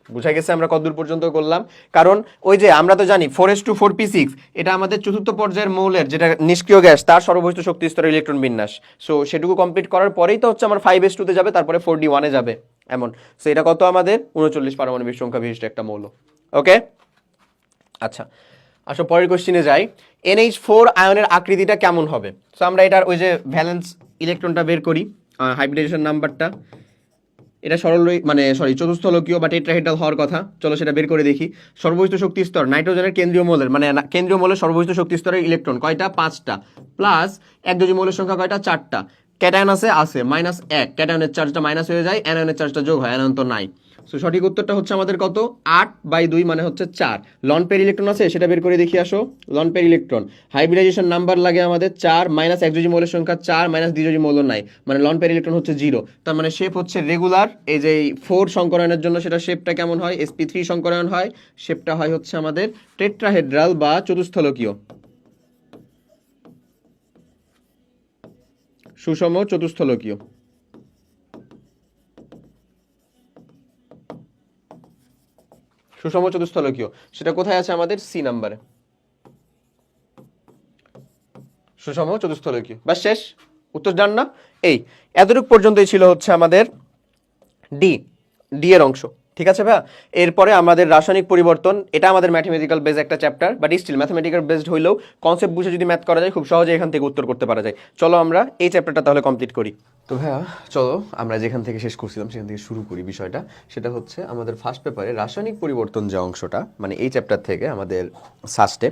বুঝা গেছে আমরা কতদূর পর্যন্ত করলাম? কারণ ওই যে আমরা তো জানি 4s2 4p6 এটা আমাদের চতুর্থ পর্যায়ের মৌলের যেটা নিষ্ক্রিয় গ্যাস তার সর্ববৈশিষ্ট্য শক্তি স্তরের ইলেকট্রন বিন্যাস। সো সেটুকু কমপ্লিট করার পরেই তো হচ্ছে আমার 5s2 তে যাবে, তারপরে 4d1 এ যাবে এমন। সো এটা কত আমাদের 39 পারমাণবিক সংখ্যা বিশিষ্ট একটা মৌল। ওকে, আচ্ছা আসো পরের কোশ্চেনে যাই। NH4 আয়নের আকৃতিটা কেমন হবে? সো আমরা এটার ওই যে ভ্যালেন্স ইলেকট্রনটা বের করি, হাইব্রিডেশন নাম্বারটা। এটা সরল মানে চতুস্থলকীয় বা টেট্রাহেড্রাল হওয়ার কথা। চলো সেটা বের করে দেখি। সর্ববৈশিষ্ট্য শক্তি স্তর নাইট্রোজেনের কেন্দ্রীয় মৌলের মানে কেন্দ্রীয় মৌলের সর্ববৈশিষ্ট্য শক্তি স্তরের ইলেকট্রন কয়টা, 5টা, প্লাস একযোজী মৌলের সংখ্যা কয়টা, 4টা। ক্যাটায়ন আছে -1, ক্যাটায়নের চার্জটা মাইনাস হয়ে যায়, অ্যানায়নের চার্জটা যোগ হয়, অ্যানায়ন তো নাই। সো সঠিক উত্তরটা হচ্ছে আমাদের কত, 8/2 মানে হচ্ছে 4। লন পের ইলেকট্রন আছে সেটা বের করে দেখি আসো। লন পের ইলেকট্রন হাইব্রিডাইজেশন নাম্বার লাগে আমাদের 4, মাইনাস একযোজী মৌলের সংখ্যা 4, মাইনাস দ্বিযোজী মৌল নাই, মানে লন পের ইলেকট্রন হচ্ছে 0। তার মানে শেপ হচ্ছে রেগুলার। এই যে 4 সংকরায়নের জন্য সেটা শেপটা কেমন হয়, sp3 সংকরায়ন হয়, শেপটা হয় হচ্ছে আমাদের টেট্রাহেড্রাল বা চতুস্থলকীয়, সুষম চতুস্থলকীয়। সুষম চতুস্থলকীয় সেটা কোথায় আছে আমাদের, সি নাম্বারে, সুষম চতুস্থলকীয়। বাস শেষ, উত্তর জান না? এই এতটুকু পর্যন্তই ছিল হচ্ছে আমাদের ডি ডি এর অংশ, ঠিক আছে ভাইয়া। এরপরে আমাদের রাসায়নিক পরিবর্তন, এটা আমাদের ম্যাথমেটিক্যাল বেস একটা chapter, but still mathematical based হইলেও কনসেপ্ট বুঝে যদি ম্যাথ করা যায় খুব সহজে এখান থেকে উত্তর করতে পারা যায়। চলো আমরা এই চ্যাপ্টারটা তাহলে কমপ্লিট করি। তো ভাইয়া চলো আমরা যেখান থেকে শেষ করছিলাম সেখান থেকে শুরু করি বিষয়টা। সেটা হচ্ছে আমাদের ফার্স্ট পেপারে রাসায়নিক পরিবর্তন যে অংশটা, মানে এই চ্যাপ্টার থেকে আমাদের সাস্টে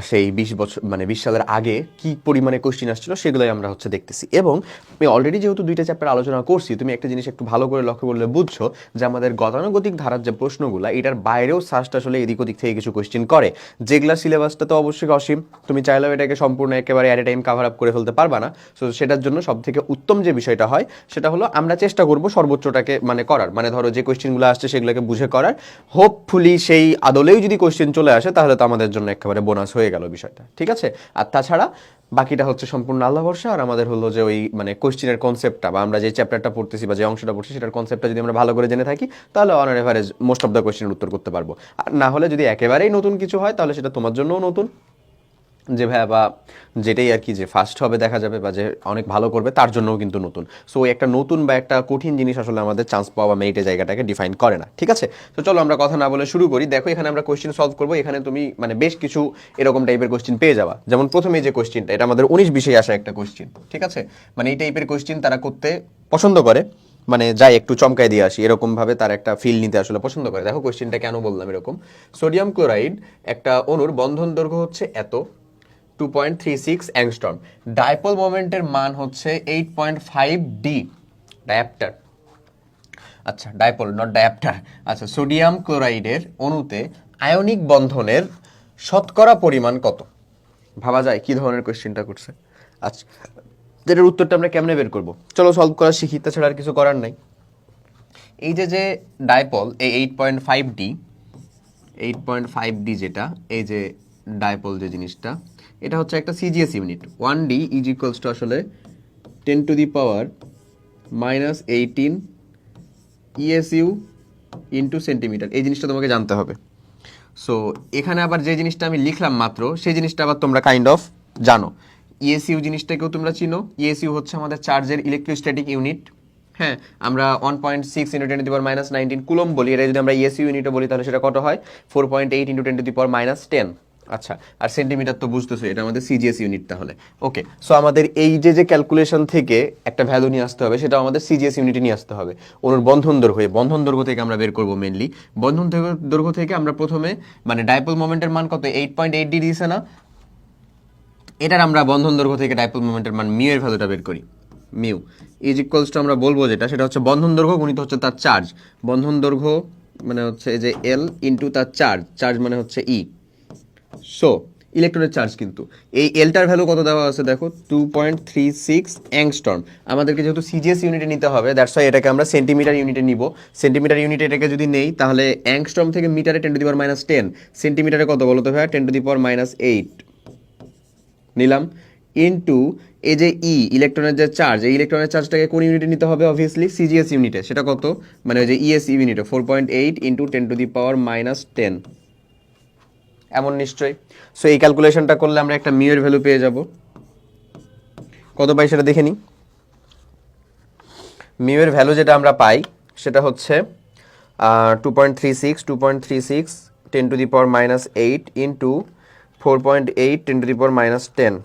সেই 20 বছর মানে 20 সালের আগে কি পরিমাণে কোশ্চিন আসছিল সেগুলোই আমরা হচ্ছে দেখতেছি। এবং আমি অলরেডি যেহেতু 2টা চ্যাপ্টার আলোচনা করছি, তুমি একটা জিনিস একটু ভালো করে লক্ষ্য করলে বুঝছো যে আমাদের গতানুগতিক ধারার যে প্রশ্নগুলো এটার বাইরেও সাস্ট আসলে এদিক ওদিক থেকে কিছু কোশ্চিন করে, যেগুলা সিলেবাসটা তো অবশ্যই অসীম, তুমি চাইলেও এটাকে সম্পূর্ণ একেবারে at a time cover up করে ফেলতে পারবা না। সো সেটার জন্য সব থেকে উত্তম যে বিষয়টা হয় সেটা হলো আমরা চেষ্টা করবো সর্বোচ্চটাকে মানে করার, মানে ধরো যে কোশ্চেনগুলো আসছে সেগুলোকে বুঝে করার। হোপফুলি সেই আদলেও যদি কোশ্চেন চলে আসে তাহলে তো আমাদের জন্য একেবারে বোনাস হয়ে গেল বিষয়টা, ঠিক আছে। আর তাছাড়া বাকিটা হচ্ছে সম্পূর্ণ আল্লাহ ভরসা। আর আমাদের হলো যে ওই মানে কোশ্চেনের কনসেপ্টটা বা আমরা যে চ্যাপ্টারটা পড়তেছি বা যে অংশটা পড়ছি সেটার কনসেপ্টটা যদি আমরা ভালো করে জেনে থাকি তাহলে on average most of the কোশ্চেনের উত্তর করতে পারবো। আর না হলে যদি একেবারেই নতুন কিছু হয় তাহলে সেটা তোমার জন্যও নতুন, যে ভাইয়া বা যেটাই আর কি যে ফার্স্ট হবে দেখা যাবে বা যে অনেক ভালো করবে তার জন্যও কিন্তু নতুন। সো একটা নতুন বা একটা কঠিন জিনিস আসলে আমাদের চান্স পাওয়া বা মেরিটের জায়গাটাকে ডিফাইন করে না, ঠিক আছে। তো চলো আমরা কথা না বলে শুরু করি। দেখো এখানে আমরা কোশ্চেন সলভ করবো, এখানে তুমি মানে বেশ কিছু এরকম টাইপের কোশ্চেন পেয়ে যাবা। যেমন প্রথমে যে কোশ্চেনটা, এটা আমাদের 19-20-এ আসা একটা কোশ্চেন, ঠিক আছে। মানে এই টাইপের কোশ্চেন তারা করতে পছন্দ করে, মানে যাই একটু চমকায় দিয়ে আসি এরকম ভাবে তার একটা ফিল নিতে আসলে পছন্দ করে। দেখো কোশ্চেনটা কেন বললাম এরকম। সোডিয়াম ক্লোরাইড একটা অণুর বন্ধন দৈর্ঘ্য হচ্ছে এত, 2.36 অ্যাংস্ট্রম, ডাইপোল মোমেন্টের মান হচ্ছে 8.5 ডি, ডায়াপ্টার, আচ্ছা ডাইপোল নট ডায়াপ্টার। আচ্ছা সোডিয়াম ক্লোরাইডের অণুতে আয়নিক বন্ধনের শতকরা পরিমাণ কত? ভাবা যায় কি ধরনের কোশ্চেনটা করছে। আচ্ছা যেটার উত্তরটা আমরা কেমনে বের করব, চলো সলভ করা শিখি, তাছাড়া আর কিছু করার নাই। এই যে যে ডাইপোল এই 8.5 ডি, 8.5 ডি যেটা, এই যে ডাইপোল যে জিনিসটা, এটা হচ্ছে একটা CGS unit. 1 D is equals two আসলে 10⁻⁻18 ইএসইউ ইন্টু সেন্টিমিটার। এই জিনিসটা তোমাকে জানতে হবে। সো এখানে আবার যে জিনিসটা আমি লিখলাম মাত্র সেই জিনিসটা আবার তোমরা কাইন্ড অফ জানো। ইএসইউ জিনিসটাকেও তোমরা চিনো। ইএসইউ হচ্ছে আমাদের চার্জের ইলেকট্রোস্ট্যাটিক ইউনিট। হ্যাঁ, আমরা 1.6 × 10⁻⁻19 কুলম্ব বলি, এটা যদি আমরা ইএসইউ ইউনিটে বলি তাহলে সেটা কত হয়, 4.8 × 10⁻10। আচ্ছা আর সেন্টিমিটার তো বুঝতেছো এটা আমাদের সিজিএস ইউনিট তাহলে। ওকে, সো আমাদের এই যে যে ক্যালকুলেশন থেকে একটা ভ্যালু নিয়ে আসতে হবে সেটা আমাদের সিজিএস ইউনিটে নিয়ে আসতে হবে। ওর বন্ধন দৈর্ঘ্য থেকে আমরা বের করবো মেনলি। বন্ধন দৈর্ঘ্য থেকে আমরা প্রথমে মানে ডাইপোল মোমেন্টের মান কত, 8.8 ডি দিয়েছে না, এটার আমরা বন্ধন দৈর্ঘ্য থেকে ডাইপোল মোমেন্টের মান মিউ এর ভ্যালুটা বের করি। মিউ ইজ ইকুয়ালস টু আমরা বলবো যেটা সেটা হচ্ছে বন্ধন দৈর্ঘ্য গুণিত হচ্ছে তার চার্জ। বন্ধন দৈর্ঘ্য মানে হচ্ছে এই যে এল ইন্টু তার চার্জ মানে হচ্ছে ই। সো ইলেকট্রনের চার্জ কিন্তু এই এলটার ভ্যালু কত দেওয়া আছে দেখো 2.36 অ্যাংস্ট্রম। আমাদেরকে যেহেতু সিজিএস ইউনিটে নিতে হবে, দ্যাটস ওয়াই এটাকে আমরা সেন্টিমিটার ইউনিটে নিব। সেন্টিমিটার ইউনিটে এটাকে যদি নেই তাহলে অ্যাংস্ট্রম থেকে মিটারে 10⁻⁻10, সেন্টিমিটারে কত বলো তো ভাইয়া 10⁻⁸ নিলাম, ইনটু এই যে ই ইলেকট্রনের যে চার্জ, এই ইলেকট্রনের চার্জটাকে কোন ইউনিটে নিতে হবে অবভিয়াসলি সিজিএস ইউনিটে। সেটা কত মানে ওই যে ইএস ইউনিটে 4.8 ইন্টু 10⁻⁻10 এমন নিশ্চয়ই। সো এই ক্যালকুলেশনটা করলে আমরা একটা মিউ এর ভ্যালু পেয়ে যাব। কত পাই সেটা দেখে নিই। মিউ এর ভ্যালু যেটা আমরা পাই সেটা হচ্ছে 2.36 10⁻⁸ ইন্টু 4.8 10⁻⁻10।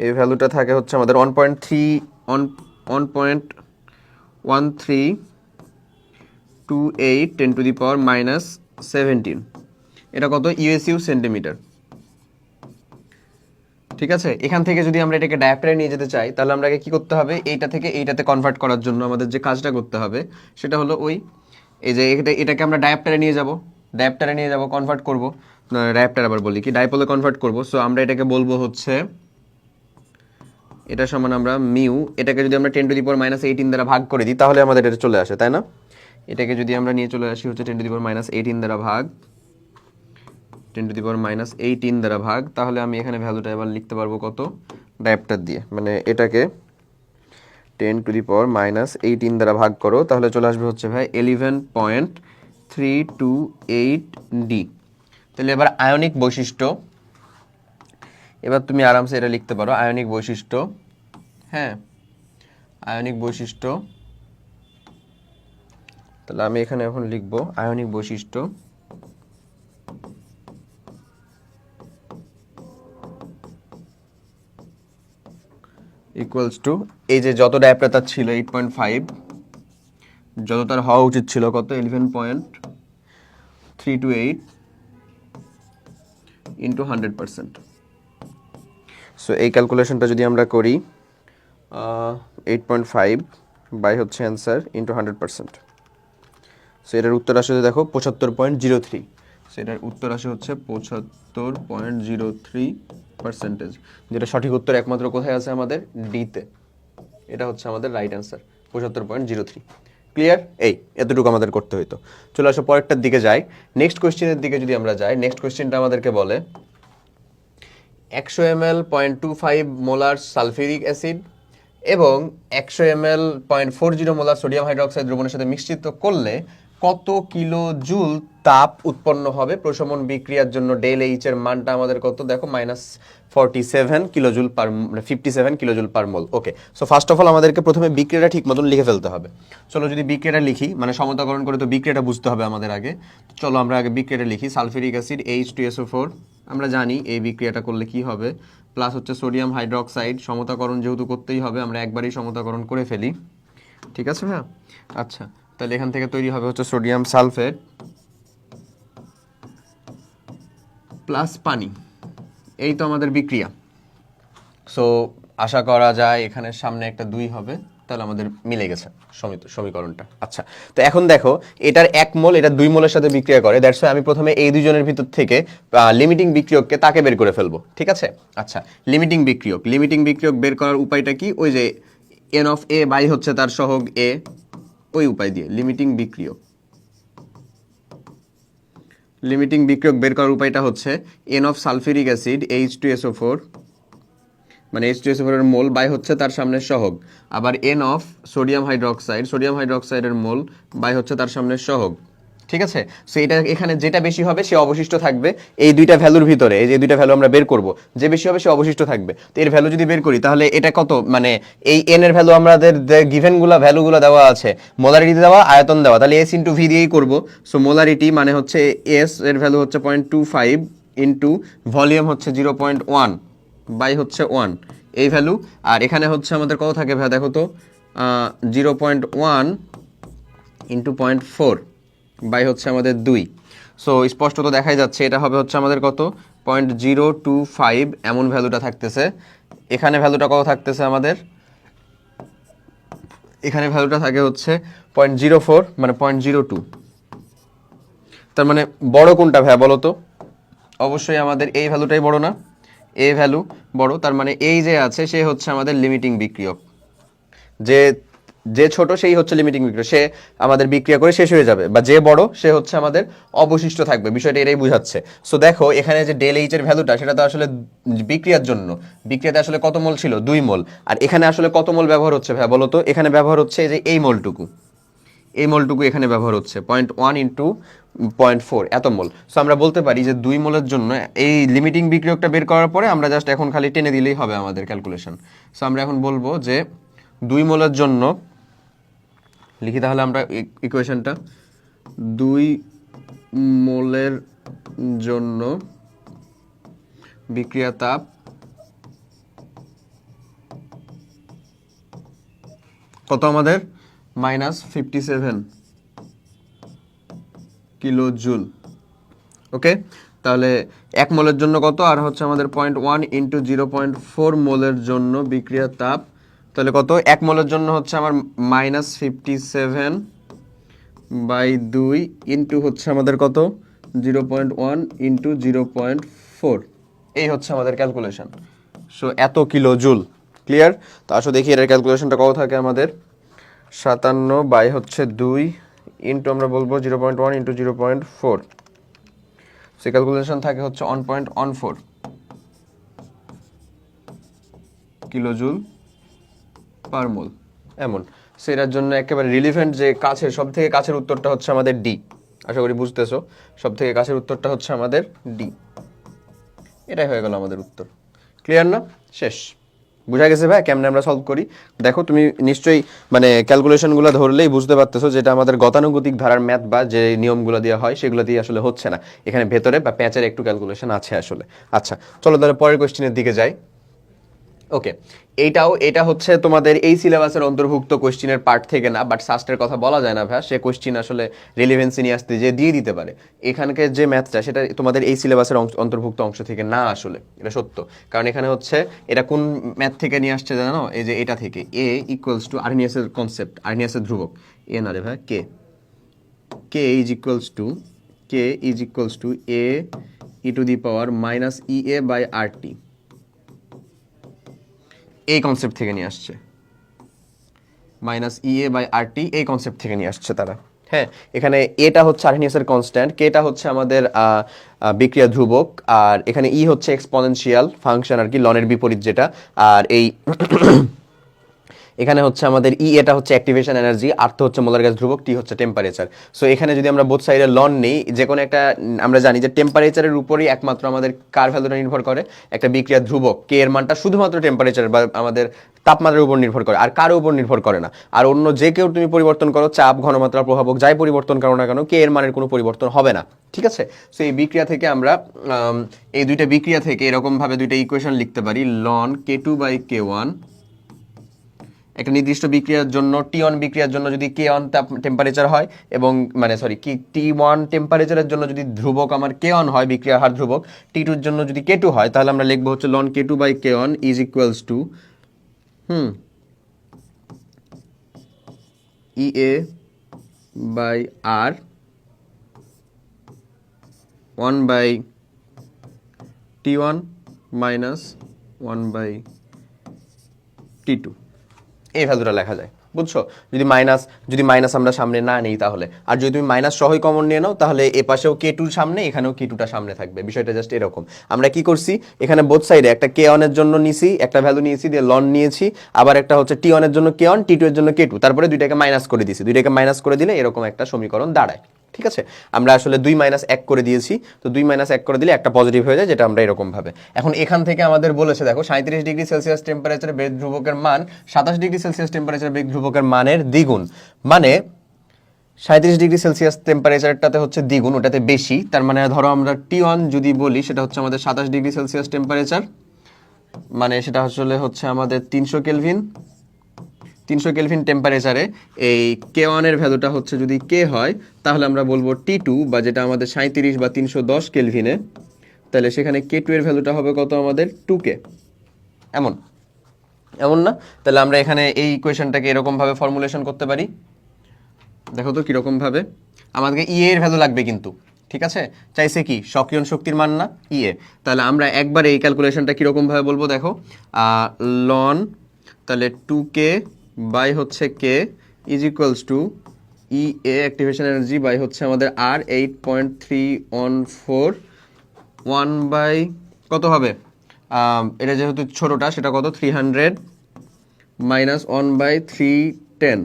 এই ভ্যালুটা থাকে হচ্ছে আমাদের 1.1328 10⁻17। এটা কত ইউএসইউ সেন্টিমিটার। ঠিক আছে, এখান থেকে যদি আমরা এটাকে ডায়াপ্টারে নিয়ে যেতে চাই তাহলে আমরা কি করতে হবে, এইটা থেকে এইটাতে কনভার্ট করার জন্য আমাদের যে কাজটা করতে হবে সেটা হলো ওই এই যে এটাকে আমরা ডায়াপ্টারে নিয়ে যাব কনভার্ট করব, ডায়াপ্টার আবার বলি কি ডাইপোলে কনভার্ট করব। সো আমরা এটাকে বলবো হচ্ছে এটা সমান আমরা মিউ, এটাকে যদি আমরা 10⁻18 দ্বারা ভাগ করে দিই তাহলে আমাদের এটা চলে আসে, তাই না? এটাকে যদি আমরা নিয়ে চলে আসি হচ্ছে 10⁻18 দ্বারা ভাগ 10⁻18 দ্বারা ভাগ, তাহলে আমি এখানে ভ্যালুটা এবার লিখতে পারবো কত ডায়াপ্টার দিয়ে, মানে এটাকে 10⁻18 দ্বারা ভাগ করো তাহলে চলে আসবে হচ্ছে ভাই 11.328 ডি। তাহলে এবার আয়নিক বৈশিষ্ট্য, এবার তুমি আরামসে এটা লিখতে পারো আয়নিক বৈশিষ্ট্য। হ্যাঁ, আয়নিক বৈশিষ্ট্য, তাহলে আমি এখানে এখন লিখবো আয়নিক বৈশিষ্ট্য ইকুয়ালস টু এই যে যত ডায়াপ্টার তার ছিল 8.5, যত তার হওয়া উচিত ছিল কত 11.328 ইন্টু 100%। সো এই ক্যালকুলেশনটা যদি আমরা করি 8.5 বাই হচ্ছে অ্যান্সার ইন্টু 100%। সো এটার উত্তর আসে দেখো 75.03। সো এটার উত্তর আসে হচ্ছে 75.03%, যেটা সঠিক উত্তর একমাত্র কোথায় আছে আমাদের ডিতে। এটা হচ্ছে আমাদের রাইট অ্যান্সার 75.03। ক্লিয়ার? এই এতটুকু আমাদের করতে হইতো। চলে আসো পরেরটার দিকে যাই। নেক্সট কোয়েশ্চেনের দিকে যদি আমরা যাই, নেক্সট কোয়েশ্চেনটা আমাদেরকে বলে 100 ml 0.25 মোলার সালফিউরিক অ্যাসিড এবং 100 ml 0.40 মোলার সোডিয়াম হাইড্রোক্সাইড দ্রবণের সাথে মিশ্রিত করলে কত কিলো জুল তাপ উৎপন্ন হবে প্রশমন বিক্রিয়ার জন্য ডেল এইচ এর মানটা আমাদের কত দেখো -47 kilojoule per 57 kilojoule per mole. Okay, so first of all আমাদেরকে প্রথমে বিক্রিয়াটা ঠিক মতন লিখে ফেলতে হবে। চলো যদি বিক্রিয়াটা লিখি, মানে সমতাকরণ করে তো বিক্রিয়াটা বুঝতে হবে আমাদের আগে। চলো আমরা আগে বিক্রিয়াটা লিখি। সালফিউরিক অ্যাসিড H2SO4, আমরা জানি এই বিক্রিয়াটা করলে কি হবে, প্লাস হচ্ছে সোডিয়াম হাইড্রোক্সাইড, সমতাকরণ যেহেতু করতেই হবে আমরা একবারই সমতাকরণ করে ফেলি। ঠিক আছে ভাইয়া? আচ্ছা, তাহলে এখান থেকে তৈরি হবে হচ্ছে সোডিয়াম সালফেট প্লাস পানি। এই তো আমাদের বিক্রিয়া। সো আশা করা যায় এখানে সামনে একটা 2 হবে, তাহলে আমাদের মিলে গেছে সমীকরণটা। আচ্ছা, তো এখন দেখো এটার 1 মোল এটা 2 মোলের সাথে বিক্রিয়া করে, দ্যাটস ওয়াই আমি প্রথমে এই দুজনের ভিতর থেকে লিমিটিং বিক্রিয়ককে তাকে বের করে ফেলবো। ঠিক আছে? আচ্ছা, লিমিটিং বিক্রিয়ক বের করার উপায়টা কি, ওই যে এন অফ এ বাই হচ্ছে তার সহগ এ, ওই উপায় দিয়ে লিমিটিং বিক্রিয়ক বের করার উপায়টা হচ্ছে N of sulphuric acid H2SO4, মানে H2SO4 এর মোল বাই হচ্ছে তার সামনের সহগ, আবার এন অফ সোডিয়াম হাইড্রোক্সাইডের মোল বাই হচ্ছে তার সামনের সহগ। ঠিক আছে? সো এটা এখানে যেটা বেশি হবে সে অবশিষ্ট থাকবে এই দুইটা ভ্যালুর ভিতরে। এই যে দুইটা ভ্যালু আমরা বের করব, যে বেশি হবে সে অবশিষ্ট থাকবে। তো এর ভ্যালু যদি বের করি তাহলে এটা কত, মানে এই এন এর ভ্যালু আমাদের গিভেন ভ্যালুগুলো দেওয়া আছে, মোলারিটি দেওয়া, আয়তন দেওয়া, তাহলে এস ইন্টু ভি দিয়েই করবো। সো মোলারিটি মানে হচ্ছে এস এর ভ্যালু হচ্ছে 0.25 ইন্টু ভলিউম হচ্ছে 0.1 বাই হচ্ছে 1, এই ভ্যালু। আর এখানে হচ্ছে আমাদের কত থাকে ভাই দেখো তো 0.1 ইন্টু 0.4 বাই হচ্ছে আমাদের 2। সো স্পষ্টত দেখাই যাচ্ছে এটা হবে হচ্ছে আমাদের কত 0.025 এমন ভ্যালুটা থাকতেছে। এখানে ভ্যালুটা কত থাকতেছে আমাদের এখানে ভ্যালুটা থাকে হচ্ছে 0.04 মানে 0.02। তার মানে বড় কোনটা ভাইয়া বলো তো? অবশ্যই আমাদের এই ভ্যালুটাই বড় না? এই ভ্যালু বড়, তার মানে এই যে আছে সে হচ্ছে আমাদের লিমিটিং বিক্রিয়ক। যে যে ছোট সেই হচ্ছে লিমিটিং বিক্রিয়ক, সে আমাদের বিক্রিয়া করে শেষ হয়ে যাবে, বা যে বড় সে হচ্ছে আমাদের অবশিষ্ট থাকবে। বিষয়টা এটাই বোঝাচ্ছে। সো দেখো এখানে যে ডেল এইচ এর ভ্যালুটা, সেটা তো আসলে বিক্রিয়ার জন্য, বিক্রিয়াতে আসলে কত মোল ছিল? 2 মোল। আর এখানে আসলে কত মোল ব্যবহার হচ্ছে ভাই বলো তো? এখানে ব্যবহার হচ্ছে যে এই মোলটুকু, এই মোলটুকু এখানে ব্যবহার হচ্ছে 0.1 ইন্টু 0.4 এত মোল। সো আমরা বলতে পারি যে 2 মোলের জন্য এই লিমিটিং বিক্রিয়কটা বের করার পরে আমরা জাস্ট এখন খালি টেনে দিলেই হবে আমাদের ক্যালকুলেশন। সো আমরা এখন বলবো যে 2 মোলের জন্য লিখি তাহলে আমরা ইকুয়েশনটা, 2 মোলের জন্য বিক্রিয়া তাপ কত আমাদের? -57 কিলো জুল। ওকে, তাহলে 1 মোলের জন্য কত? আর হচ্ছে আমাদের 0.1 ইন্টু 0.4 মোলের জন্য বিক্রিয়া তাপ, তাহলে কত? 1 মোলের জন্য হচ্ছে আমার -57/2 ইন্টু হচ্ছে আমাদের কত? 0.1 ইন্টু 0.4। এই হচ্ছে আমাদের ক্যালকুলেশন। সো এত কিলো জুল। ক্লিয়ার? তো আসো দেখি এর ক্যালকুলেশনটা কত থাকে আমাদের। 57/2 ইন্টু আমরা বলবো 0.1 ইন্টু 0.4। সে ক্যালকুলেশন থাকে হচ্ছে 1.14 কিলোজুল পার মোল। এমন সেটার জন্য একেবারে রিলিভেন্ট যে কাছের, সব থেকে কাছের উত্তরটা হচ্ছে আমাদের ডি। আশা করি বুঝতেছো, সব থেকে কাছের উত্তরটা হচ্ছে আমাদের ডি। এটাই হয়ে গেল আমাদের উত্তর। ক্লিয়ার না? শেষ। বুঝা গেছে ভাই কেমনে আমরা সলভ করি? দেখো তুমি নিশ্চয়ই মানে ক্যালকুলেশনগুলো ধরলেই বুঝতে পারতেছো যেটা আমাদের গতানুগতিক ধারার ম্যাথ বা যে নিয়মগুলো দেওয়া হয় সেগুলো দিয়ে আসলে হচ্ছে না। এখানে ভেতরে বা প্যাচের একটু ক্যালকুলেশন আছে আসলে। আচ্ছা চলো তাহলে পরের কোয়েশ্চেনের দিকে যাই। ওকে, এটা হচ্ছে তোমাদের এই সিলেবাসের অন্তর্ভুক্ত কোয়েশ্চেনের পার্ট থেকে না, বাট সাস্টের কথা বলা যায় না ভাই, সে কোয়েশ্চেন আসলে রিলেভেন্সি নিয়ে আসতে যে দিয়ে দিতে পারে। এখানকার যে ম্যাথটা সেটা তোমাদের এই সিলেবাসের অন্তর্ভুক্ত অংশ থেকে না আসলে, এটা সত্য। কারণ এখানে হচ্ছে এটা কোন ম্যাথ থেকে নিয়ে আসছে জানো? এই যে এটা থেকে, এ ইকুয়ালস টু আর্নিয়াসের কনসেপ্ট, আর্নিয়াসের ধ্রুবক, এ না রে ভাই, K, K is equals to A E to the power minus E A by R T. এই কনসেপ্ট থেকে নিয়ে আসছে, -EA/RT এই কনসেপ্ট থেকে নিয়ে আসছে তারা। হ্যাঁ, এখানে এটা হচ্ছে আর্হেনিয়াসের কনস্ট্যান্ট, কেটা হচ্ছে আমাদের বিক্রিয়া ধ্রুবক, আর এখানে ই হচ্ছে এক্সপোনেনশিয়াল ফাংশন আর কি, লনের বিপরীত যেটা। আর এই এখানে হচ্ছে আমাদের ই, এটা হচ্ছে অ্যাক্টিভেশন এনার্জি, আর তো হচ্ছে মোলার গ্যাস ধ্রুবক, টি হচ্ছে টেম্পারেচার। সো এখানে যদি আমরা বোথ সাইডে লন নেই, যে কোনো একটা, আমরা জানি যে টেম্পারেচারের উপরেই একমাত্র আমাদের কার ভ্যালুটা নির্ভর করে, একটা বিক্রিয়া ধ্রুবক কে এর মানটা শুধুমাত্র টেম্পারেচার বা আমাদের তাপমাত্রার উপর নির্ভর করে, আর কারো উপর নির্ভর করে না। আর অন্য যে কেউ তুমি পরিবর্তন করো, চাপ, ঘনমাত্রা, প্রভাবক যাই পরিবর্তন করো না কেন, কে এর মানের কোনো পরিবর্তন হবে না। ঠিক আছে? সো এই বিক্রিয়া থেকে আমরা এই দুইটা বিক্রিয়া থেকে এরকম ভাবে দুইটা ইকুয়েশন লিখতে পারি, লন K2/K1 একটা নির্দিষ্ট বিক্রিয়ার জন্য, T1 বিক্রিয়ার জন্য যদি K1 টেম্পারেচার হয়, এবং মানে সরি T1 টেম্পারেচারের জন্য যদি ধ্রুবক আমার K1 হয়, বিক্রিয়ার হার ধ্রুবক, T2 এর জন্য যদি K2 হয়, তাহলে আমরা লিখবো হচ্ছে ln K2/K1 is equals to EA/R 1/T1 minus 1/T2। এই ভ্যালুটা লেখা যায়, বুঝছো? যদি মাইনাস আমরা সামনে না নেই তাহলে, আর যদি তুমি মাইনাস সহই কমন নিয়ে নাও তাহলে এ পাশেও K2 সামনে, এখানেও K2টা সামনে থাকবে। বিষয়টা জাস্ট এরকম। আমরা কি করছি, এখানে বোথ সাইডে একটা K1 এর জন্য নিছি, একটা ভ্যালু নিয়েছি, দিয়ে লন নিয়েছি, আবার একটা হচ্ছে T1 এর জন্য K1, T2 এর জন্য K2, তারপরে দুইটাকে মাইনাস করে দিয়েছি। দুইটাকে মাইনাস করে দিলে এরকম একটা সমীকরণ দাঁড়ায়। ঠিক আছে? আমরা আসলে 2 - 1 করে দিয়েছি, তো 2 - 1 করে দিলে একটা পজিটিভ হয়ে যায়, যেটা আমরা এরকম ভাবে। এখন এখান থেকে আমাদের বলেছে দেখো 37 ডিগ্রি সেলসিয়াস টেম্পারেচারে বেগ ধ্রুবকের মান 27 ডিগ্রি সেলসিয়াস টেম্পারেচারে বেগ ধ্রুবকের মানের দ্বিগুণ। মানে 37 ডিগ্রি সেলসিয়াস টেম্পারেচারটাতে হচ্ছে দ্বিগুণ, ওটাতে বেশি। তার মানে ধরো আমরা T1 যদি বলি, সেটা হচ্ছে আমাদের 27 ডিগ্রি সেলসিয়াস টেম্পারেচার, মানে সেটা আসলে হচ্ছে আমাদের 300 কেলভিন। 300 কেলভিন টেম্পারেচারে এই K1 এর ভ্যালুটা হচ্ছে যদি K হয়, তাহলে আমরা বলবো T2, বা যেটা আমাদের 37 বা 310 কেলভিনে, তাহলে সেখানে K2 এর ভ্যালুটা হবে কত আমাদের? 2K। এমন এমন না? তাহলে আমরা এখানে এই ইকুয়েশনটাকে এরকমভাবে ফর্মুলেশন করতে পারি। দেখো তো কীরকমভাবে, আমাদেরকে ই এর ভ্যালু লাগবে কিন্তু, ঠিক আছে? চাইছে কি সক্রিয়ণ শক্তির মান না ই এ। তাহলে আমরা একবার এই ক্যালকুলেশনটা কীরকমভাবে বলবো দেখো, লন তাহলে 2k বাই হচ্ছে K is equals to E A activation energy by হচ্ছে আমাদের আর 8.314 1 বাই কত হবে, এটা যেহেতু ছোটোটা সেটা কত 300 মাইনাস 1/310।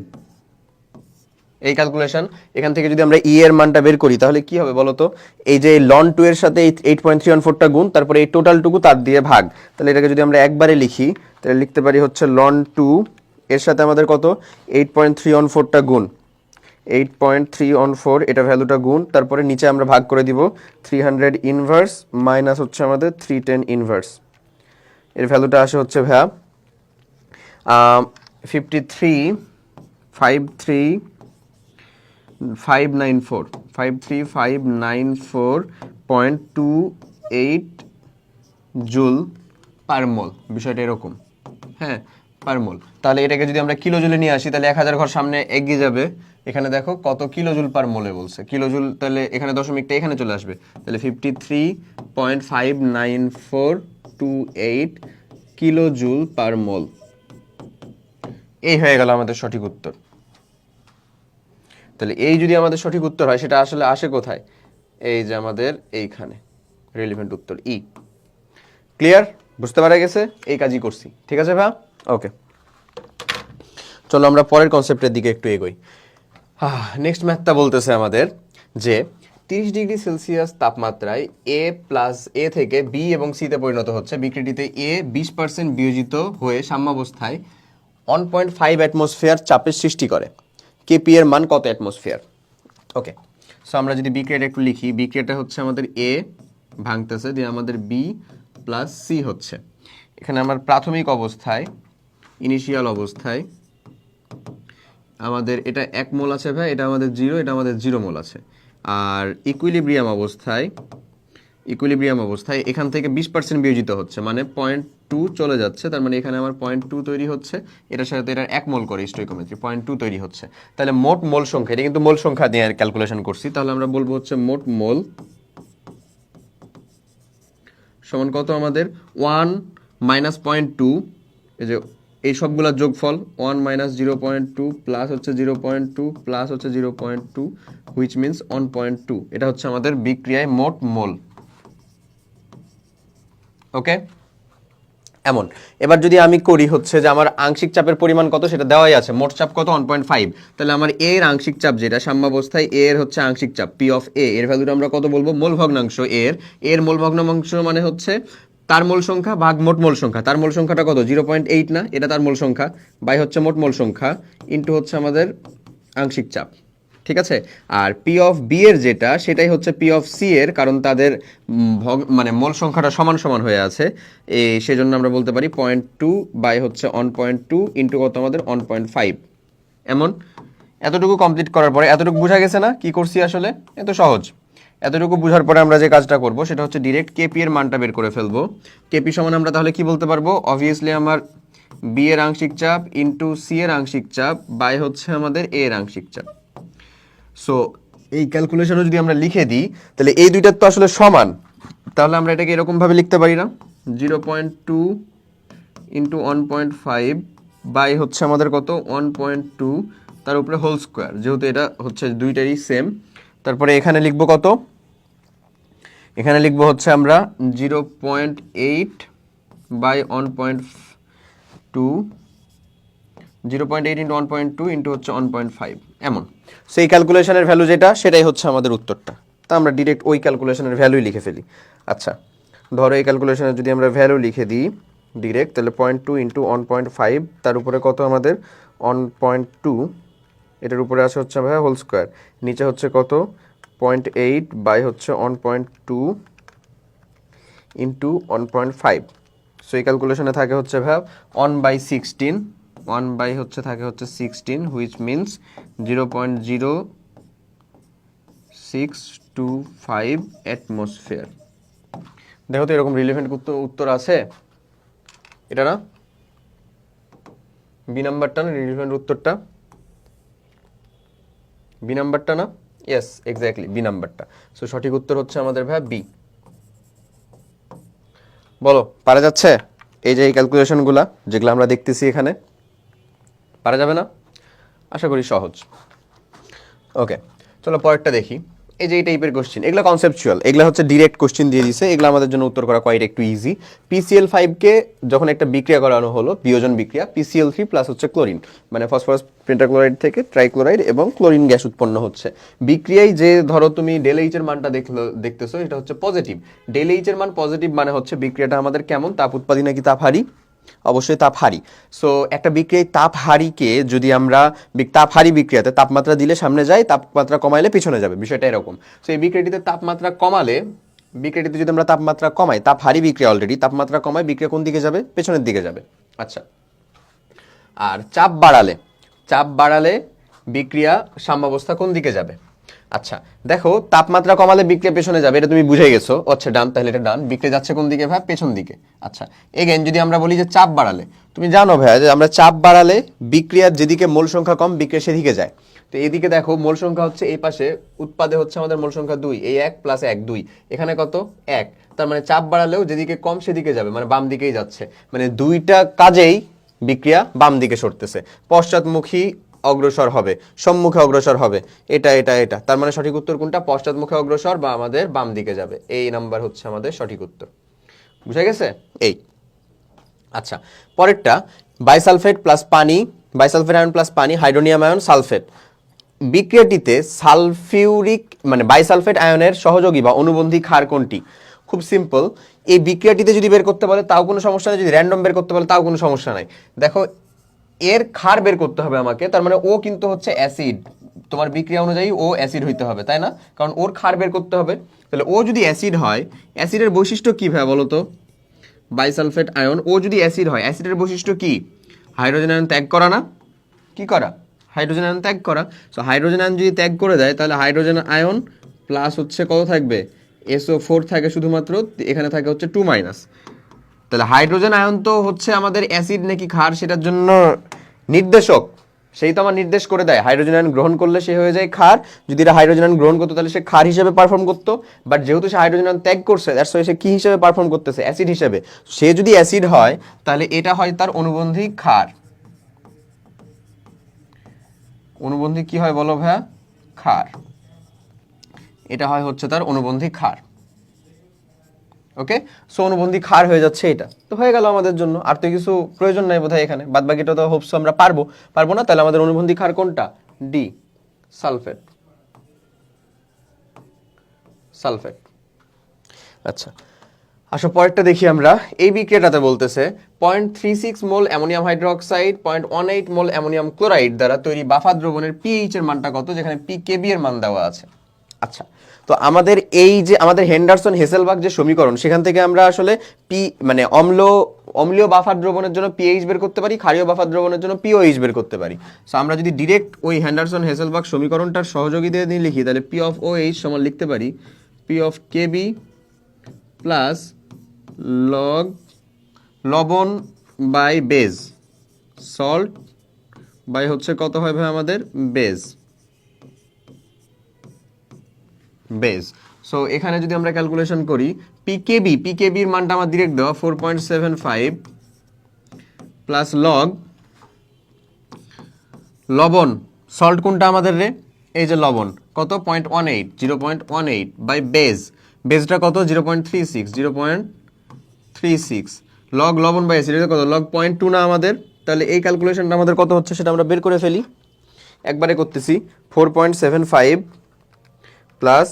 এই ক্যালকুলেশন এখান থেকে যদি আমরা ই এর মানটা বের করি তাহলে কি হবে বলো তো, এই যে লন 2 এর সাথে এই 8.314টা গুণ, তারপরে এই টোটালটুকু তার দিয়ে ভাগ। তাহলে এটাকে যদি আমরা একবারে লিখি তাহলে লিখতে পারি হচ্ছে লন 2 এর সাথে আমাদের কত 8.314টা গুণ, 8.314 এটা ভ্যালুটা গুণ, তারপরে নিচে আমরা ভাগ করে দিব 300 ইনভার্স মাইনাস হচ্ছে আমাদের 310 ইনভার্স। এর ভ্যালুটা আসে হচ্ছে ভ্যা 53594.28 জুল পার মোল। বিষয়টা এরকম, হ্যাঁ, পার মোল। তাহলে এটাকে যদি আমরা কিলো জুলে নিয়ে আসি তাহলে 1000 ঘর সামনে এগিয়ে যাবে। এখানে দেখো কত কিলো জুল পার মোলে বলছে, কিলো জুল, তাহলে এখানে দশমিকটা এখানে চলে আসবে। তাহলে 53.59428 কিলো জুল পার মোল। এই হয়ে গেল আমাদের সঠিক উত্তর। তাহলে এই যদি আমাদের সঠিক উত্তর হয় সেটা আসলে আসে কোথায়, এই যে আমাদের এইখানে রিলেভেন্ট উত্তর ই। ক্লিয়ার? বুঝতে পারা গেছে? এই কাজই করছি, ঠিক আছে ভাই? ওকে, চলো আমরা পরের কনসেপ্টের দিকে একটু এগোই। নেক্সট ম্যাথটা বলতেছে আমাদের যে 30 ডিগ্রি সেলসিয়াস তাপমাত্রায় এ থেকে বি এবং সিতে পরিণত হচ্ছে বিক্রিটিতে এ 20% বিয়োজিত হয়ে সাম্যাবস্থায় 1.5 অ্যাটমসফিয়ার চাপের সৃষ্টি করে। কেপি এর মান কত অ্যাটমসফিয়ার? ওকে, সো আমরা যদি বিক্রিয়াটা একটু লিখি, বিক্রিয়াটা হচ্ছে আমাদের এ ভাঙতেছে দিয়ে আমাদের বি প্লাস সি হচ্ছে। এখানে আমার প্রাথমিক অবস্থায়, ইনিশিয়াল অবস্থায় আমাদের এটা 1 মোল আছে ভাই, এটা আমাদের 0, এটা আমাদের 0 মোল আছে। আর ইকুইলিব্রিয়াম অবস্থায় এখান থেকে 20% বিয়োজিত হচ্ছে, মানে 0.2 চলে যাচ্ছে, তার মানে এখানে আমার 0.2 তৈরি হচ্ছে, এটার সাথে এটার 1 মোল করে স্টোইকোমেট্রি 0.2 তৈরি হচ্ছে। তাহলে মোট মোল সংখ্যা, এটা কিন্তু মোল সংখ্যা দিয়ে ক্যালকুলেশন করছি, তাহলে আমরা বলবো হচ্ছে মোট মোল সমান কত আমাদের 1 মাইনাস 0.2, এই যে এই সবগুলোর যোগফল 1 মাইনাস 0.2 প্লাস হচ্ছে 0.2 প্লাস হচ্ছে 0.2 হুইচ মিনস 1.2। এটা হচ্ছে আমাদের বিক্রিয়ায় মোট মোল। ওকে, এমন। এবার যদি আমি করি হচ্ছে যে আমার আংশিক চাপের পরিমাণ কত সেটা দেওয়াই আছে, মোট চাপ কত 1.5। তাহলে আমার এর আংশিক চাপ যেটা সাম্যাবস্থায় এর হচ্ছে আংশিক চাপ পি অফ এ, এর ভ্যালুটা আমরা কত বলবো, মোল ভগ্নাংশ এর মোল ভগ্নাংশ মানে হচ্ছে তার মোল সংখ্যা ভাগ মোট মোল সংখ্যা। তার মোল সংখ্যাটা কত 0.8 না, এটা তার মোল সংখ্যা, বাই হচ্ছে মোট মোল সংখ্যা ইন্টু হচ্ছে আমাদের আংশিক চাপ, ঠিক আছে? আর পি অফ বি এর যেটা সেটাই হচ্ছে পি অফ সি এর, কারণ তাদের মানে মোল সংখ্যাটা সমান সমান হয়ে আছে, সেজন্য আমরা বলতে পারি 0.2 বাই হচ্ছে 1.2 ইন্টু কত আমাদের 1.5। এমন এতটুকু কমপ্লিট করার পরে এতটুকু বোঝা গেছে না কি করছি আসলে? এত সহজ। এতটুকু বোঝার পরে আমরা যে কাজটা করব সেটা হচ্ছে ডিরেক্ট কেপি এর মানটা বের করে ফেলবো। কেপি সমান আমরা তাহলে কি বলতে পারবো, অবভিয়াসলি আমার বি এর আংশিক চাপ ইন্টু সি এর আংশিক চাপ বাই হচ্ছে আমাদের এ এর আংশিক চাপ। সো এই ক্যালকুলেশনও যদি আমরা লিখে দিই তাহলে এই দুইটার তো আসলে সমান, তাহলে আমরা এটাকে এরকমভাবে লিখতে পারি না, 0.2 ইন্টু 1.5 বাই হচ্ছে আমাদের কত 1.2 তার উপরে হোল স্কোয়ার, যেহেতু এটা হচ্ছে দুইটারই সেম। তারপরে এখানে লিখবো কত, এখানে লিখবো হচ্ছে আমরা 0.8 বাই 1.2, 0.8 ইন্টু 1.2 ইন্টু হচ্ছে 1.5 এমন। সেই ক্যালকুলেশনের ভ্যালু যেটা সেটাই হচ্ছে আমাদের উত্তরটা। তা আমরা ডিরেক্ট ওই ক্যালকুলেশনের ভ্যালুই লিখে ফেলি। আচ্ছা, ধরো এই ক্যালকুলেশনের যদি আমরা ভ্যালু লিখে দিই ডিরেক্ট, তাহলে 0.2 ইন্টু 1.5 তার উপরে কত আমাদের 1.2, এটার উপরে আসে হচ্ছে ভাই হোল স্কোয়ার, নিচে হচ্ছে কত 0.8 বাই হচ্ছে 1.2 ইন্টু 1.5। সো এই ক্যালকুলেশনে থাকে হচ্ছে ভাই 1/16, 1 বাই হচ্ছে থাকে হচ্ছে 16 হুইচ মিনস 0.0625 অ্যাটমসফিয়ার। দেখো তো এরকম রিলেভেন্ট উত্তর আছে এটা না? বি নাম্বারটা না রিডিউসমেন্টের উত্তরটা? বি নাম্বারটা না? ইয়েস, এক্স্যাক্টলি বি নাম্বারটা। সো সঠিক উত্তর হচ্ছে আমাদের ভাইয়া বি। বলো পারা যাচ্ছে? এই যে এই ক্যালকুলেশনগুলা যেগুলো আমরা দেখতেছি এখানে, পারা যাবে না? আশা করি সহজ। ওকে, চলো পরেরটা দেখি। এই যে এই টাইপের কোশ্চেন, এগুলো কনসেপচুয়াল, এগুলো হচ্ছে ডিরেক্ট কোশ্চেন দিয়ে দিছে, এগুলো আমাদের জন্য উত্তর করা কোয়াইট একটু ইজি। PCl5 কে যখন একটা বিক্রিয়া করানো হলো, বিয়োজন বিক্রিয়া, PCl3 প্লাস হচ্ছে ক্লোরিন, মানে ফসফরাস পেন্টাক্লোরাইড থেকে ট্রাইক্লোরাইড এবং ক্লোরিন গ্যাস উৎপন্ন হচ্ছে। বিক্রিয়ায় যে ধরো তুমি ΔH এর মানটা দেখতেছো, এটা হচ্ছে পজিটিভ। ΔH এর মান পজিটিভ মানে হচ্ছে বিক্রিয়াটা আমাদের কেমন, তাপ উৎপাদী নাকি তাপ হারি? অবশ্যই তাপ হারি। সো একটা বিক্রিয়ায় তাপ হারিকে যদি আমরা তাপ হারি বিক্রিয়াতে তাপমাত্রা দিলে সামনে যায়, তাপমাত্রা কমাইলে পিছনে যাবে, বিষয়টা এরকম। সো এই বিক্রিয়াটিতে তাপমাত্রা কমালে, বিক্রিয়াটিতে যদি আমরা তাপমাত্রা কমাই, তাপ হারি বিক্রিয়া অলরেডি, তাপমাত্রা কমায় বিক্রিয়া কোন দিকে যাবে? পেছনের দিকে যাবে। আচ্ছা, আর চাপ বাড়ালে বিক্রিয়া সাম্যাবস্থা কোন দিকে যাবে? আচ্ছা দেখো, তাপমাত্রা কমালে বিক্রিয়া পেছনে যাবে, এটা তুমি বুঝে গেছো। আচ্ছা ডান, তাহলে এটা ডান। বিক্রিয়া যাচ্ছে কোন দিকে ভাই? পেছন দিকে। আচ্ছা এগেন যদি আমরা বলি যে চাপ বাড়ালে, তুমি জানো ভাইয়া যে আমরা চাপ বাড়ালে বিক্রিয়ার যেদিকে মোল সংখ্যা কম, বিক্রিয়া সেদিকে যায়। তো এদিকে দেখো মোল সংখ্যা হচ্ছে এই পাশে, উৎপাদে হচ্ছে আমাদের মোল সংখ্যা 2, এই 1 প্লাস 1 2, এখানে কত? 1। তার মানে চাপ বাড়ালেও যেদিকে কম সেদিকে যাবে, মানে বাম দিকেই যাচ্ছে। মানে দুইটা কাজেই বিক্রিয়া বাম দিকে সরতেছে। পশ্চাৎমুখী অগ্রসর হবে, সম্মুখে অগ্রসর হবে, এটা এটা এটা। তার মানে সঠিক উত্তর কোনটা? পশ্চাৎমুখে অগ্রসর বা আমাদের বাম দিকে যাবে। এই নাম্বার হচ্ছে আমাদের সঠিক উত্তর। বুঝা গেছে? এই আচ্ছা, পরেরটা বাইসালফেট প্লাস পানি, বাইসালফেট আয়ন প্লাস পানি, হাইড্রোনিয়াম আয়ন, সালফেট। বিক্রিয়াটিতে সালফিউরিক মানে বাইসালফেট আয়নের সহযোগী বা অনুবন্ধী ক্ষার কোনটি? খুব সিম্পল, এই বিক্রিয়াটিতে যদি বের করতে বলে তাও কোনো সমস্যা নেই, যদি র্যান্ডম বের করতে বলে তাও কোনো সমস্যা নাই। দেখো এর ক্ষার বের করতে হবে আমাকে, তার মানে ও কিন্তু হচ্ছে অ্যাসিড, তোমার বিক্রিয়া অনুযায়ী ও অ্যাসিড হইতে হবে, তাই না? কারণ ওর ক্ষার বের করতে হবে। তাহলে ও যদি অ্যাসিড হয়, অ্যাসিডের বৈশিষ্ট্য কী ভাই বলো তো? বাইসালফেট আয়ন ও যদি অ্যাসিড হয়, অ্যাসিডের বৈশিষ্ট্য কি? হাইড্রোজেন আয়ন ত্যাগ করা না? কি করা? হাইড্রোজেন আয়ন ত্যাগ করা। সো হাইড্রোজেন আয়ন যদি ত্যাগ করে দেয়, তাহলে হাইড্রোজেন আয়ন প্লাস হচ্ছে কত থাকবে? SO4 থাকে শুধুমাত্র, এখানে থাকে হচ্ছে 2 মাইনাস। তাহলে হাইড্রোজেন আয়ন তো হচ্ছে আমাদের অ্যাসিড নাকি ক্ষার সেটার জন্য নির্দেশক, সেই তো আমার নির্দেশ করে দেয়। হাইড্রোজেন আয়ন গ্রহণ করলে সে হয়ে যায় ক্ষার, যদি এটা হাইড্রোজেন আয়ন গ্রহণ করতো তাহলে সে ক্ষার হিসেবে পারফর্ম করতো। বাট যেহেতু সে হাইড্রোজেন আয়ন ত্যাগ করছে, দ্যাটস ওয়াই সে কি হিসেবে পারফর্ম করতেছে? অ্যাসিড হিসেবে। সে যদি অ্যাসিড হয় তাহলে এটা হয় তার অনুবন্ধী ক্ষার। অনুবন্ধী কি হয় বলো ভাইয়া? ক্ষার। এটা হয় হচ্ছে তার অনুবন্ধী ক্ষার। ওকে, সো অনুবন্ধী ক্ষার হয়ে যাচ্ছে, এটা তো হয়ে গেল আমাদের জন্য। আর তো কিছু প্রয়োজন নাই বোধহয় এখানে, বাদ বাকিটা তো হোপসো আমরা পারবো না। তাহলে আমাদের অনুবন্ধী ক্ষার কোনটা? D, sulphate. সালফেট। আচ্ছা আসো পরেরটা দেখি আমরা। এই বিক্রিয়াটাতে বলতেছে 0.36 মোল অ্যামোনিয়াম হাইড্রোক্সাইড 0.18 মোল অ্যামোনিয়াম ক্লোরাইড দ্বারা তৈরি বাফা দ্রবণের পিএইচ এর মানটা কত, যেখানে পিকেবি এর মান দেওয়া আছে। আচ্ছা, তো আমাদের এই যে আমাদের হেন্ডারসন হেসেলবাগ যে সমীকরণ, সেখান থেকে আমরা আসলে মানে অম্লীয় বাফার দ্রবণের জন্য পিএইচ বের করতে পারি, ক্ষারীয় বাফার দ্রবণের জন্য পিওএইচ বের করতে পারি। সো আমরা যদি ডিরেক্ট ওই হেন্ডারসন হেসেলবাগ সমীকরণটার সহযোগী দিয়ে লিখি, তাহলে পি অফ OH সমান লিখতে পারি পি অফ কেবি প্লাস লবণ বাই বেজ, সল্ট বাই হচ্ছে কত হয় ভাই আমাদের? বেজ। সো এখানে যদি আমরা ক্যালকুলেশন করি, পিকেবির মানটা আমার ডিরেক্ট দেওয়া 4.75 প্লাস লবণ, সল্ট কোনটা আমাদের রে? এই যে লবণ, কত? 0.18 বাই বেজটা কত? 0.36 লবণ বাই অ্যাসিড কত? 0.2 না আমাদের? তাহলে এই ক্যালকুলেশনটা আমাদের কত হচ্ছে সেটা আমরা বের করে ফেলি। একবারে করতেছি, 4.75 প্লাস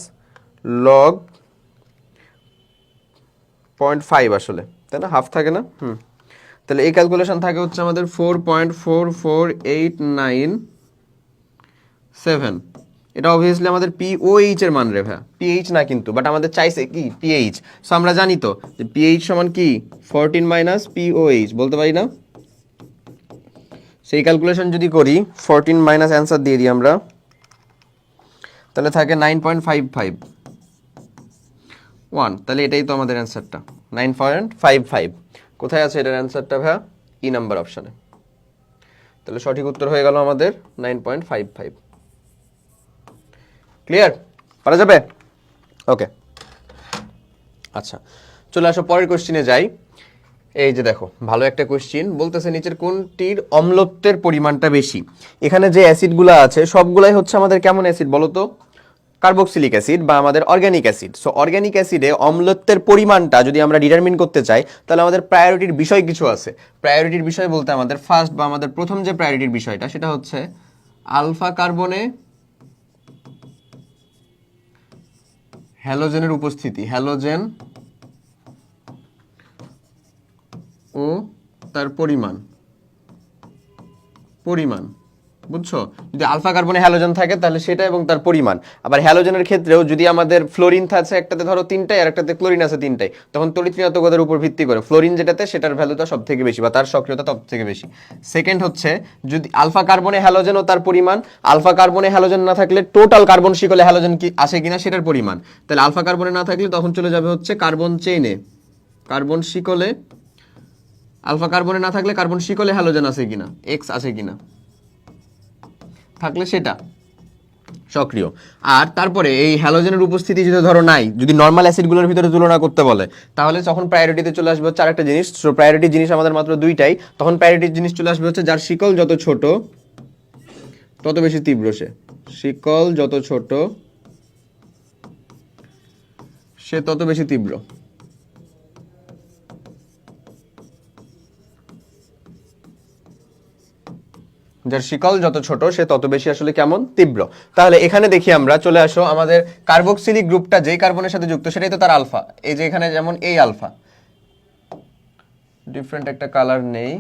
0.5 আসলে, তাই না? হাফ থাকে না? তাহলে এই ক্যালকুলেশন থাকে হচ্ছে আমাদের 4.44897। এটা অবভিয়াসলি আমাদের পিওএইচ এর মান রে ভাই, পিএইচ না কিন্তু, বাট আমাদের চাইছে কি? পিএইচ। সো আমরা জানি তো যে পিএইচ সমান কি? 14 মাইনাস পিওএইচ, বলতে পারি না? সেই ক্যালকুলেশন যদি করি, 14 মাইনাস অ্যান্সার দিয়ে দিই আমরা, তাহলে থাকে 9.55 তাহলে এটাই তো আমাদের অ্যান্সারটা, 9.55। কোথায় আছে এটার অ্যান্সারটা ভাইয়া? ই নাম্বার অপশানে। তাহলে সঠিক উত্তর হয়ে গেল আমাদের 9.55। ক্লিয়ার? পারা যাবে? ওকে, আচ্ছা চলে আসো পরের কোশ্চিনে যাই। এই যে দেখো, ভালো একটা কোশ্চিন বলতেছে, নিচের কোনটির অম্লত্বের পরিমাণটা বেশি? এখানে যে অ্যাসিডগুলো আছে সবগুলাই হচ্ছে আমাদের কেমন অ্যাসিড বলো তো? কার্বক্সিলিক অ্যাসিড বা আমাদের অর্গানিক অ্যাসিড। সো অর্গানিক অ্যাসিডে অম্লত্বের পরিমাণটা যদি আমরা ডিটারমিন করতে চাই, তাহলে আমাদের প্রায়োরিটির বিষয় কিছু আছে। প্রায়োরিটির বিষয় বলতে আমাদের ফার্স্ট বা আমাদের প্রথম যে প্রায়োরিটির বিষয়টা, সেটা হচ্ছে আলফা কার্বনে হ্যালোজেনের উপস্থিতি, হ্যালোজেন ও তার পরিমাণ। বুঝছো? যদি আলফা কার্বনে হ্যালোজেন থাকে তাহলে সেটা এবং তার পরিমাণ। আবার হ্যালোজেনের ক্ষেত্রেও যদি আমাদের ফ্লোরিন আছে একটাতে, ধরো 3টায়, আর একটাতে ক্লোরিন আছে 3টায়, তখন তড়িৎ ঋণাত্মকতার উপর ভিত্তি করে ফ্লোরিন যেটাতে, সেটার ভ্যালুটা সব থেকে বেশি বা তার সক্রিয়তা সব থেকে বেশি। সেকেন্ড হচ্ছে যদি আলফা কার্বনে হ্যালোজেন ও তার পরিমাণ, আলফা কার্বনে হ্যালোজেন না থাকলে টোটাল কার্বন শিকলে হ্যালোজেন কি আসে কিনা সেটার পরিমাণ। তাহলে আলফা কার্বনে না থাকলে তখন চলে যাবে হচ্ছে কার্বন চেইনে, কার্বন শিকলে। আলফা কার্বনে না থাকলে কার্বন শিকলে হ্যালোজেন আছে কিনা, এক্স আছে কিনা, থাকলে সেটা সক্রিয়। আর তারপরে এই হ্যালোজেনের উপস্থিতি যদি ধরো নাই, যদি নর্মাল অ্যাসিডগুলোর ভিতরে তুলনা করতে বলে, তাহলে তখন প্রায়োরিটিতে চলে আসবে হচ্ছে আরেকটা জিনিস। সো প্রায়োরিটি জিনিস আমাদের মাত্র দুইটাই, তখন প্রায়োরিটি জিনিস চলে আসবে হচ্ছে যার শিকল যত ছোট তত বেশি তীব্র। শিকল যত ছোট সে তত বেশি তীব্র। যার শিকল যত ছোট সে তত বেশি আসলে কেমন, তীব্র। তাহলে এখানে দেখি আমরা, চলে আসো আমাদের কার্বক্সিলিক গ্রুপটা যেই কার্বনের সাথে যুক্ত সেটাই তো তার আলফা। এই যে এখানে যেমন এই আলফা, ডিফারেন্ট একটা কালার নেই,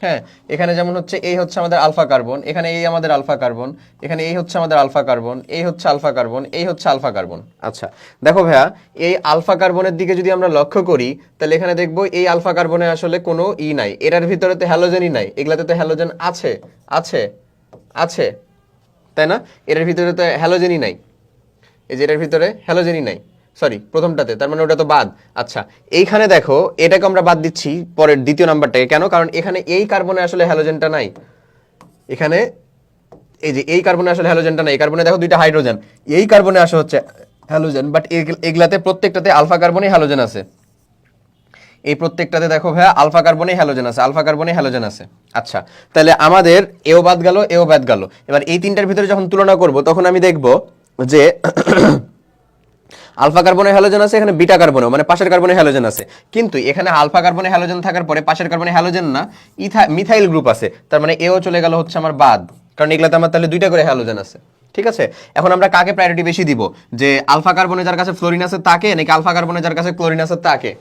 হ্যাঁ, এখানে যেমন হচ্ছে এই হচ্ছে আমাদের আলফা কার্বন, এখানে এই আমাদের আলফা কার্বন, এখানে এই হচ্ছে আমাদের আলফা কার্বন, এই হচ্ছে আলফা কার্বন, এই হচ্ছে আলফা কার্বন। আচ্ছা দেখো ভাইয়া, এই আলফা কার্বনের দিকে যদি আমরা লক্ষ্য করি, তাহলে এখানে দেখবো এই আলফা কার্বনে আসলে কোনো নাই, এটার ভিতরে তো হ্যালোজেনই নাই। এগুলাতে তো হ্যালোজেন আছে, আছে, আছে, তাই না? এটার ভিতরে তো হ্যালোজেনই নাই, এই যে এটার ভিতরে হ্যালোজেনই নাই, সরি প্রথমটাতে, তার মানে ওটা তো বাদ। আচ্ছা এইখানে দেখো, এটাকে আমরা বাদ দিচ্ছি পরের দ্বিতীয় নাম্বারটাকে, কেন? কারণ এখানে এই কার্বনে আসলে হ্যালোজেনটা নাই। এখানে এই যে এই কার্বনে আসলে হ্যালোজেনটা নাই, এই কার্বনে দেখো দুইটা হাইড্রোজেন, এই কার্বনে আসে হচ্ছে হ্যালোজেন, বাট এগুলাতে প্রত্যেকটাতে আলফা কার্বনে হ্যালোজেন আছে। এই প্রত্যেকটাতে দেখো ভাইয়া আলফা কার্বনে হ্যালোজেন আছে, আলফা কার্বনে হ্যালোজেন আছে। আচ্ছা তাহলে আমাদের এও বাদ গেল, এও বাদ গেল। এবার এই তিনটার ভিতরে যখন তুলনা করব, তখন আমি দেখব যে আলফা কার্বনে হ্যালোজেন আছে, এখানে বিটা কার্বনে মানে পাশের কার্বনে হ্যালোজেন আছে। কিন্তু এখানে আলফা কার্বনে হ্যালোজেন থাকার পরে পাশের কার্বনে হ্যালোজেন না, মিথাইল গ্রুপ আছে, তার মানে এও চলে গেল হচ্ছে আমার বাদ, কারণ এগুলাতে আমার তাহলে দুইটা করে হ্যালোজেন আছে। ঠিক আছে, এখন আমরা কাকে প্রায়োরিটি বেশি দিব, যে আলফা কার্বনে যার কাছে ফ্লোরিন আছে তাকে, নাকি আলফা কার্বনে যার কাছে ক্লোরিন আছে তাকে?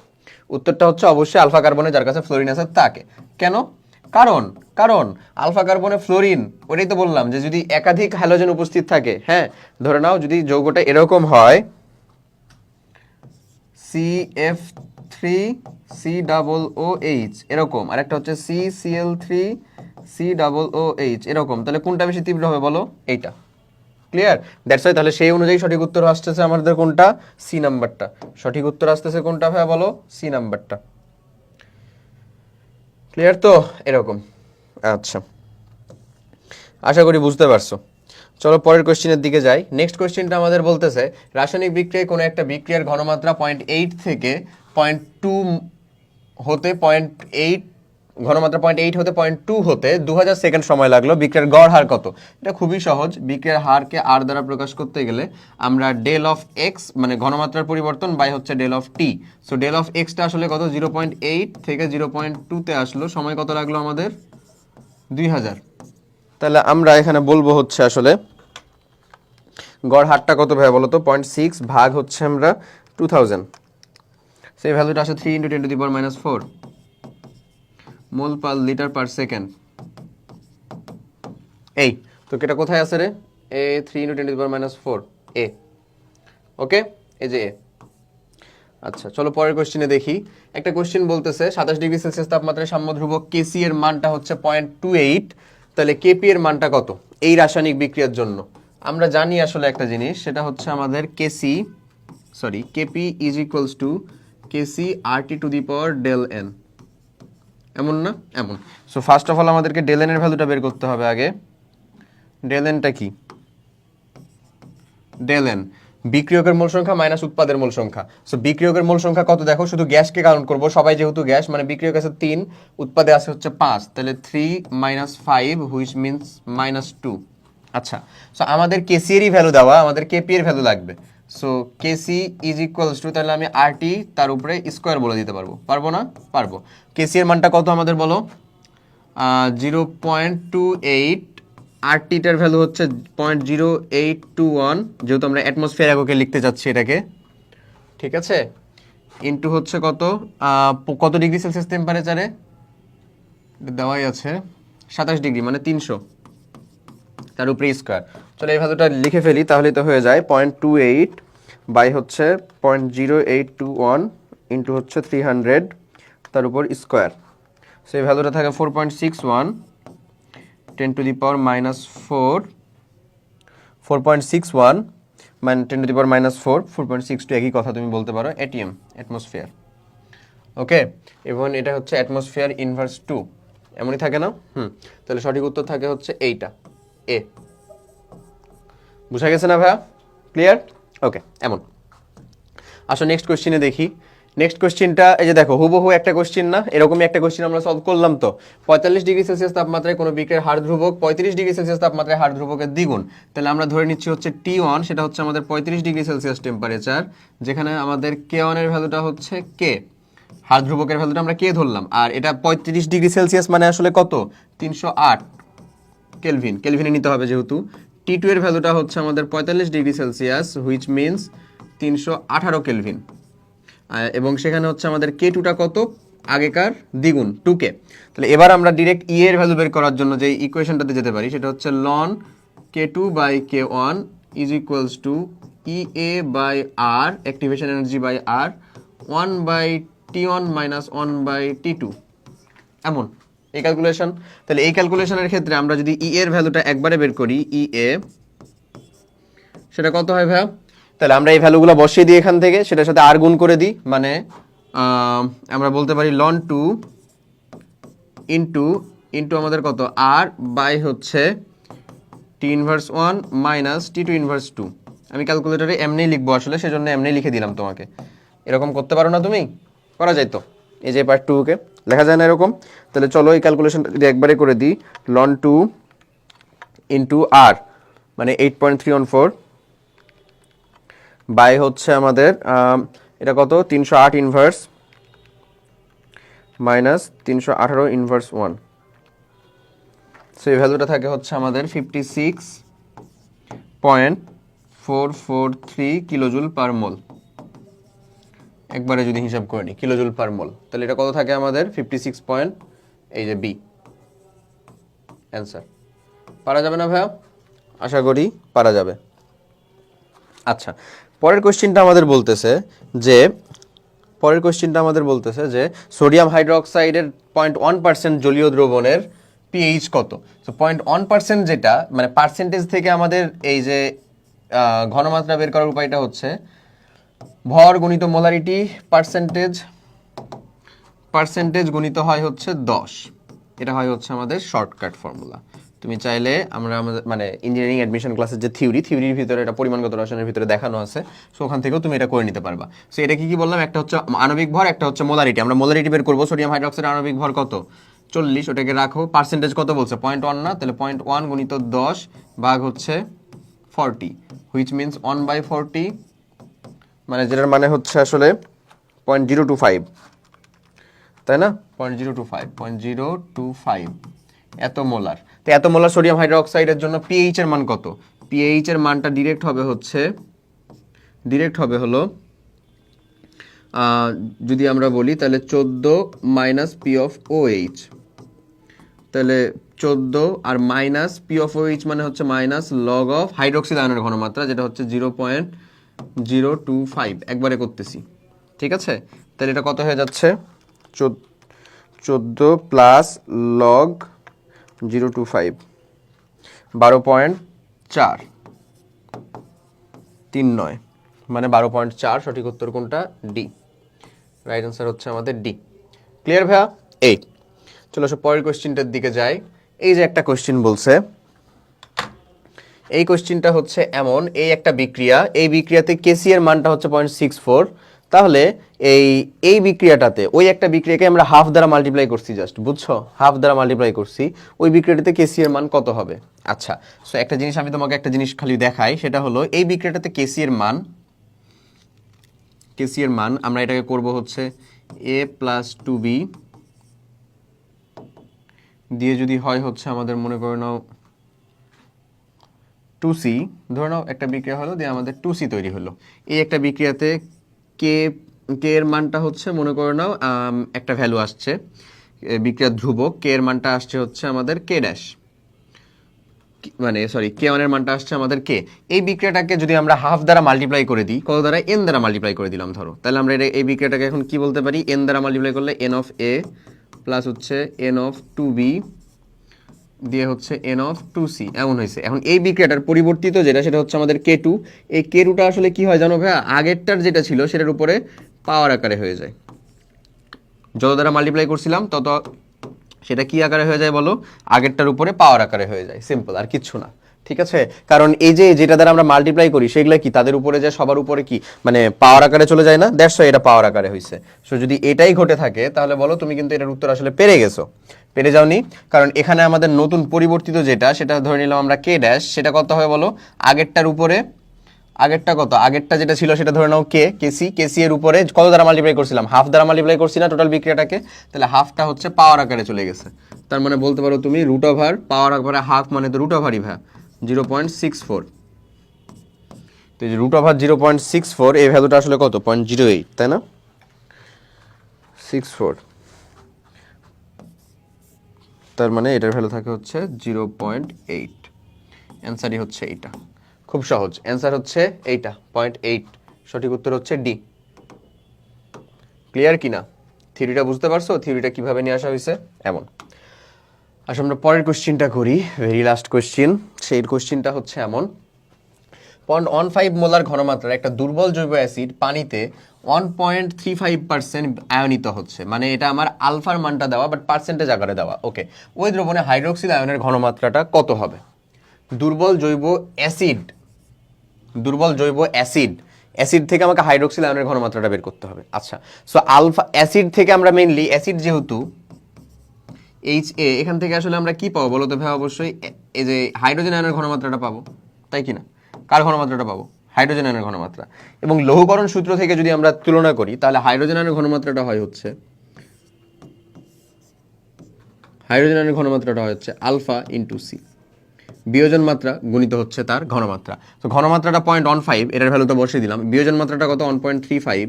উত্তরটা হচ্ছে অবশ্যই আলফা কার্বনে যার কাছে ফ্লোরিন আছে তাকে। কেন? কারণ কারণ আলফা কার্বনে ফ্লোরিন, ওটাই তো বললাম যে যদি একাধিক হ্যালোজেন উপস্থিত থাকে, হ্যাঁ ধরে নাও যদি যৌগটা এরকম হয় CF3COOH এরকম, আর একটা হচ্ছে CCl3COOH এরকম, তাহলে কোনটা বেশি তীব্র হবে বলো? এইটা। ক্লিয়ার? দ্যাটস ওয়াই তাহলে সেই অনুযায়ী সঠিক উত্তর আসতেছে আমাদের কোনটা? সি নাম্বারটা। সঠিক উত্তর আসতেছে কোনটা ভাইয়া বলো? সি নাম্বারটা। ক্লিয়ার তো? এরকম। আচ্ছা আশা করি বুঝতে পারছো। চলো পরের কোশ্চেনের দিকে যাই। নেক্সট কোশ্চেনটা আমাদের বলতেছে, রাসায়নিক বিক্রিয়ায় কোনো একটা বিক্রিয়ার ঘনমাত্রা 0.8 থেকে 0.2 হতে 0.8, ঘনমাত্রা 0.8 হতে 0.2 হতে 2000 সেকেন্ড সময় লাগলো, বিক্রিয়ার গড় হার কত? এটা খুবই সহজ। বিক্রিয়ার হারকে আর দ্বারা প্রকাশ করতে গেলে আমরা ডেল অফ এক্স মানে ঘনমাত্রার পরিবর্তন বাই হচ্ছে del of T. So del of এক্সটা আসলে কত? 0.8 থেকে 0.2তে আসলো, সময় কত লাগলো আমাদের? 2000। তাহলে আমরা এখানে বলবো হচ্ছে আসলে গড় হারটা কত ভাই বলো তো? 0.6 ভাগ হচ্ছে আমরা 2000, সেই ভ্যালুটা আসে 3 × 10⁻⁴ মোল পার লিটার পার সেকেন্ড। এই তো এটা কোথায় আছে রে? এ 3 × 10⁻⁴ এ। ওকে, এই যে এ। আচ্ছা চলো পরের কোশ্চেনে দেখি। একটা কোশ্চেন বলতেছে 27°C তাপমাত্রায় সাম্য ধ্রুবক কেসি এর মানটা হচ্ছে 0.28, তাহলে কেপি এর মানটা কত এই রাসায়নিক বিক্রিয়ার জন্য? আমরা জানি আসলে একটা জিনিস, সেটা হচ্ছে আমাদের KP is equals to KC RT⁴ del n। এমন না, এমন। সো ফার্স্ট অফ অল আমাদেরকে ডেল এন এর ভ্যালুটা বের করতে হবে আগে। ডেল এনটা কি? ডেল এন বিক্রিয়কের মোল সংখ্যা মাইনাস উৎপাদের মোল সংখ্যা। সো বিক্রিয়কের মোল সংখ্যা কত দেখো, শুধু গ্যাসকে কাউন্ট করবো, সবাই যেহেতু গ্যাস, মানে বিক্রিয়ক আছে 3, উৎপাদে আছে হচ্ছে 5, তাহলে 3 মাইনাস 5 হুইচ মিনস -2। আচ্ছা, সো আমাদের কেসি এরই ভ্যালু দেওয়া, আমাদের কেপি এর ভ্যালু লাগবে। So KC is equals to, তাহলে আমি আরটি তার উপরে স্কোয়ার বলে দিতে পারবো, পারবো না? পারবো। কেসি এর মানটা কত আমাদের বলো? 0.28, আর টিটার ভ্যালু হচ্ছে 0.0821, যেহেতু আমরা অ্যাটমসফিয়ার এককে লিখতে চাচ্ছি এটাকে, ঠিক আছে, ইন্টু হচ্ছে কত, কত ডিগ্রি সেলসিয়াস টেম্পারেচারে দেওয়াই আছে 27 ডিগ্রি, মানে 300, তার উপরে স্কোয়ার। চলো এই ভ্যালুটা লিখে ফেলি, তাহলে তো হয়ে যায় 0.28 বাই হচ্ছে 0.0821 ইন্টু হচ্ছে 300 তার উপর স্কোয়ার। সেই ভ্যালুটা থাকে 4.61, 10 টু দি পাওয়ার -4, 4.61 মানে 10 টু দি পাওয়ার -4, 4.62 একই কথা তুমি বলতে পারো, এটিএম, অ্যাটমসফিয়ার। ওকে, এবং এটা হচ্ছে অ্যাটমসফিয়ার ইনভার্স 2, এমনই থাকে না? তাহলে সঠিক উত্তর থাকে হচ্ছে এইটা, এ। বুঝা গেছে না ভাইয়া? ক্লিয়ার? ওকে, এমন। আসো নেক্সট কোশ্চেনে দেখি। নেক্সট কোশ্চেনটা এই যে দেখো, হুবহু একটা কোশ্চেন না, এরকমই একটা কোশ্চেন আমরা সলভ করলাম। তো 45 ডিগ্রি সেলসিয়াস তাপমাত্রায় কোনো বিক্রিয়ার হার ধ্রুবক 35 ডিগ্রি সেলসিয়াস তাপমাত্রায় হার ধ্রুবকের দ্বিগুণ। তাহলে আমরা ধরে নিচ্ছি হচ্ছে T1, সেটা হচ্ছে আমাদের 35 ডিগ্রি সেলসিয়াস টেম্পারেচার, যেখানে আমাদের K1 এর ভ্যালুটা হচ্ছে কে, হার ধ্রুবকের ভ্যালুটা আমরা কে ধরলাম, আর এটা 35 ডিগ্রি সেলসিয়াস মানে আসলে কত, 308 কেলভিন, কেলভিনে নিতে হবে যেহেতু। T2 এর ভ্যালুটা হচ্ছে আমাদের 45 degree Celsius which means 318 kelvin, এবং সেখানে হচ্ছে আমাদের K2টা কত, আগেকার দ্বিগুণ 2K। তাহলে এবার আমরা ডিরেক্ট ই এর ভ্যালু বের করার জন্য যে ইকুয়েশনটাতে যেতে পারি, সেটা হচ্ছে ln K2 by K1 is equals to EA by R, activation energy by R, 1 by T1 minus 1 by T2, এমন এই ক্যালকুলেশন। তাহলে এই ক্যালকুলেশনের ক্ষেত্রে আমরা যদি ই এর ভ্যালুটা একবারে বের করি, ই এ সেটা কত হয় ভাইয়া? তাহলে আমরা এই ভ্যালুগুলো বসিয়ে দিই এখান থেকে, সেটার সাথে আর গুণ করে দিই, মানে আমরা বলতে পারি ln 2 ইন্টু ইন্টু আমাদের কত, আর বাই হচ্ছে T inverse 1 minus T2 inverse 2। আমি ক্যালকুলেটরে এমনি লিখবো আসলে, সেজন্য এমনি লিখে দিলাম তোমাকে। এরকম করতে পারো না তুমি? করা যায় তো, এই যে পার্ট 2কে লেখা যায় না এরকম? তাহলে চলো এই ক্যালকুলেশনটা যদি একবারে করে দিই, ln 2 ইন্টু আর মানে 8.314 বাই হচ্ছে আমাদের এটা কত, 308 ইনভার্স মাইনাস 318 ইনভার্স 1। সো এই ভ্যালুটা থাকে হচ্ছে আমাদের 56.443 কিলোজুল পার মোল, একবারে যদি হিসাব করে নিই কিলোজুল পার মোল, তাহলে এটা কত থাকে আমাদের 56 পয়েন্ট, এই যে বি অ্যান্সার। পারা যাবে না ভাইয়া? আশা করি পারা যাবে। আচ্ছা, পরের কোশ্চেনটা আমাদের বলতেছে যে সোডিয়াম হাইড্রোক্সাইডের 0.1% জলীয় দ্রবণের পিএইচ কত। সো 0.1% যেটা মানে পার্সেন্টেজ থেকে আমাদের এই যে ঘনমাত্রা বের করার উপায়টা হচ্ছে ভর গুণিত মোলারিটি পার্সেন্টেজ গুণিত হয় হচ্ছে 10। এটা হয় হচ্ছে আমাদের শর্টকাট ফর্মুলা। তুমি চাইলে আমাদের মানে ইঞ্জিনিয়ারিং অ্যাডমিশন ক্লাসের যে থিওরির ভিতরে এটা পরিমাণগত রসায়নের ভিতরে দেখানো আছে, সো ওখান থেকেও তুমি এটা করে নিতে পারবা। সো এটা কি বললাম, একটা হচ্ছে আণবিক ভর, একটা হচ্ছে মোলারিটি। আমরা মোলারিটি বের করবো, সোডিয়াম হাইড্রোক্সাইডের আণবিক ভর কত, 40, ওটাকে রাখো। পার্সেন্টেজ কত বলছে, 0.1 না, তাহলে 0.1 গুণিত 10 ভাগ হচ্ছে 40, হুইচ মিনস 1/40, মানে যেটার মানে হচ্ছে আসলে 0.025, তাই না? 0.025 এত মোলার। তো এত মোলার সোডিয়াম হাইড্রোক্সাইডের জন্য পিএইচ এর মান কত? পিএইচ এর মানটা ডিরেক্ট হবে হলো যদি আমরা বলি তাহলে 14 মাইনাস পি অফ OH, তাহলে 14 আর মাইনাস পি অফ OH মানে হচ্ছে মাইনাস লগ অফ হাইড্রোক্সিল আয়নের ঘনমাত্রা, যেটা হচ্ছে 0.025, একবারে করতেছি, ঠিক আছে? তাহলে এটা কত হয়ে যাচ্ছে, 14 প্লাস লগ 025, 12.439, মানে 12.4। সঠিক উত্তর কোনটা? ডি। রাইট অ্যান্সার হচ্ছে আমাদের ডি। ক্লিয়ার ভাইয়া? এই চলো পরের কোশ্চেনটার দিকে যাই। এই যে একটা কোশ্চেন বলছে, এই কোশ্চেনটা হচ্ছে এমন, এই একটা বিক্রিয়া, এই বিক্রিয়াতে কেসি এর মানটা হচ্ছে 0.64, তাহলে এই বিক্রিয়াটাতে ওই একটা বিক্রিয়াকে আমরা হাফ দ্বারা মাল্টিপ্লাই করছি, জাস্ট বুঝছো, হাফ দ্বারা মাল্টিপ্লাই করছি, ওই বিক্রিয়াটাতে কেসি এর মান কত হবে? আচ্ছা, সো একটা জিনিস আমি তোমাকে একটা জিনিস খালি দেখাই, সেটা হলো এই বিক্রিয়াটাতে কেসি এর মান আমরা এটাকে করব হচ্ছে a + 2b দিয়ে যদি হয় হচ্ছে আমাদের মনে করে নাও 2c, ধরে নাও একটা বিক্রিয়া হলো দিয়ে আমাদের 2c তৈরি হলো। এই একটা বিক্রিয়াতে কে কে এর মানটা হচ্ছে মনে করে নাও একটা ভ্যালু আসছে, বিক্রিয়ার ধ্রুবক কে এর মানটা আসছে হচ্ছে আমাদের কে ড্যাশ, মানে সরি কে ওয়ান এর মানটা আসছে আমাদের কে। এই বিক্রিয়াটাকে যদি আমরা হাফ দ্বারা মাল্টিপ্লাই করে দিই, কত দ্বারা? এন দ্বারা মাল্টিপ্লাই করে দিলাম ধরো, তাহলে আমরা এই বিক্রিয়াটাকে এখন কি বলতে পারি? এন দ্বারা মাল্টিপ্লাই করলে এন অফ এ প্লাস হচ্ছে এন অফ 2b দিয়ে হচ্ছে এন অফ 2c এমন হয়েছে। এখন এই বিক্রিয়াটার পরিবর্তিত যেটা সেটা হচ্ছে আমাদের কে টু। এই কে টুটা আসলে কি হয় জানো ভাইয়া? আগেরটার যেটা ছিল সেটার উপরে পাওয়ার আকারে হয়ে যায়, যত দ্বারা মাল্টিপ্লাই করছিলাম তত সেটা কি আকারে হয়ে যায় বলো? আগেরটার উপরে পাওয়ার আকারে হয়ে যায়, সিম্পল, আর কিচ্ছু না। ঠিক আছে, কারণ এই যে যেটা দ্বারা আমরা মাল্টিপ্লাই করি সেগুলো কি তাদের উপরে যায়, সবার উপরে কি মানে পাওয়ার আকারে চলে যায় না? দ্যাটস ওয়াই এটা পাওয়ার আকারে হয়েছে। সো যদি এটাই ঘটে থাকে তাহলে বলো তুমি কিন্তু এটার উত্তর আসলে পেরে গেছো, পেরে যাওনি, কারণ এখানে আমাদের নতুন পরিবর্তিত যেটা সেটা ধরে নিলাম আমরা কে ড্যাশ, সেটা কত হবে বলো? আগেরটার উপরে, আগেরটা কত? আগেরটা যেটা ছিল সেটা ধরে নাও কেসি এর উপরে কত দ্বারা মাল্টিপ্লাই করছিলাম? হাফ দ্বারা মাল্টিপ্লাই করছি না টোটাল বিক্রিয়াটাকে, তাহলে হাফটা হচ্ছে পাওয়ার আকারে চলে গেছে। তার মানে বলতে পারো তুমি রুট ওভার পাওয়ার আকারে হাফ মানে তো রুট ওভারই ভাই 0.64। তো এই যে রুট ওভার 0.64 এই ভ্যালুটা আসলে কত? 0.08, তাই না? 64, তার মানে এটার ভ্যালু থাকে হচ্ছে 0.8। অ্যান্সারই হচ্ছে এইটা, খুব সহজ অ্যান্সার হচ্ছে এইটা 0.8, সঠিক উত্তর হচ্ছে ডি। ক্লিয়ার কিনা? থিওরিটা বুঝতে পারছো? থিওরিটা কিভাবে নিয়ে আসা হয়েছে এমন। আসলে আমরা পরের কোশ্চেনটা করি, ভেরি লাস্ট কোশ্চেন। সেই কোশ্চেনটা হচ্ছে এমন, 0.15 মোলার ঘনমাত্রার একটা দুর্বল জৈব অ্যাসিড পানিতে 1.35% আয়নিত হচ্ছে, মানে এটা আমার আলফার মানটা দেওয়া বাট পার্সেন্টেজ আকারে দেওয়া। ওকে, ওই দ্রবণে হাইড্রোক্সিল আয়নের ঘনমাত্রাটা কত হবে? দুর্বল জৈব অ্যাসিড, অ্যাসিড থেকে আমাকে হাইড্রোক্সিল আয়নের ঘনমাত্রাটা বের করতে হবে। আচ্ছা, সো আলফা অ্যাসিড থেকে আমরা মেইনলি অ্যাসিড যেহেতু HA, এখান থেকে আসলে আমরা কি পাবো বলো তো ভাই? অবশ্যই এই যে হাইড্রোজেন আয়নের ঘনমাত্রাটা পাবো, তাই কি না? কার ঘনমাত্রাটা পাবো? হাইড্রোজেন আয়নের ঘনমাত্রা। এবং লৌহকরণ সূত্র থেকে যদি আমরা তুলনা করি তাহলে হাইড্রোজেন আয়নের ঘনমাত্রাটা হয় হচ্ছে আলফা ইন্টু সি, বিয়োজন মাত্রা গুণিত হচ্ছে তার ঘনমাত্রা। তো ঘনমাত্রাটা 0.15, এটার ভ্যালু তো বসিয়ে দিলাম। বিয়োজন মাত্রাটা কত? 1.35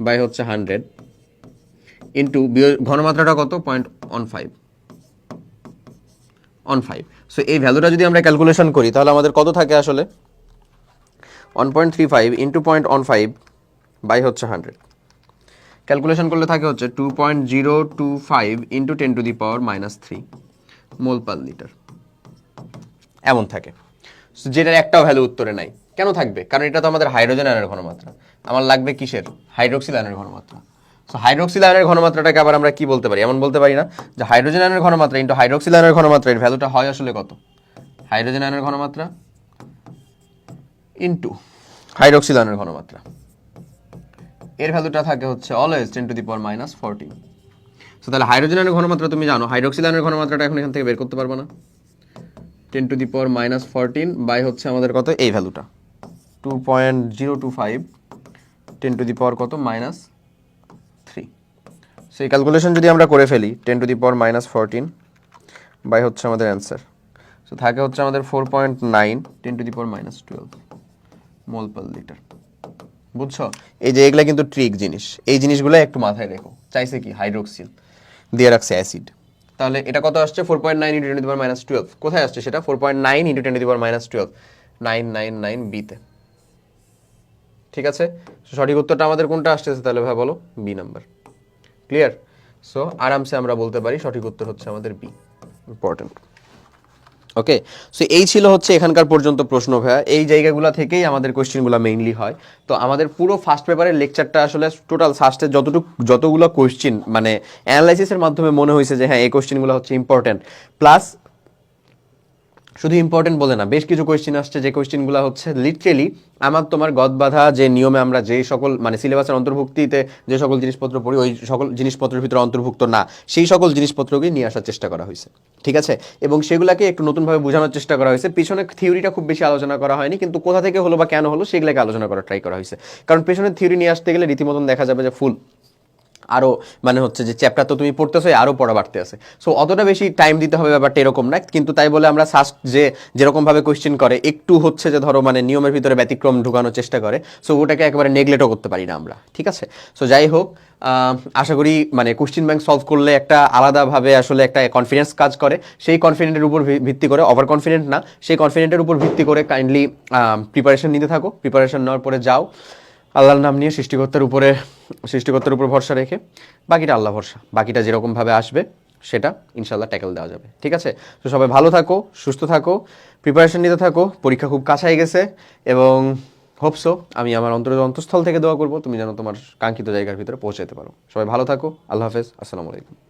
বাই হচ্ছে 100 ইন্টু ঘনমাত্রাটা কত? 0.15। সো এই ভ্যালুটা যদি আমরা ক্যালকুলেশন করি তাহলে আমাদের কত থাকে আসলে? 1.35 ইন্টু 0.15 বাই হচ্ছে 100, ক্যালকুলেশন করলে থাকে হচ্ছে 2.025 ইন্টু 10⁻³ মোল পার লিটার এমন থাকে। যেটার একটাও ভ্যালু উত্তরে নাই। কেন থাকবে? কারণ এটা তো আমাদের হাইড্রোজেন আয়নের ঘনমাত্রা, আমার লাগবে কিসের? হাইড্রোক্সিল আয়নের ঘনমাত্রা। সো হাইড্রোক্সিল আয়নের ঘনমাত্রাটাকে আবার আমরা কি বলতে পারি? এমন বলতে পারি না যে হাইড্রোজেন আয়নের ঘনমাত্রা ইন্টু হাইড্রোক্সিল আয়নের ঘনমাত্রা, এর ভ্যালুটা হয় আসলে কত? হাইড্রোজেন আয়নের ঘনমাত্রা ইন্টু হাইড্রোক্সিল আয়নের ঘনমাত্রা, এর ভ্যালুটা থাকে হচ্ছে অলওয়েজ 10⁻14। সো তাহলে হাইড্রোজেন আয়নের ঘনমাত্রা তুমি জানো, হাইড্রোক্সিল আয়নের ঘনমাত্রাটা এখন এখান থেকে বের করতে পারবো না। 10⁻14 বাই হচ্ছে আমাদের কত? এই ভ্যালুটা 2.025 কত? -3। সো এই ক্যালকুলেশন যদি আমরা করে ফেলি 10⁻14 বাই হচ্ছে আমাদের অ্যান্সার, সো থাকে হচ্ছে আমাদের 4.9 10⁻12 মোল পার লিটার। বুঝছো? এই যে এগুলা কিন্তু ট্রিক জিনিস, এই জিনিসগুলো একটু মাথায় রেখো। চাইছে কি? হাইড্রোক্সিল দিয়ে রাখছে অ্যাসিড, তাহলে এটা কত আসছে? 4.9 × 10⁻12। কোথায় আসছে সেটা? 4.9 × 10⁻12 999 বিতে। ঠিক আছে, সঠিক উত্তরটা আমাদের কোনটা আসতেছে তাহলে ভাই বলো? B number. ক্লিয়ার? সো আরামসে আমরা বলতে পারি সঠিক উত্তর হচ্ছে আমাদের বি। ইম্পর্টেন্ট। ওকে, সো এই ছিল হচ্ছে এখানকার পর্যন্ত প্রশ্ন ভাইয়া। এই জায়গাগুলো থেকেই আমাদের কোয়েশ্চেনগুলো মেইনলি হয়। তো আমাদের পুরো ফার্স্ট পেপারের লেকচারটা আসলে টোটাল ফার্স্টে যতগুলো কোয়েশ্চেন মানে অ্যানালাইসিসের মাধ্যমে মনে হয়েছে যে হ্যাঁ এই কোয়েশ্চেনগুলো হচ্ছে ইম্পর্টেন্ট, প্লাস শুধু ইম্পর্টেন্ট বলে না, বেশ কিছু কোয়েশ্চেন আসছে যে কোয়েশ্চেনগুলো হচ্ছে লিটারেলি আমার তোমার গদ বাঁধা যে নিয়মে আমরা যে সকল মানে সিলেবাসের অন্তর্ভুক্তিতে যে সকল জিনিসপত্র পড়ি ওই সকল জিনিসপত্রের ভিতরে অন্তর্ভুক্ত না, সেই সকল জিনিসপত্রকেই নিয়ে আসার চেষ্টা করা হয়েছে, ঠিক আছে? এবং সেগুলোকে একটু নতুনভাবে বোঝানোর চেষ্টা করা হয়েছে। পিছনে থিওরিটা খুব বেশি আলোচনা করা হয়নি, কিন্তু কোথা থেকে হলো বা কেন হলো সেগুলোকে আলোচনা করার ট্রাই করা হয়েছে। কারণ পেছনের থিওরি নিয়ে আসতে গেলে রীতিমতন দেখা যাবে যে ফুল আরও মানে হচ্ছে যে চ্যাপ্টার তো তুমি পড়তেছো আরও পড়া বাড়তে আছে, সো অতটা বেশি টাইম দিতে হবে ব্যাপারটা এরকম না। কিন্তু তাই বলে আমরা সাস্ট যে যেরকমভাবে কোয়েশ্চেন করে একটু হচ্ছে যে ধরো মানে নিয়মের ভিতরে ব্যতিক্রম ঢুকানোর চেষ্টা করে, সো ওটাকে একেবারে নেগলেক্টও করতে পারি না আমরা, ঠিক আছে? সো যাই হোক, আশা করি মানে কোশ্চেন ব্যাংক সলভ করলে একটা আলাদাভাবে আসলে একটা কনফিডেন্স কাজ করে। সেই কনফিডেন্টের উপর ভিত্তি করে, ওভার কনফিডেন্ট না, সেই কনফিডেন্টের উপর ভিত্তি করে কাইন্ডলি প্রিপারেশন নিতে থাকো। প্রিপারেশন নেওয়ার পরে যাও আল্লাহর নাম নিয়ে, সৃষ্টিকর্তার উপর ভরসা রেখে, বাকিটা আল্লাহ ভরসা, বাকিটা যেরকমভাবে আসবে সেটা ইনশাল্লাহ ট্যাকেল দেওয়া যাবে, ঠিক আছে? তো সবাই ভালো থাকো, সুস্থ থাকো, প্রিপারেশন নিতে থাকো। পরীক্ষা খুব কাছাই গেছে এবং হোপসো আমি আমার অন্তঃস্থল থেকে দোয়া করবো তুমি যেন তোমার কাঙ্ক্ষিত জায়গার ভিতরে পৌঁছাতে পারো। সবাই ভালো থাকো, আল্লাহ হাফেজ, আসসালামু আলাইকুম।